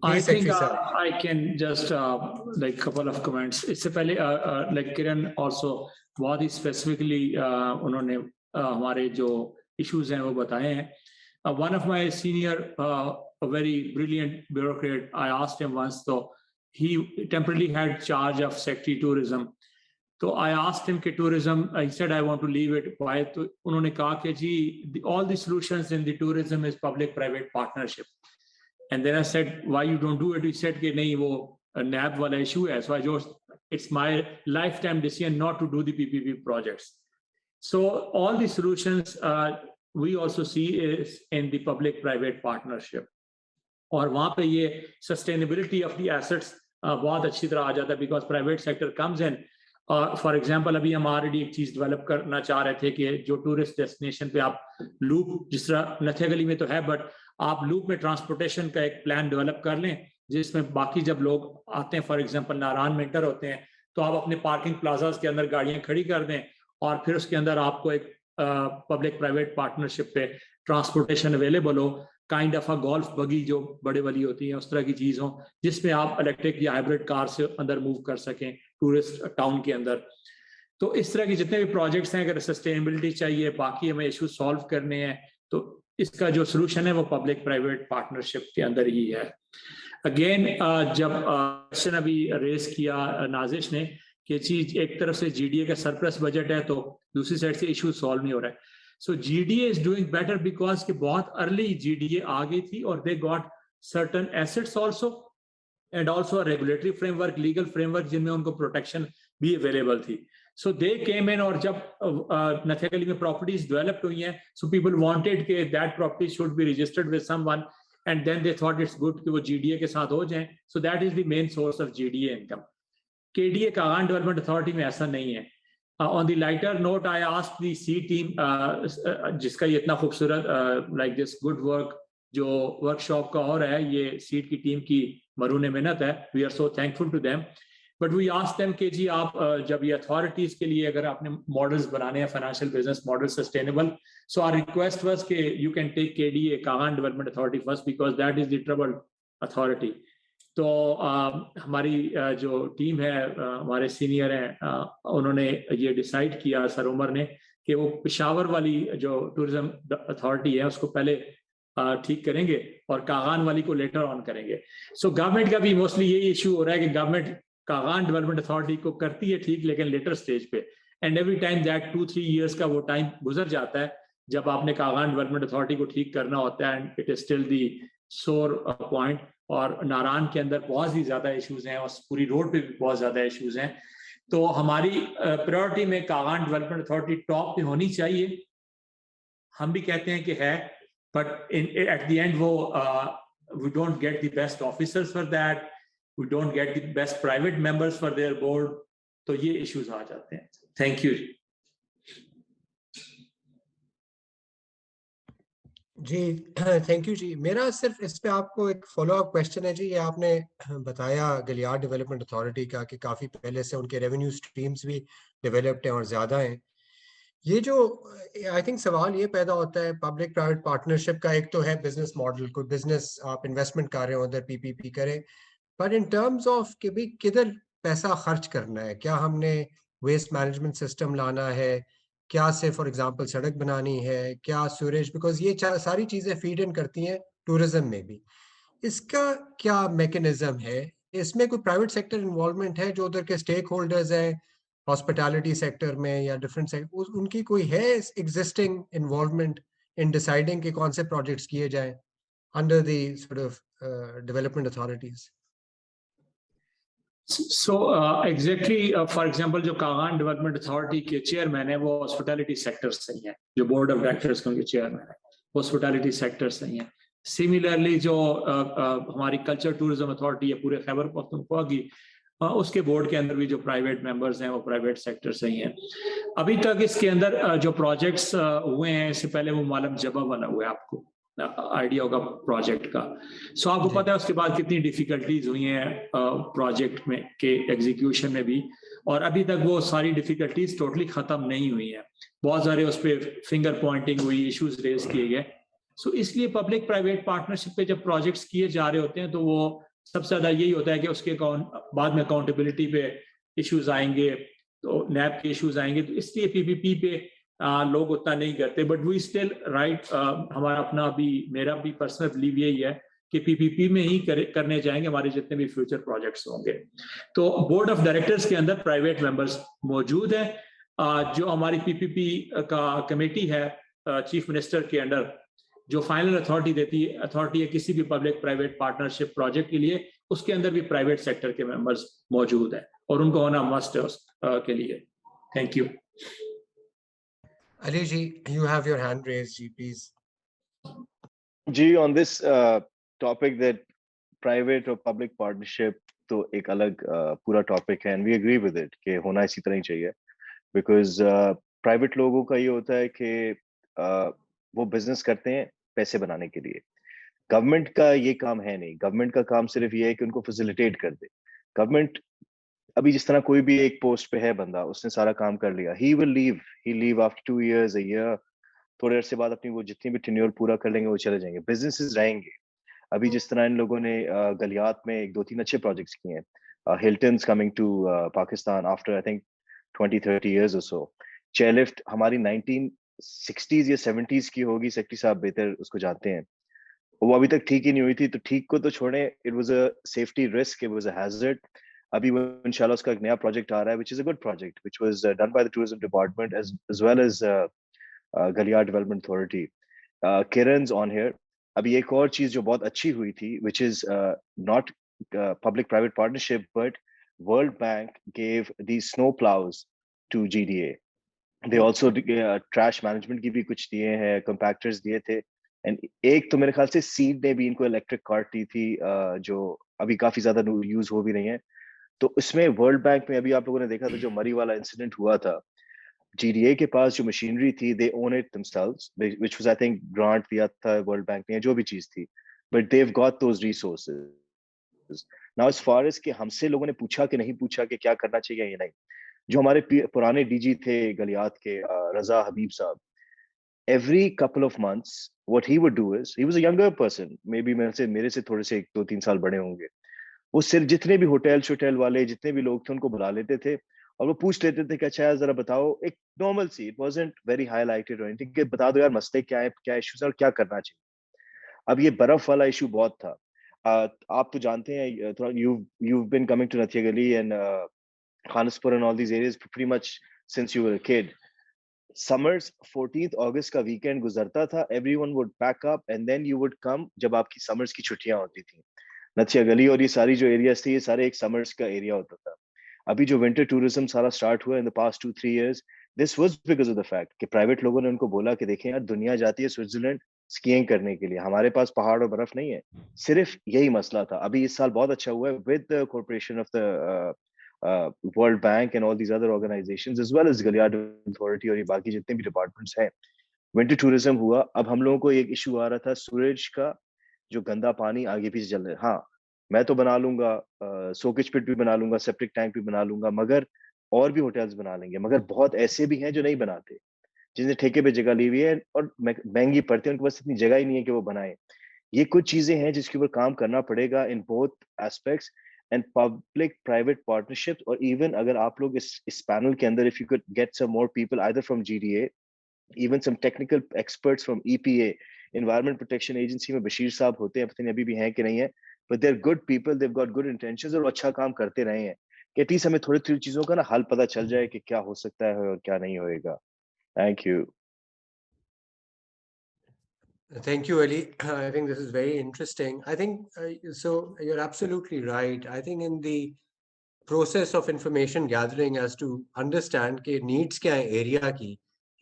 I think I can just like couple of comments. इससे पहले like Kiran also बहुत ही specifically उन्होंने हमारे जो issues हैं वो बताए हैं. One of my senior, a very brilliant bureaucrat, I asked him once, so he temporarily had charge of secretary tourism. So I asked him कि tourism, he said I want to leave it. Why? तो उन्होंने कहा कि जी all the solutions in the tourism is public-private partnership. And then I said, why you don't do it? He said कि नहीं वो NAB वाला issue है. So I just, it's my lifetime decision not to do the PPP projects. So all the solutions we also see is in the public-private partnership. और वहाँ पे ये sustainability of the assets बहुत अच्छी तरह आ जाता है, because private sector comes in. For example, अभी हम already एक चीज develop करना चाह रहे थे कि जो tourist destination पे आप loop, जिस तरह नथिया गली में तो है, but आप loop में transportation का एक plan develop कर लें, जिसमें बाकी जब लोग आते हैं, for example नारायण में enter होते हैं, तो आप अपने parking plazas के अंदर गाड़ियां खड़ी कर दें, और फिर उसके अंदर आपको एक पब्लिक प्राइवेट पार्टनरशिप पे ट्रांसपोर्टेशन अवेलेबल हो, काइंड ऑफ अ गोल्फ बगी जो बड़े वाली होती है, उस तरह की चीज हो, जिसमें आप इलेक्ट्रिक या हाइब्रिड कार से अंदर मूव कर सकें टूरिस्ट टाउन के अंदर. तो इस तरह के जितने भी प्रोजेक्ट्स हैं, अगर सस्टेनेबिलिटी चाहिए, बाकी हमें इशू सॉल्व करने हैं, तो इसका जो सोल्यूशन है वो पब्लिक प्राइवेट पार्टनरशिप के अंदर ही है. अगेन जब क्वेश्चन अभी रेज किया नाजिश ने कि चीज एक तरफ से जीडीए का सरप्लस बजट है, तो दूसरी साइड से इशू सॉल्व नहीं हो रहा है. So GDA is doing better because कि बहुत अर्ली जीडीए आ गई थी, और they got certain assets also, and also regulatory framework, legal framework, जिनमें उनको प्रोटेक्शन भी अवेलेबल थी. सो दे केम इन, और जब नथिया गली में प्रॉपर्टीज डेवलप्ड हुई हैं, सो पीपल वांटेड कि that property should be registered with someone, and then they thought it's good कि वो जीडीए के साथ हो जाएं. So that is the main source of GDA income. KDA Kaghan development authority में ऐसा नहीं है. On the lighter note, I asked the C team, जिसका ये इतना खूबसूरत लाइक दिस गुड वर्क जो वर्कशॉप का हो रहा है, ये सीट की टीम की मरून मेहनत है. We are so thankful to them. But we ask them कि जी आप जब ये अथॉरिटीज के लिए अगर आपने मॉडल्स बनाने हैं financial business model sustainable, so our request was कि you can take KDA Kaghan development authority first because that is the troubled authority. तो हमारी जो टीम है, हमारे सीनियर हैं, उन्होंने ये डिसाइड किया, सर उमर ने, कि वो पेशावर वाली जो टूरिज्म अथॉरिटी है उसको पहले ठीक करेंगे और कागान वाली को लेटर ऑन करेंगे। सो गवर्नमेंट का भी मोस्टली यही इशू हो रहा है कि गवर्नमेंट कागान डेवलपमेंट अथॉरिटी को करती है ठीक, लेकिन लेटर स्टेज पे, and every time that 2-3 years का वो टाइम गुजर जाता है जब आपने कागान डेवलपमेंट अथॉरिटी को ठीक करना होता है, एंड इट इज स्टिल दी सोर पॉइंट। और नारायण के अंदर बहुत ही ज्यादा इश्यूज हैं और पूरी रोड पे भी बहुत ज्यादा इश्यूज हैं। तो हमारी प्रायोरिटी में कागान डेवलपमेंट अथॉरिटी टॉप पे होनी चाहिए, हम भी कहते हैं कि है, बट एट द एंड वो we don't get the best officers for that, we don't get the best private members for their board, तो ये issues आ जाते हैं। Thank you। जी थैंक यू जी। मेरा सिर्फ इस पे आपको एक फॉलो अप क्वेश्चन है जी। ये आपने बताया गलियार डेवलपमेंट अथॉरिटी का कि काफ़ी पहले से उनके रेवेन्यू स्ट्रीम्स भी डेवलप्ड हैं और ज़्यादा हैं। ये जो आई थिंक सवाल ये पैदा होता है पब्लिक प्राइवेट पार्टनरशिप का, एक तो है बिजनेस मॉडल, कोई बिजनेस आप इन्वेस्टमेंट कर रहे हो उधर पीपीपी करें, बट इन टर्म्स ऑफ कि भाई किधर पैसा खर्च करना है, क्या हमने वेस्ट मैनेजमेंट सिस्टम लाना है, क्या से फॉर एग्जांपल सड़क बनानी है, क्या सूरेज, बिकॉज ये सारी चीज़ें फीड इन करती हैं टूरिज्म में भी। इसका क्या मैकेनिज्म है? इसमें कोई प्राइवेट सेक्टर इन्वॉल्वमेंट है जो उधर के स्टेक होल्डर्स हैं हॉस्पिटैलिटी सेक्टर में या डिफरेंट सेक्टर, उनकी कोई है एग्जिस्टिंग इन्वॉल्वमेंट इन डिसाइडिंग कि कौन से प्रोजेक्ट्स किए जाएं under the sort of development authorities? So exactly, for example, जो कागान डेवलपमेंट अथॉरिटी के चेयरमैन है वो हॉस्पिटैलिटी सेक्टर से ही है, जो बोर्ड ऑफ डायरेक्टर्स के चेयरमैन है वो हॉस्पिटैलिटी सेक्टर से ही है। सिमिलरली जो हमारी कल्चर टूरिज्म अथॉरिटी है पूरे खैबर पख्तूनख्वा की, उसके बोर्ड के अंदर भी जो प्राइवेट मेंबर्स हैं वो प्राइवेट सेक्टर से ही हैं। अभी तक इसके अंदर जो प्रोजेक्ट्स हुए हैं, इससे पहले वो मालम जबा बना हुआ है, आपको आइडिया होगा प्रोजेक्ट का। सो आपको पता है उसके बाद कितनी डिफिकल्टीज हुई हैं प्रोजेक्ट में के एग्जीक्यूशन में भी, और अभी तक वो सारी डिफिकल्टीज टोटली खत्म नहीं हुई हैं। बहुत सारे उस पर फिंगर पॉइंटिंग हुई, इश्यूज रेज किए गए। सो इसलिए पब्लिक प्राइवेट पार्टनरशिप पे जब प्रोजेक्ट्स किए जा रहे होते हैं तो वो सबसे ज्यादा यही होता है कि उसके बाद में अकाउंटेबिलिटी पे इश्यूज आएंगे, तो नैब के इश्यूज आएंगे, तो इसलिए पीपीपी पे लोग उतना नहीं करते। बट वी स्टिल राइट, हमारा अपना भी, मेरा भी पर्सनल बिलीव यही है कि पीपीपी में ही करने जाएंगे हमारे जितने भी फ्यूचर प्रोजेक्ट्स होंगे। तो बोर्ड ऑफ डायरेक्टर्स के अंदर प्राइवेट मेंबर्स मौजूद हैं। जो हमारी पीपीपी का कमेटी है चीफ मिनिस्टर के अंडर, जो फाइनल अथॉरिटी है किसी भी पब्लिक प्राइवेट पार्टनरशिप प्रोजेक्ट के लिए, उसके अंदर भी प्राइवेट सेक्टर के मेंबर्स मौजूद हैं और उनको होना मस्ट है के लिए। Thank you. Ali ji, you have your hand raised, ji, please. जी, on this topic that private or public partnership तो एक अलग पूरा टॉपिक है, and we agree with it कि होना इसी तरह ही चाहिए, because private लोगों का ये होता है कि वो बिजनेस करते हैं पैसे बनाने के लिए। गवर्नमेंट का ये काम है नहीं, गवर्नमेंट का काम सिर्फ ये है कि उनको फैसिलिटेट कर दे। गवर्नमेंट अभी जिस तरह कोई भी एक पोस्ट पे है बंदा, उसने सारा काम कर लिया, he will leave after 2 years, a year, थोड़े अरसे बाद अपनी वो जितनी भी टेन्योर पूरा कर लेंगे वो चले जाएंगे, बिजनेसेस रहेंगे। अभी जिस तरह इन लोगों ने गलियात में 1-2-3 अच्छे प्रोजेक्ट्स किए हैं, Hiltons coming to Pakistan after I think 20-30 years or so, chairlift हमारी 1960s या 70s की होगी, सेक्रेटरी साहब बेहतर उसको जानते हैं, वो अभी तक ठीक ही नहीं हुई थी। तो ठीक को तो छोड़े, it was a safety risk, it was a hazard. अभी वो इंशाल्लाह उसका एक नया प्रोजेक्ट आ रहा है, which is a good project, which was done by the tourism department as well as Galiyat development authority. किरण's on here। अभी एक और चीज जो बहुत अच्छी हुई थी, which is not public private partnership, but World Bank gave these snow plows to GDA. They also trash management की भी कुछ दिए हैं, compactors दिए थे, and एक तो मेरे ख्याल से सीड ने भी इनको इलेक्ट्रिक कार्ट दी थी, जो अभी काफी ज्यादा यूज हो भी रही है। तो इसमें वर्ल्ड बैंक में अभी आप लोगों ने देखा था जो मरी वाला इंसिडेंट हुआ था, GDA के पास जो मशीनरी थी, they own it themselves, which was I think grant दिया था वर्ल्ड बैंक ने, जो भी चीज थी, but they've got those resources। Now as far as कि हमसे लोगों ने पूछा कि नहीं पूछा कि क्या करना चाहिए या नहीं, जो हमारे पुराने डीजी थे गलियात के, रजा हबीब साहब, every couple of months what he would do is, he was a younger person, maybe मेरे से थोड़े से 2-3 साल बड़े होंगे, वो सिर्फ जितने भी होटल वाले जितने भी लोग थे उनको बुला लेते थे और वो पूछ लेते थे कि अच्छा यार जरा बताओ, एक नॉर्मल सी, इट वाजंट वेरी हाईलाइटेड और एनीथिंग, कि बता दो यार मसले क्या है, क्या इश्यूज है और क्या करना चाहिए। अब ये बर्फ वाला इशू बहुत था। आप तो जानते हैं, थोड़ा you've been coming to Nathia Gali and Khanapur and all these areas pretty much since you were a kid. Summers 14th August का वीकेंड गुजरता था, everyone would pack up and then you would come जब आपकी summers की छुट्टियां होती थी। नथिया गली और ये सारी जो एरियाज थे ये सारे एक समर्स का एरिया होता था। अभी जो विंटर टूरिज्म सारा स्टार्ट हुआ in the past 2-3 years, this was because of the fact कि प्राइवेट लोगों ने उनको बोला कि देखें यार दुनिया जाती है स्विट्जरलैंड स्कीइंग करने के लिए, हमारे पास पहाड़ और बर्फ नहीं है। सिर्फ यही मसला था। अभी इस साल बहुत अच्छा हुआ है with the corporation of the world bank and all these other organisations as well as Galiyat authority और ये बाकी जितने भी डिपार्टमेंट्स हैं, विंटर टूरिज्म हुआ। अब हम लोगों को एक इशू आ रहा था सूरज का, जो गंदा पानी आगे पीछे चल रहा है। हाँ, मैं तो बना लूंगा, सोकेज पिट भी बना लूंगा, सेप्टिक टैंक भी बना लूंगा, मगर और भी होटल्स बना लेंगे, मगर बहुत ऐसे भी हैं जो नहीं बनाते, जिन्हें ठेके पे जगह ली हुई है और महंगी पड़ती है, उनके पास इतनी जगह ही नहीं है कि वो बनाए। ये कुछ चीजें हैं जिसके ऊपर काम करना पड़ेगा in both aspects and public private partnership. और इवन अगर आप लोग इस पैनल के अंदर, if you could get some more people either from GDA, even some technical experts from EPA, Environment Protection Agency में बशीर साहब होते हैं, पता नहीं अभी भी हैं कि नहीं है, but they're good people, they've got good intentions और अच्छा काम करते रहे हैं कि एटलीस्ट हमें थोड़ी थोड़ी चीजों का ना हल पता चल जाए कि क्या हो सकता है और क्या नहीं होएगा। Thank you. Thank you, Ali. I think this is very interesting. I think, so you're absolutely right. I think in the process of information gathering as to understand के needs क्या है area की,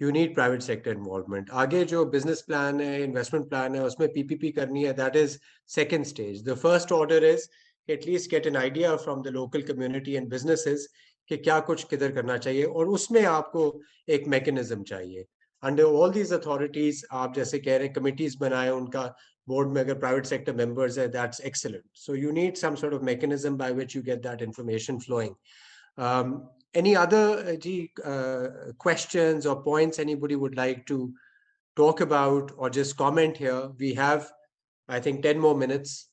you need private sector involvement. आगे जो business plan है, investment plan है, उसमें PPP करनी है, that is second stage. The first order is at least get an idea from the local community and businesses कि क्या कुछ किधर करना चाहिए, और उसमें आपको एक mechanism चाहिए. Under all these authorities, आप जैसे कह रहे हैं committees बनाए, उनका board में अगर private sector members है, that's excellent. So you need some sort of mechanism by which you get that information flowing. Any other questions or points anybody would like to talk about or just comment here? We have, I think, 10 more minutes.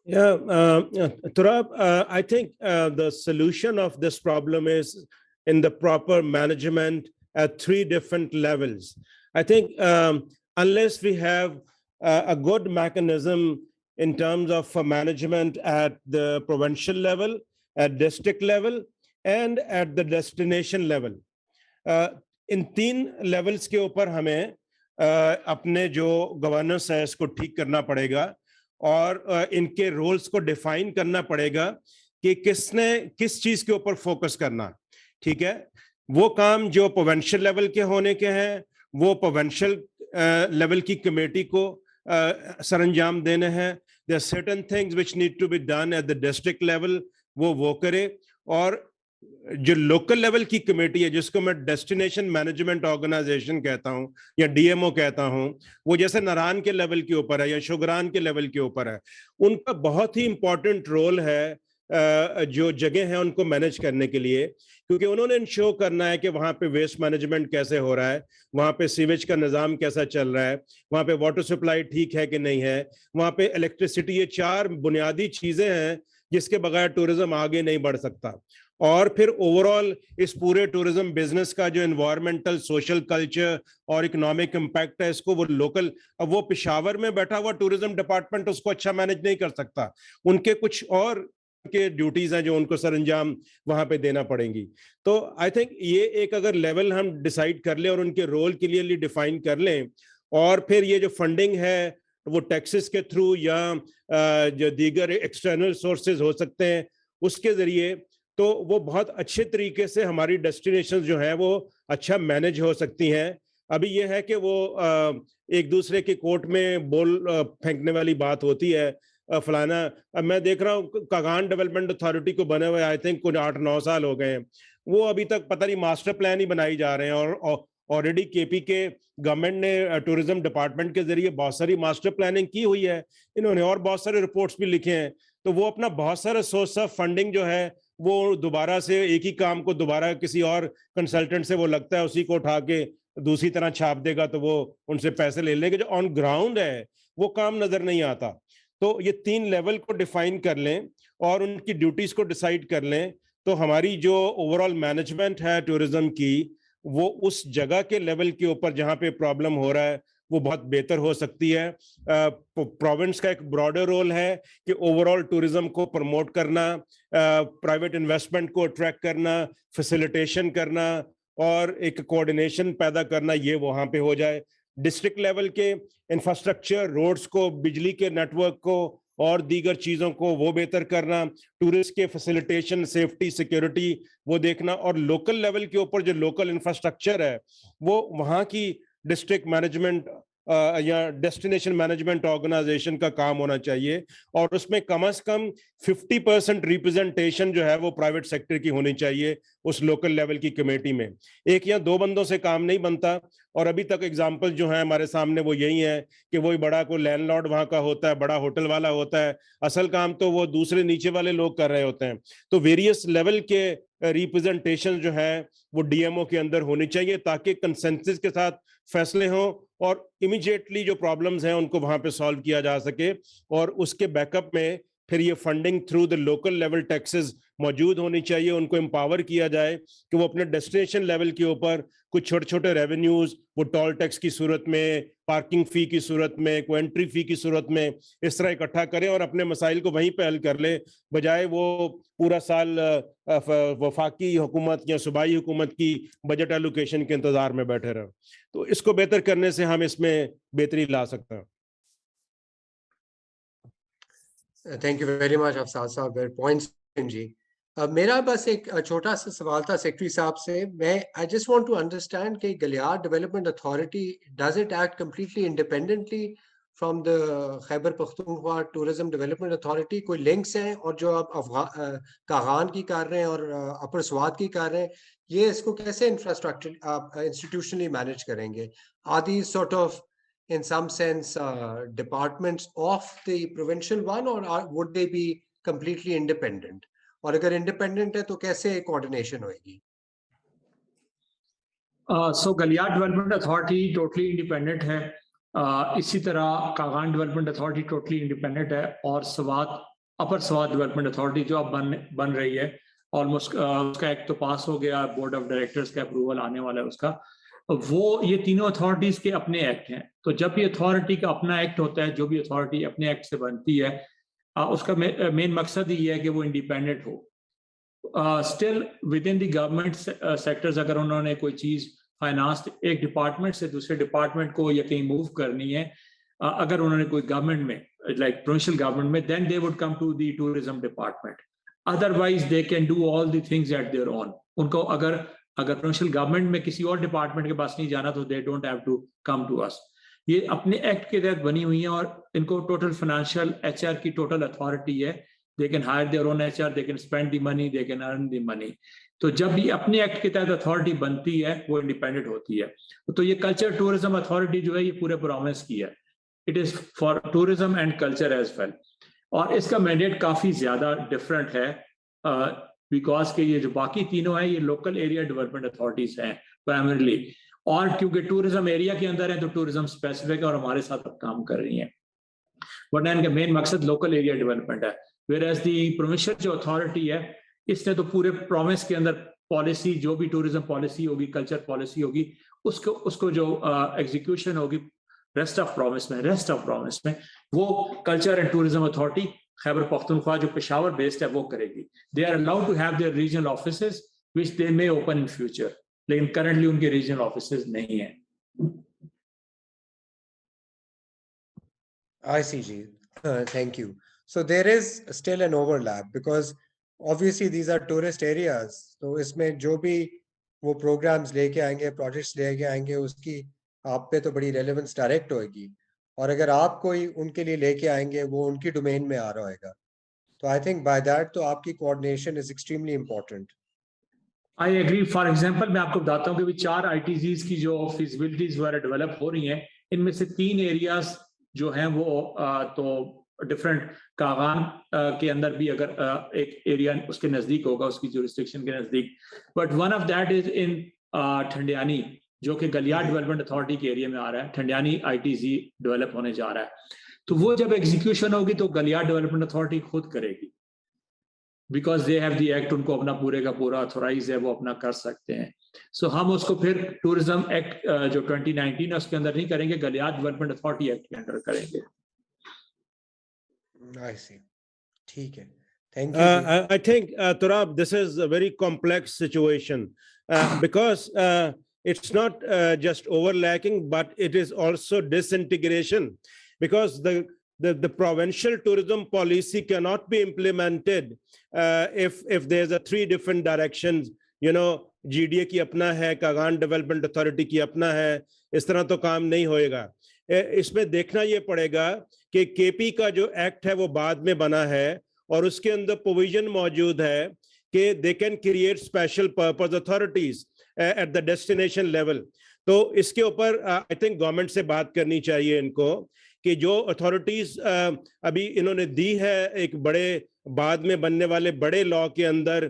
Yeah, Turab, I think the solution of this problem is in the proper management at 3 different levels. I think unless we have a good mechanism in terms of management at the provincial level, at district level, and at the destination level, in 3 levels के ऊपर हमें अपने जो governance है इसको ठीक करना पड़ेगा और इनके रोल्स को डिफाइन करना पड़ेगा कि किसने किस चीज के ऊपर फोकस करना। ठीक है, वो काम जो प्रोविंशियल लेवल के होने के हैं वो प्रोविंशियल लेवल की कमेटी को सरंजाम देने हैं। There are certain things which need to be done at the district level, वो करे। और जो लोकल लेवल की कमेटी है जिसको मैं डेस्टिनेशन मैनेजमेंट ऑर्गेनाइजेशन कहता हूं या DMO कहता हूं, वो जैसे नारायण के लेवल के ऊपर है या शुगरान के लेवल के ऊपर है, उनका बहुत ही इंपॉर्टेंट रोल है जो जगह है उनको मैनेज करने के लिए, क्योंकि उन्होंने इंश्योर करना है कि वहां पे वेस्ट मैनेजमेंट कैसे हो रहा है, वहां पे सीवेज का निजाम कैसा चल रहा है, वहां पे वाटर सप्लाई ठीक है कि नहीं है, वहां पे इलेक्ट्रिसिटी। ये 4 बुनियादी चीजें हैं जिसके बगैर टूरिज्म आगे नहीं बढ़ सकता। और फिर ओवरऑल इस पूरे टूरिज्म बिजनेस का जो एनवायरमेंटल, सोशल, कल्चर और इकोनॉमिक इम्पैक्ट है, इसको वो लोकल, अब वो पेशावर में बैठा हुआ टूरिज्म डिपार्टमेंट उसको अच्छा मैनेज नहीं कर सकता, उनके कुछ और के ड्यूटीज हैं जो उनको सरंजाम वहां पे देना पड़ेंगी। तो आई थिंक ये एक अगर लेवल हम डिसाइड कर लें और उनके रोल क्लियरली डिफाइन कर लें, और फिर ये जो फंडिंग है वो टैक्सेस के थ्रू या जो दीगर एक्सटर्नल सोर्सेज हो सकते हैं उसके जरिए, तो वो बहुत अच्छे तरीके से हमारी डेस्टिनेशन जो है वो अच्छा मैनेज हो सकती हैं। अभी ये है कि वो एक दूसरे के कोर्ट में बोल फेंकने वाली बात होती है, फलाना। अब मैं देख रहा हूँ कागान डेवलपमेंट अथॉरिटी को बने हुए आई थिंक कुछ 8-9 साल हो गए हैं, वो अभी तक पता नहीं मास्टर प्लान ही बनाई जा रहे हैं। और ऑलरेडी KP के गवर्नमेंट ने टूरिज्म डिपार्टमेंट के जरिए बहुत सारी मास्टर प्लानिंग की हुई है, इन्होंने और बहुत सारे रिपोर्ट्स भी लिखे हैं। तो वो अपना बहुत सारा सोर्स ऑफ फंडिंग जो है वो दोबारा से एक ही काम को दोबारा किसी और कंसल्टेंट से वो लगता है उसी को उठा के दूसरी तरह छाप देगा तो वो उनसे पैसे ले लेंगे। जो ऑन ग्राउंड है वो काम नजर नहीं आता। तो ये 3 लेवल को डिफाइन कर लें और उनकी ड्यूटीज को डिसाइड कर लें, तो हमारी जो ओवरऑल मैनेजमेंट है टूरिज्म की वो उस जगह के लेवल के ऊपर जहां पे प्रॉब्लम हो रहा है वो बहुत बेहतर हो सकती है। प्रोविंस का एक ब्रॉडर रोल है कि ओवरऑल टूरिज्म को प्रमोट करना, प्राइवेट इन्वेस्टमेंट को अट्रैक्ट करना, फैसिलिटेशन करना और एक कोऑर्डिनेशन पैदा करना, ये वहां पे हो जाए। डिस्ट्रिक्ट लेवल के इंफ्रास्ट्रक्चर, रोड्स को, बिजली के नेटवर्क को और दीगर चीज़ों को वो बेहतर करना, टूरिस्ट के फैसिलिटेशन, सेफ्टी, सिक्योरिटी वो देखना, और लोकल लेवल के ऊपर जो लोकल इंफ्रास्ट्रक्चर है वो वहाँ की डिस्ट्रिक्ट मैनेजमेंट या डेस्टिनेशन मैनेजमेंट ऑर्गेनाइजेशन का काम होना चाहिए। और उसमें कम से कम 50% रिप्रेजेंटेशन जो है वो प्राइवेट सेक्टर की होनी चाहिए उस लोकल लेवल की कमेटी में। एक या 2 बंदों से काम नहीं बनता, और अभी तक एग्जाम्पल जो है हमारे सामने वो यही है कि वही बड़ा कोई लैंडलॉर्ड वहाँ का होता है, बड़ा होटल वाला होता है, असल काम तो वो दूसरे नीचे वाले लोग कर रहे होते हैं। तो वेरियस लेवल के रिप्रेजेंटेशन जो है वो डीएमओ के अंदर होनी चाहिए ताकि कंसेंसस के साथ फैसले हों और इमीडिएटली जो प्रॉब्लम्स हैं उनको वहां पे सॉल्व किया जा सके। और उसके बैकअप में फिर ये funding through the local level taxes मौजूद होनी चाहिए, उनको एम्पावर किया जाए कि वो अपने डेस्टिनेशन लेवल के ऊपर कुछ छोटे छोटे रेवेन्यूज वो टोल टैक्स की सूरत में, पार्किंग फी की सूरत में, कोई एंट्री फी की सूरत में इस तरह इकट्ठा करें और अपने मसाइल को वहीं पे हल कर ले, बजाय वो पूरा साल वफाकी हुकूमत या सूबाई हुकूमत की बजट एलोकेशन के इंतजार में बैठे रहे। तो इसको बेहतर करने से हम इसमें बेहतरी ला सकते हैं। Thank you very much Afsar साहब, वेरी पॉइंट्स जी। मेरा बस एक छोटा सा सवाल था सेक्रेटरी साहब से। मैं I just want to understand कि Galiyat development authority does it act completely independently from the Khyber Pakhtunkhwa tourism development authority? कोई लिंक्स हैं? और जो आप कागान की कर रहे हैं और अपर स्वात की कर रहे हैं, ये इसको कैसे इंफ्रास्ट्रक्चर आप इंस्टीट्यूशनली मैनेज करेंगे? Are these sort of in some sense departments of the provincial one, or would they be completely independent? और अगर independent है तो कैसे coordination होएगी? So Galiyat development authority totally independent है। इसी तरह Kagan development authority totally independent है, और Swat upper Swat development authority जो अब बन रही है ऑलमोस्ट, उसका एक्ट तो पास हो गया, बोर्ड ऑफ डायरेक्टर्स का अप्रूवल आने वाला है उसका। वो ये तीनों अथॉरिटीज के अपने एक्ट हैं। तो जब भी अथॉरिटी का अपना एक्ट होता है, जो भी अथॉरिटी अपने एक्ट से बनती है, उसका मेन मकसद ही है कि वो इंडिपेंडेंट हो। Still with in the government sectors अगर उन्होंने कोई चीज फाइनेंस एक डिपार्टमेंट से दूसरे डिपार्टमेंट को या कहीं मूव करनी है, अगर उन्होंने कोई गवर्नमेंट में लाइक प्रोविंशियल गवर्नमेंट में, then they would come to the tourism department. Otherwise they can do all the things at their own. उनको अगर प्रोविंशियल गवर्नमेंट में किसी और डिपार्टमेंट के पास नहीं जाना तो they don't have to come to us. ये अपने एक्ट के तहत बनी हुई है और इनको टोटल फाइनेंशियल एचआर की टोटल अथॉरिटी है। They can hire their own HR, they can spend the money, they can earn the money. तो जब भी अपने एक्ट के तहत अथॉरिटी बनती है वो इंडिपेंडेंट होती है। तो ये कल्चर टूरिज्म अथॉरिटी जो है ये पूरे प्रोविंस की है। It is for tourism and culture as well, और इसका मैंडेट काफी ज्यादा डिफरेंट है बिकॉज के ये जो बाकी तीनों हैं ये लोकल एरिया डेवलपमेंट अथॉरिटीज हैं प्राइमरीली, और क्योंकि टूरिज्म एरिया के अंदर है तो टूरिज्म स्पेसिफिक और हमारे साथ अब काम कर रही हैं, वरना इनका मेन मकसद लोकल एरिया डेवलपमेंट है। वेयर एज दी प्रोविंशियल जो अथॉरिटी है इसने तो पूरे प्रोविंस के अंदर पॉलिसी, जो भी टूरिज्म पॉलिसी होगी, कल्चर पॉलिसी होगी, उसको जो एग्जीक्यूशन होगी रेस्ट ऑफ प्रोविंस में वो culture and tourism authority Khyber Pakhtunkhwa जो पेशावर बेस्ड है वो करेगी। They are allowed to have their regional offices which they may open in future, लेकिन करंटली उनके रीजनल ऑफिसेज नहीं है। I see, Ji. Thank you. So there is still an overlap because obviously these are tourist areas. तो इसमें जो भी वो programs लेके आएंगे, projects लेके आएंगे, उसकी आप पे तो बड़ी relevance direct होगी। और अगर आप कोई उनके लिए लेके आएंगे वो उनकी डोमेन में आ रहा होगा, तो आई थिंक बाय दैट तो आपकी coordination is extremely important. I agree. For example मैं आपको बताता हूँ कि 4 आईटीजीज की जो फिजिबिलिटीज वगैरह डेवलप हो रही हैं, इनमें से 3 एरियाज जो हैं वो तो डिफरेंट कागान के अंदर भी अगर एक एरिया उसके नजदीक होगा, उसकी जुरिस्डिक्शन के नजदीक, but one of that is in Thandiani, जो कि गलियार डेवलपमेंट अथॉरिटी के एरिया में आ रहा है। ठंडियानी ITZ डेवलप होने जा रहा है, तो वो जब एग्जीक्यूशन होगी तो गलियार डेवलपमेंट अथॉरिटी खुद करेगी, because they have the act, उनको अपना पूरे का पूरा अथोराइज है, वो अपना कर सकते हैं। सो हम उसको फिर टूरिज्म एक्ट जो 2019 है उसके अंदर नहीं करेंगे, गलियार डेवलपमेंट अथॉरिटी एक्ट के अंदर करेंगे। I see. ठीक है, thank you. I think, Turab, this is a very complex situation because it's not just overlacking, but it is also disintegration, because the provincial tourism policy cannot be implemented if there's a 3 different directions. You know, GDA की अपना है, Kaghan development authority की अपना है, इस तरह तो काम नहीं होएगा। इसमें देखना ये पड़ेगा कि KP का जो एक्ट है वो बाद में बना है और उसके अंदर प्रोविजन मौजूद है कि they can create special purpose authorities at the destination level. तो इसके ऊपर आई थिंक गवर्नमेंट से बात करनी चाहिए इनको कि जो अथॉरिटीज अभी इन्होंने दी है एक बड़े बाद में बनने वाले बड़े लॉ के अंदर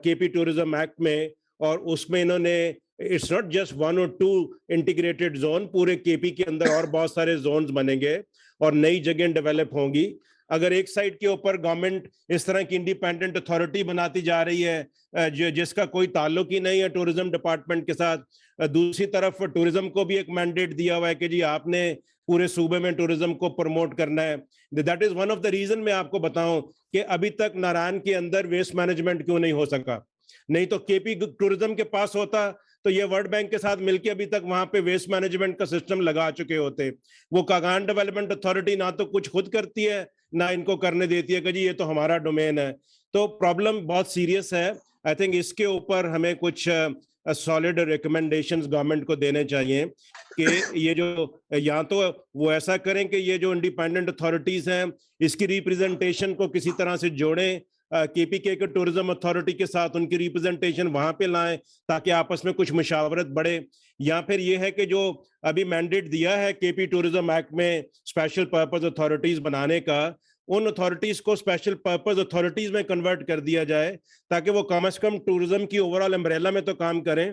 KP टूरिज्म एक्ट में, और उसमें इन्होंने it's not just 1 or 2 integrated zone, पूरे KP के अंदर और बहुत सारे जोन्स बनेंगे और नई जगह डेवलप होंगी। अगर एक साइड के ऊपर गवर्नमेंट इस तरह की इंडिपेंडेंट अथॉरिटी बनाती जा रही है जिसका कोई ताल्लुक ही नहीं है टूरिज्म डिपार्टमेंट के साथ, दूसरी तरफ टूरिज्म को भी एक मैंडेट दिया हुआ है कि जी आपने पूरे सूबे में टूरिज्म को प्रमोट करना है। That is one of the reason मैं आपको बताऊं कि अभी तक नारायण के अंदर वेस्ट मैनेजमेंट क्यों नहीं हो सका। नहीं तो KP टूरिज्म के पास होता तो ये वर्ल्ड बैंक के साथ मिलकर अभी तक वहां पे वेस्ट मैनेजमेंट का सिस्टम लगा चुके होते। वो कागान डेवलपमेंट अथॉरिटी ना तो कुछ खुद करती है ना इनको करने देती है कि जी ये तो हमारा डोमेन है। तो प्रॉब्लम बहुत सीरियस है। आई थिंक इसके ऊपर हमें कुछ सॉलिड रिकमेंडेशंस गवर्नमेंट को देने चाहिए कि ये जो या तो वो ऐसा करें कि ये जो इंडिपेंडेंट अथॉरिटीज हैं इसकी रिप्रेजेंटेशन को किसी तरह से जोड़ें KP के टूरिज्म अथॉरिटी के साथ, उनकी रिप्रेजेंटेशन वहां पे लाएं ताकि आपस में कुछ मुशावरत बढ़े। या फिर ये है कि जो अभी मैंडेट दिया है KP टूरिज्म एक्ट में स्पेशल पर्पस अथॉरिटीज बनाने का, उन अथॉरिटीज को स्पेशल पर्पस अथॉरिटीज में कन्वर्ट कर दिया जाए ताकि वो कम से कम टूरिज्म की ओवरऑल अम्ब्रेला में तो काम करें।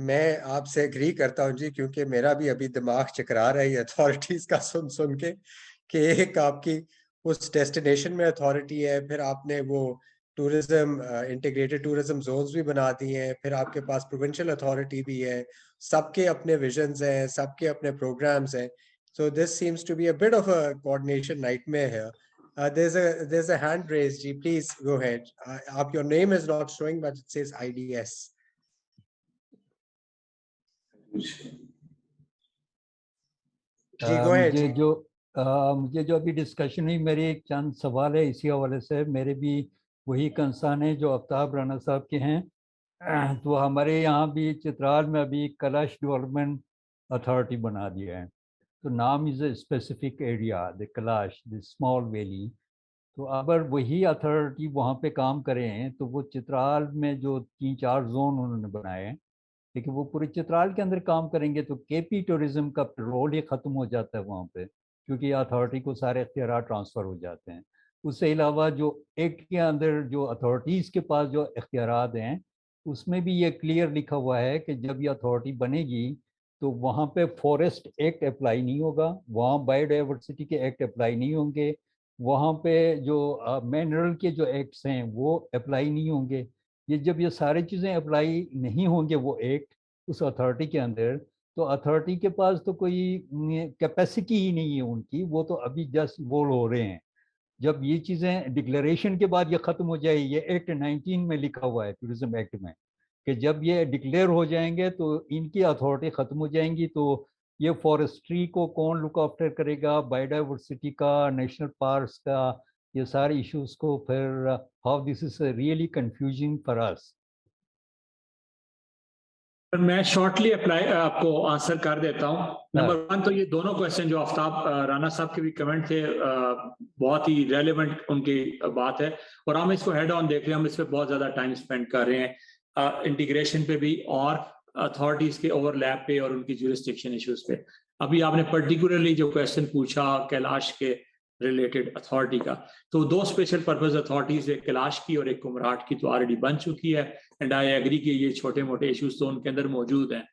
मैं आपसे एग्री करता हूं जी, क्योंकि मेरा भी अभी दिमाग चकरा रहा है अथॉरिटीज का सुन के कि एक आपकी उस डेस्टिनेशन में अथॉरिटी है, फिर आपने वो टूरिज्म इंटीग्रेटेड टूरिज्म जोन्स भी बना दिए हैं, फिर आपके पास प्रोविंशियल अथॉरिटी भी है, सबके अपने विजन्स हैं, सबके अपने प्रोग्राम्स हैं। So this seems to be a bit of a coordination nightmare here. There's a hand raised. Ji, please go ahead. Your name is not showing, but it says IDS. Ji, go ahead. मुझे जो अभी discussion हुई, मेरे एक चंद सवाल है इसी हवाले से। मेरे भी वही कंसर्न है जो आफ्ताब राना साहब के हैं। तो हमारे यहाँ भी चित्राल में अभी कलश डेवलपमेंट अथॉरिटी बना दिया है। तो नाम is a specific area, the Kalash, the small valley. तो अगर वही अथॉरिटी वहाँ पे काम करें तो वो चित्राल में जो 3-4 जोन उन्होंने बनाए हैं, लेकिन वो पूरे चित्राल के अंदर काम करेंगे तो KP टूरिज्म का रोल ही ख़त्म हो जाता है वहाँ पे, क्योंकि अथॉरिटी को सारे इख्तियार ट्रांसफ़र हो जाते हैं। उससे अलावा जो एक्ट के अंदर जो अथॉरिटीज़ के पास जो इख्तियार हैं उसमें भी ये क्लियर लिखा हुआ है कि जब ये अथॉरिटी बनेगी तो वहाँ पे फॉरेस्ट एक्ट अप्लाई नहीं होगा, वहाँ बायोडाइवर्सिटी के एक्ट अप्लाई नहीं होंगे, वहाँ पे जो मिनरल के जो एक्ट्स हैं वो अप्लाई नहीं होंगे। ये जब ये सारी चीज़ें अप्लाई नहीं होंगे वो एक्ट उस अथॉरिटी के अंदर, तो अथॉरिटी के पास तो कोई कैपेसिटी ही नहीं है उनकी, वो तो अभी जस्ट बोल हो रहे हैं। जब ये चीज़ें डिक्लेरेशन के बाद ये ख़त्म हो जाए, ये एक्ट 19 में लिखा हुआ है टूरिज्म एक्ट में कि जब ये डिक्लेयर हो जाएंगे तो इनकी अथॉरिटी ख़त्म हो जाएंगी, तो ये फॉरेस्ट्री को कौन लुक आफ्टर करेगा, बायोडाइवर्सिटी का, नेशनल पार्क्स का, ये सारे इश्यूज को, फिर how this is really confusing for us. मैं शॉर्टली आपको आंसर कर देता हूँ। नंबर 1 तो ये दोनों क्वेश्चन जो आफ्ताब राना साहब के भी कमेंट थे, बहुत ही रेलेवेंट उनकी बात है और हम इसको हेड ऑन देख रहे हैं। हम इस पर बहुत ज़्यादा टाइम स्पेंड कर रहे हैं, इंटीग्रेशन पे भी और अथॉरिटीज के ओवरलैप पे और उनकी ज्यूरिसडिक्शन इश्यूज पे। अभी आपने पर्टिकुलरली जो क्वेश्चन पूछा कैलाश के रिलेटेड अथॉरिटी का, तो 2 स्पेशल पर्पस अथॉरिटीज, एक कैलाश की और एक कुमराट की, तो ऑलरेडी बन चुकी है। एंड आई एग्री कि ये छोटे मोटे इश्यूज तो उनके अंदर मौजूद हैं।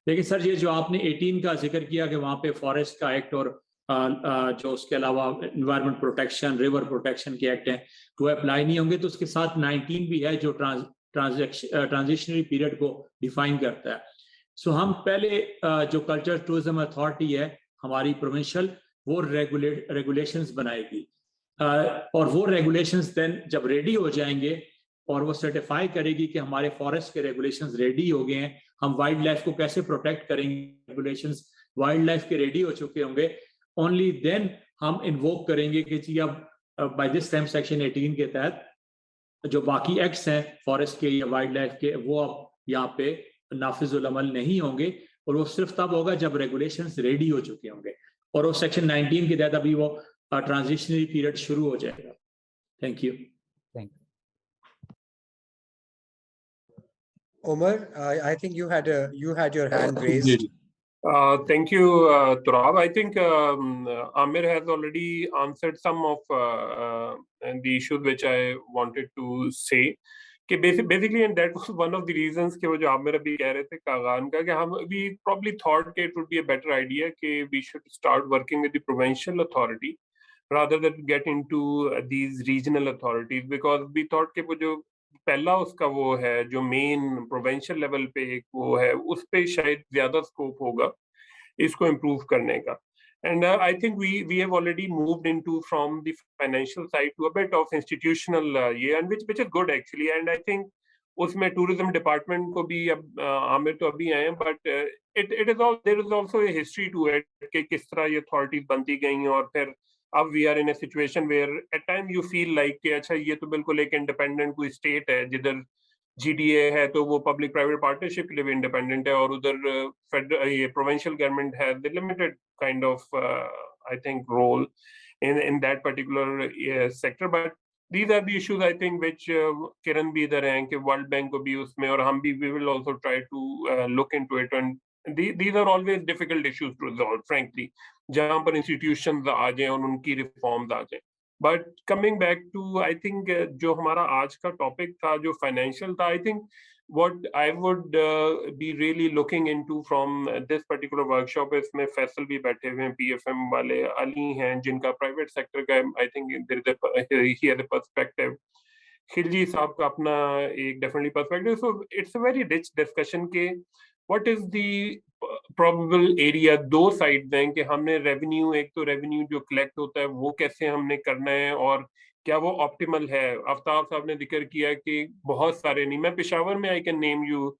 लेकिन सर ये जो आपने 18 का जिक्र किया कि वहाँ पे फॉरेस्ट का एक्ट और जो उसके अलावा एनवायरमेंट प्रोटेक्शन, रिवर प्रोटेक्शन के एक्ट हैं वो अप्लाई नहीं होंगे, तो उसके साथ 19 भी है जो ट्रांजिशनरी पीरियड को डिफाइन करता है। सो हम पहले जो कल्चर टूरिज्म अथॉरिटी है हमारी प्रोविंशियल, वो रेगुलेशंस बनाएगी और वो रेगुलेशंस देन जब रेडी हो जाएंगे और वो सर्टिफाई करेगी कि हमारे फॉरेस्ट के रेगुलेशंस रेडी हो गए हैं, हम वाइल्ड लाइफ को कैसे प्रोटेक्ट करेंगे, रेगुलेशंस वाइल्ड लाइफ के रेडी हो चुके होंगे, ओनली देन हम इन्वोक करेंगे कि जी अब बाय दिस टाइम सेक्शन 18 के तहत जो बाकी एक्ट्स हैं फॉरेस्ट के या वाइल्ड लाइफ के वो अब यहाँ पे नाफिजुल अमल नहीं होंगे, और वो सिर्फ तब होगा जब रेगुलेशंस रेडी हो चुके होंगे, और वो सेक्शन 19 के तहत अभी वो ट्रांजिशनरी पीरियड शुरू हो जाएगा। Thank you. Omar, I think you had your hand raised. Thank you, Turab. I think Amir has already answered some of the issues which I wanted to say. कि basically, and that was one of the reasons कि वो जो आमिर अभी कह रहे थे कागान का, कि हम we probably thought कि it would be a better idea कि we should start working with the provincial authority rather than get into these regional authorities, because we thought कि वो जो पहला उसका वो है जो मेन प्रोविंशियल लेवल पे एक वो है, उस पे शायद ज्यादा स्कोप होगा इसको इम्प्रूव करने का। And I think we have already moved into from the financial side to a bit of institutional and which is good actually. And I think उसमें tourism department को भी अब आमिर तो अभी आए हैं, but it is all there is also a history to it कि किस तरह ये authorities बनती गई, और फिर अब we are in a situation where at time you feel like कि अच्छा ये तो बिल्कुल एक independent कोई state है, जिधर GDA है तो वो पब्लिक प्राइवेट पार्टनरशिप के लिए भी इंडिपेंडेंट है, और उधर फेडरल ये provincial government has the limited kind of I think role in that particular sector. But these are the issues I think which किरण भी इधर हैं कि वर्ल्ड बैंक को भी उसमें, और हम भी we will also try to look into it, and these are always difficult issues to resolve frankly, जहाँ पर institutions आ जाएं और उनकी reforms आ जाएं। But coming back to I think जो हमारा आज का टॉपिक था जो फाइनेंशियल था, I think what I would be really looking into from this particular workshop, इसमें फैसल भी बैठे हुए हैं, PFM वाले अली हैं जिनका प्राइवेट सेक्टर का I think he has a perspective, Khilji साहब का अपना एक definitely perspective, so it's a very rich discussion के what is the probable area, दो साइड्स हैं कि हमने रेवेन्यू, एक तो रेवेन्यू जो कलेक्ट होता है वो कैसे हमने करना है और क्या वो ऑप्टिमल है। आफ्ताब साहब ने जिक्र किया कि बहुत सारे नहीं, मैं पेशावर में I can name you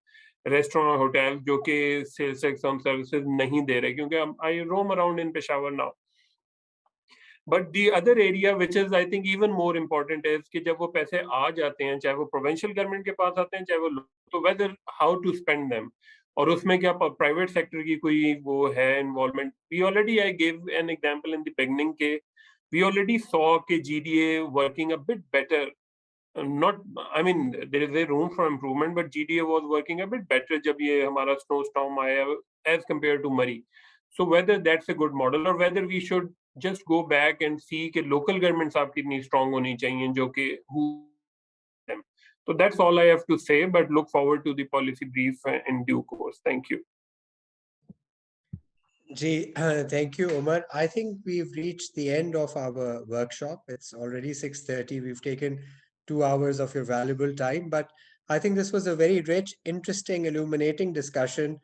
restaurant hotel जो कि सेल्स टैक्स ऑन सर्विसेज नहीं दे रहे, क्योंकि I roam around in Peshawar now. But the other area which is I think even more important is कि जब वो पैसे आ जाते हैं, चाहे वो प्रोविंशियल गवर्नमेंट के पास आते हैं चाहे वो, तो whether how to spend them, और उसमें क्या प्राइवेट सेक्टर की कोई वो है involvement. We already I give an example in the beginning के we already saw कि GDA working a bit better, not I mean there is a room for improvement, but GDA was working a bit better जब ये हमारा snowstorm आया as compared to Murray. So whether that's a good model or whether we should just go back and see कि local governments आप कितनी strong होनी चाहिए जो कि who them. So that's all I have to say, but look forward to the policy brief in due course. Thank you. Thank you, Omar. I think we've reached the end of our workshop. It's already 6:30. We've taken 2 hours of your valuable time, but I think this was a very rich, interesting, illuminating discussion.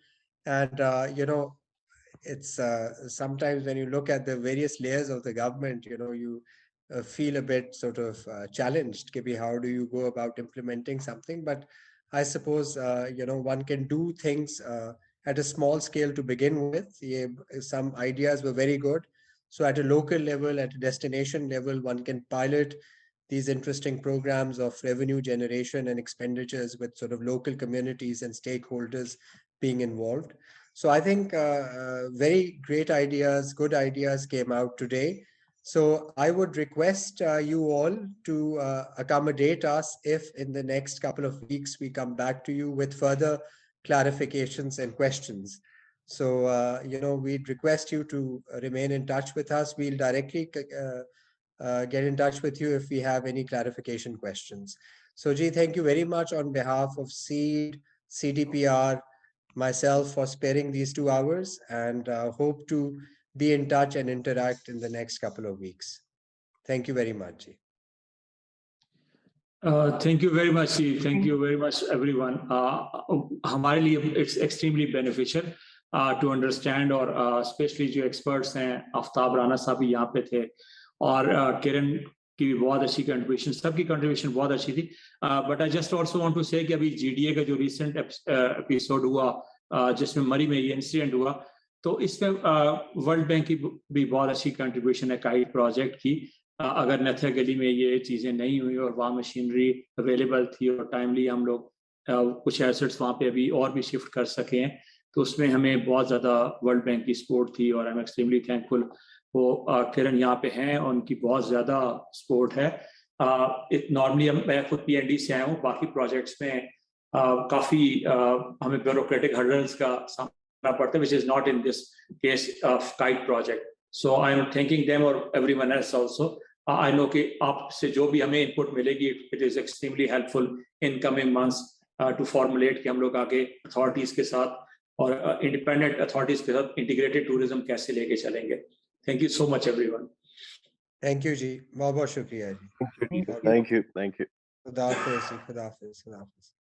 And, it's sometimes when you look at the various layers of the government, you feel a bit sort of challenged. How do you go about implementing something? But I suppose, one can do things at a small scale to begin with. Some ideas were very good. So at a local level, at a destination level, one can pilot these interesting programs of revenue generation and expenditures with sort of local communities and stakeholders being involved. So I think very great ideas, good ideas came out today. So I would request you all to accommodate us if in the next couple of weeks we come back to you with further clarifications and questions. So, we'd request you to remain in touch with us. We'll directly get in touch with you if we have any clarification questions. So, Ji, thank you very much on behalf of SEED, CDPR, myself for sparing these 2 hours, and hope to be in touch and interact in the next couple of weeks. Thank you very much, Ji. Thank you very much, Ji. Thank you very much, everyone. हमारे लिए it's extremely beneficial to understand, और especially जो experts हैं, आफ्ताब राना साहब भी यहाँ पे थे, और किरण की भी बहुत अच्छी कंट्रीब्यूशन, सबकी कंट्रीब्यूशन बहुत अच्छी थी. But I just also want to say कि अभी जीडीए का जो रिसेंट एपिसोड हुआ जिसमें मरी में ये इंसिडेंट हुआ, तो इसमें वर्ल्ड बैंक की भी बहुत अच्छी कंट्रीब्यूशन है काइट प्रोजेक्ट की. अगर नथिया गली में ये चीज़ें नहीं हुई और वहाँ मशीनरी अवेलेबल थी और टाइमली हम लोग कुछ एसेट्स वहाँ पे अभी और भी शिफ्ट कर सके हैं, तो उसमें हमें बहुत ज़्यादा वर्ल्ड बैंक की सपोर्ट थी, और आई एम एक्सट्रीमली थैंकफुल. वो किरण यहाँ पे हैं, उनकी बहुत ज़्यादा सपोर्ट है. नॉर्मली मैं खुद PND से आया हूँ, बाकी प्रोजेक्ट्स में काफ़ी हमें ब्यूरोक्रेटिक हर्डल्स का सामना पड़ता है, which is not in this case of kite project. So I am thanking them और everyone else also. I know कि आपसे जो भी हमें इनपुट मिलेगी, it is extremely helpful in coming months to formulate कि हम लोग आगे अथॉरिटीज़ के साथ और इंडिपेंडेंट अथॉरिटीज़ के साथ इंटीग्रेटेड टूरिज्म कैसे लेके चलेंगे. Thank you so much, everyone. Thank you, Ji. बहुत बहुत शुक्रिया जी. Thank you. खुदा हाफिज़.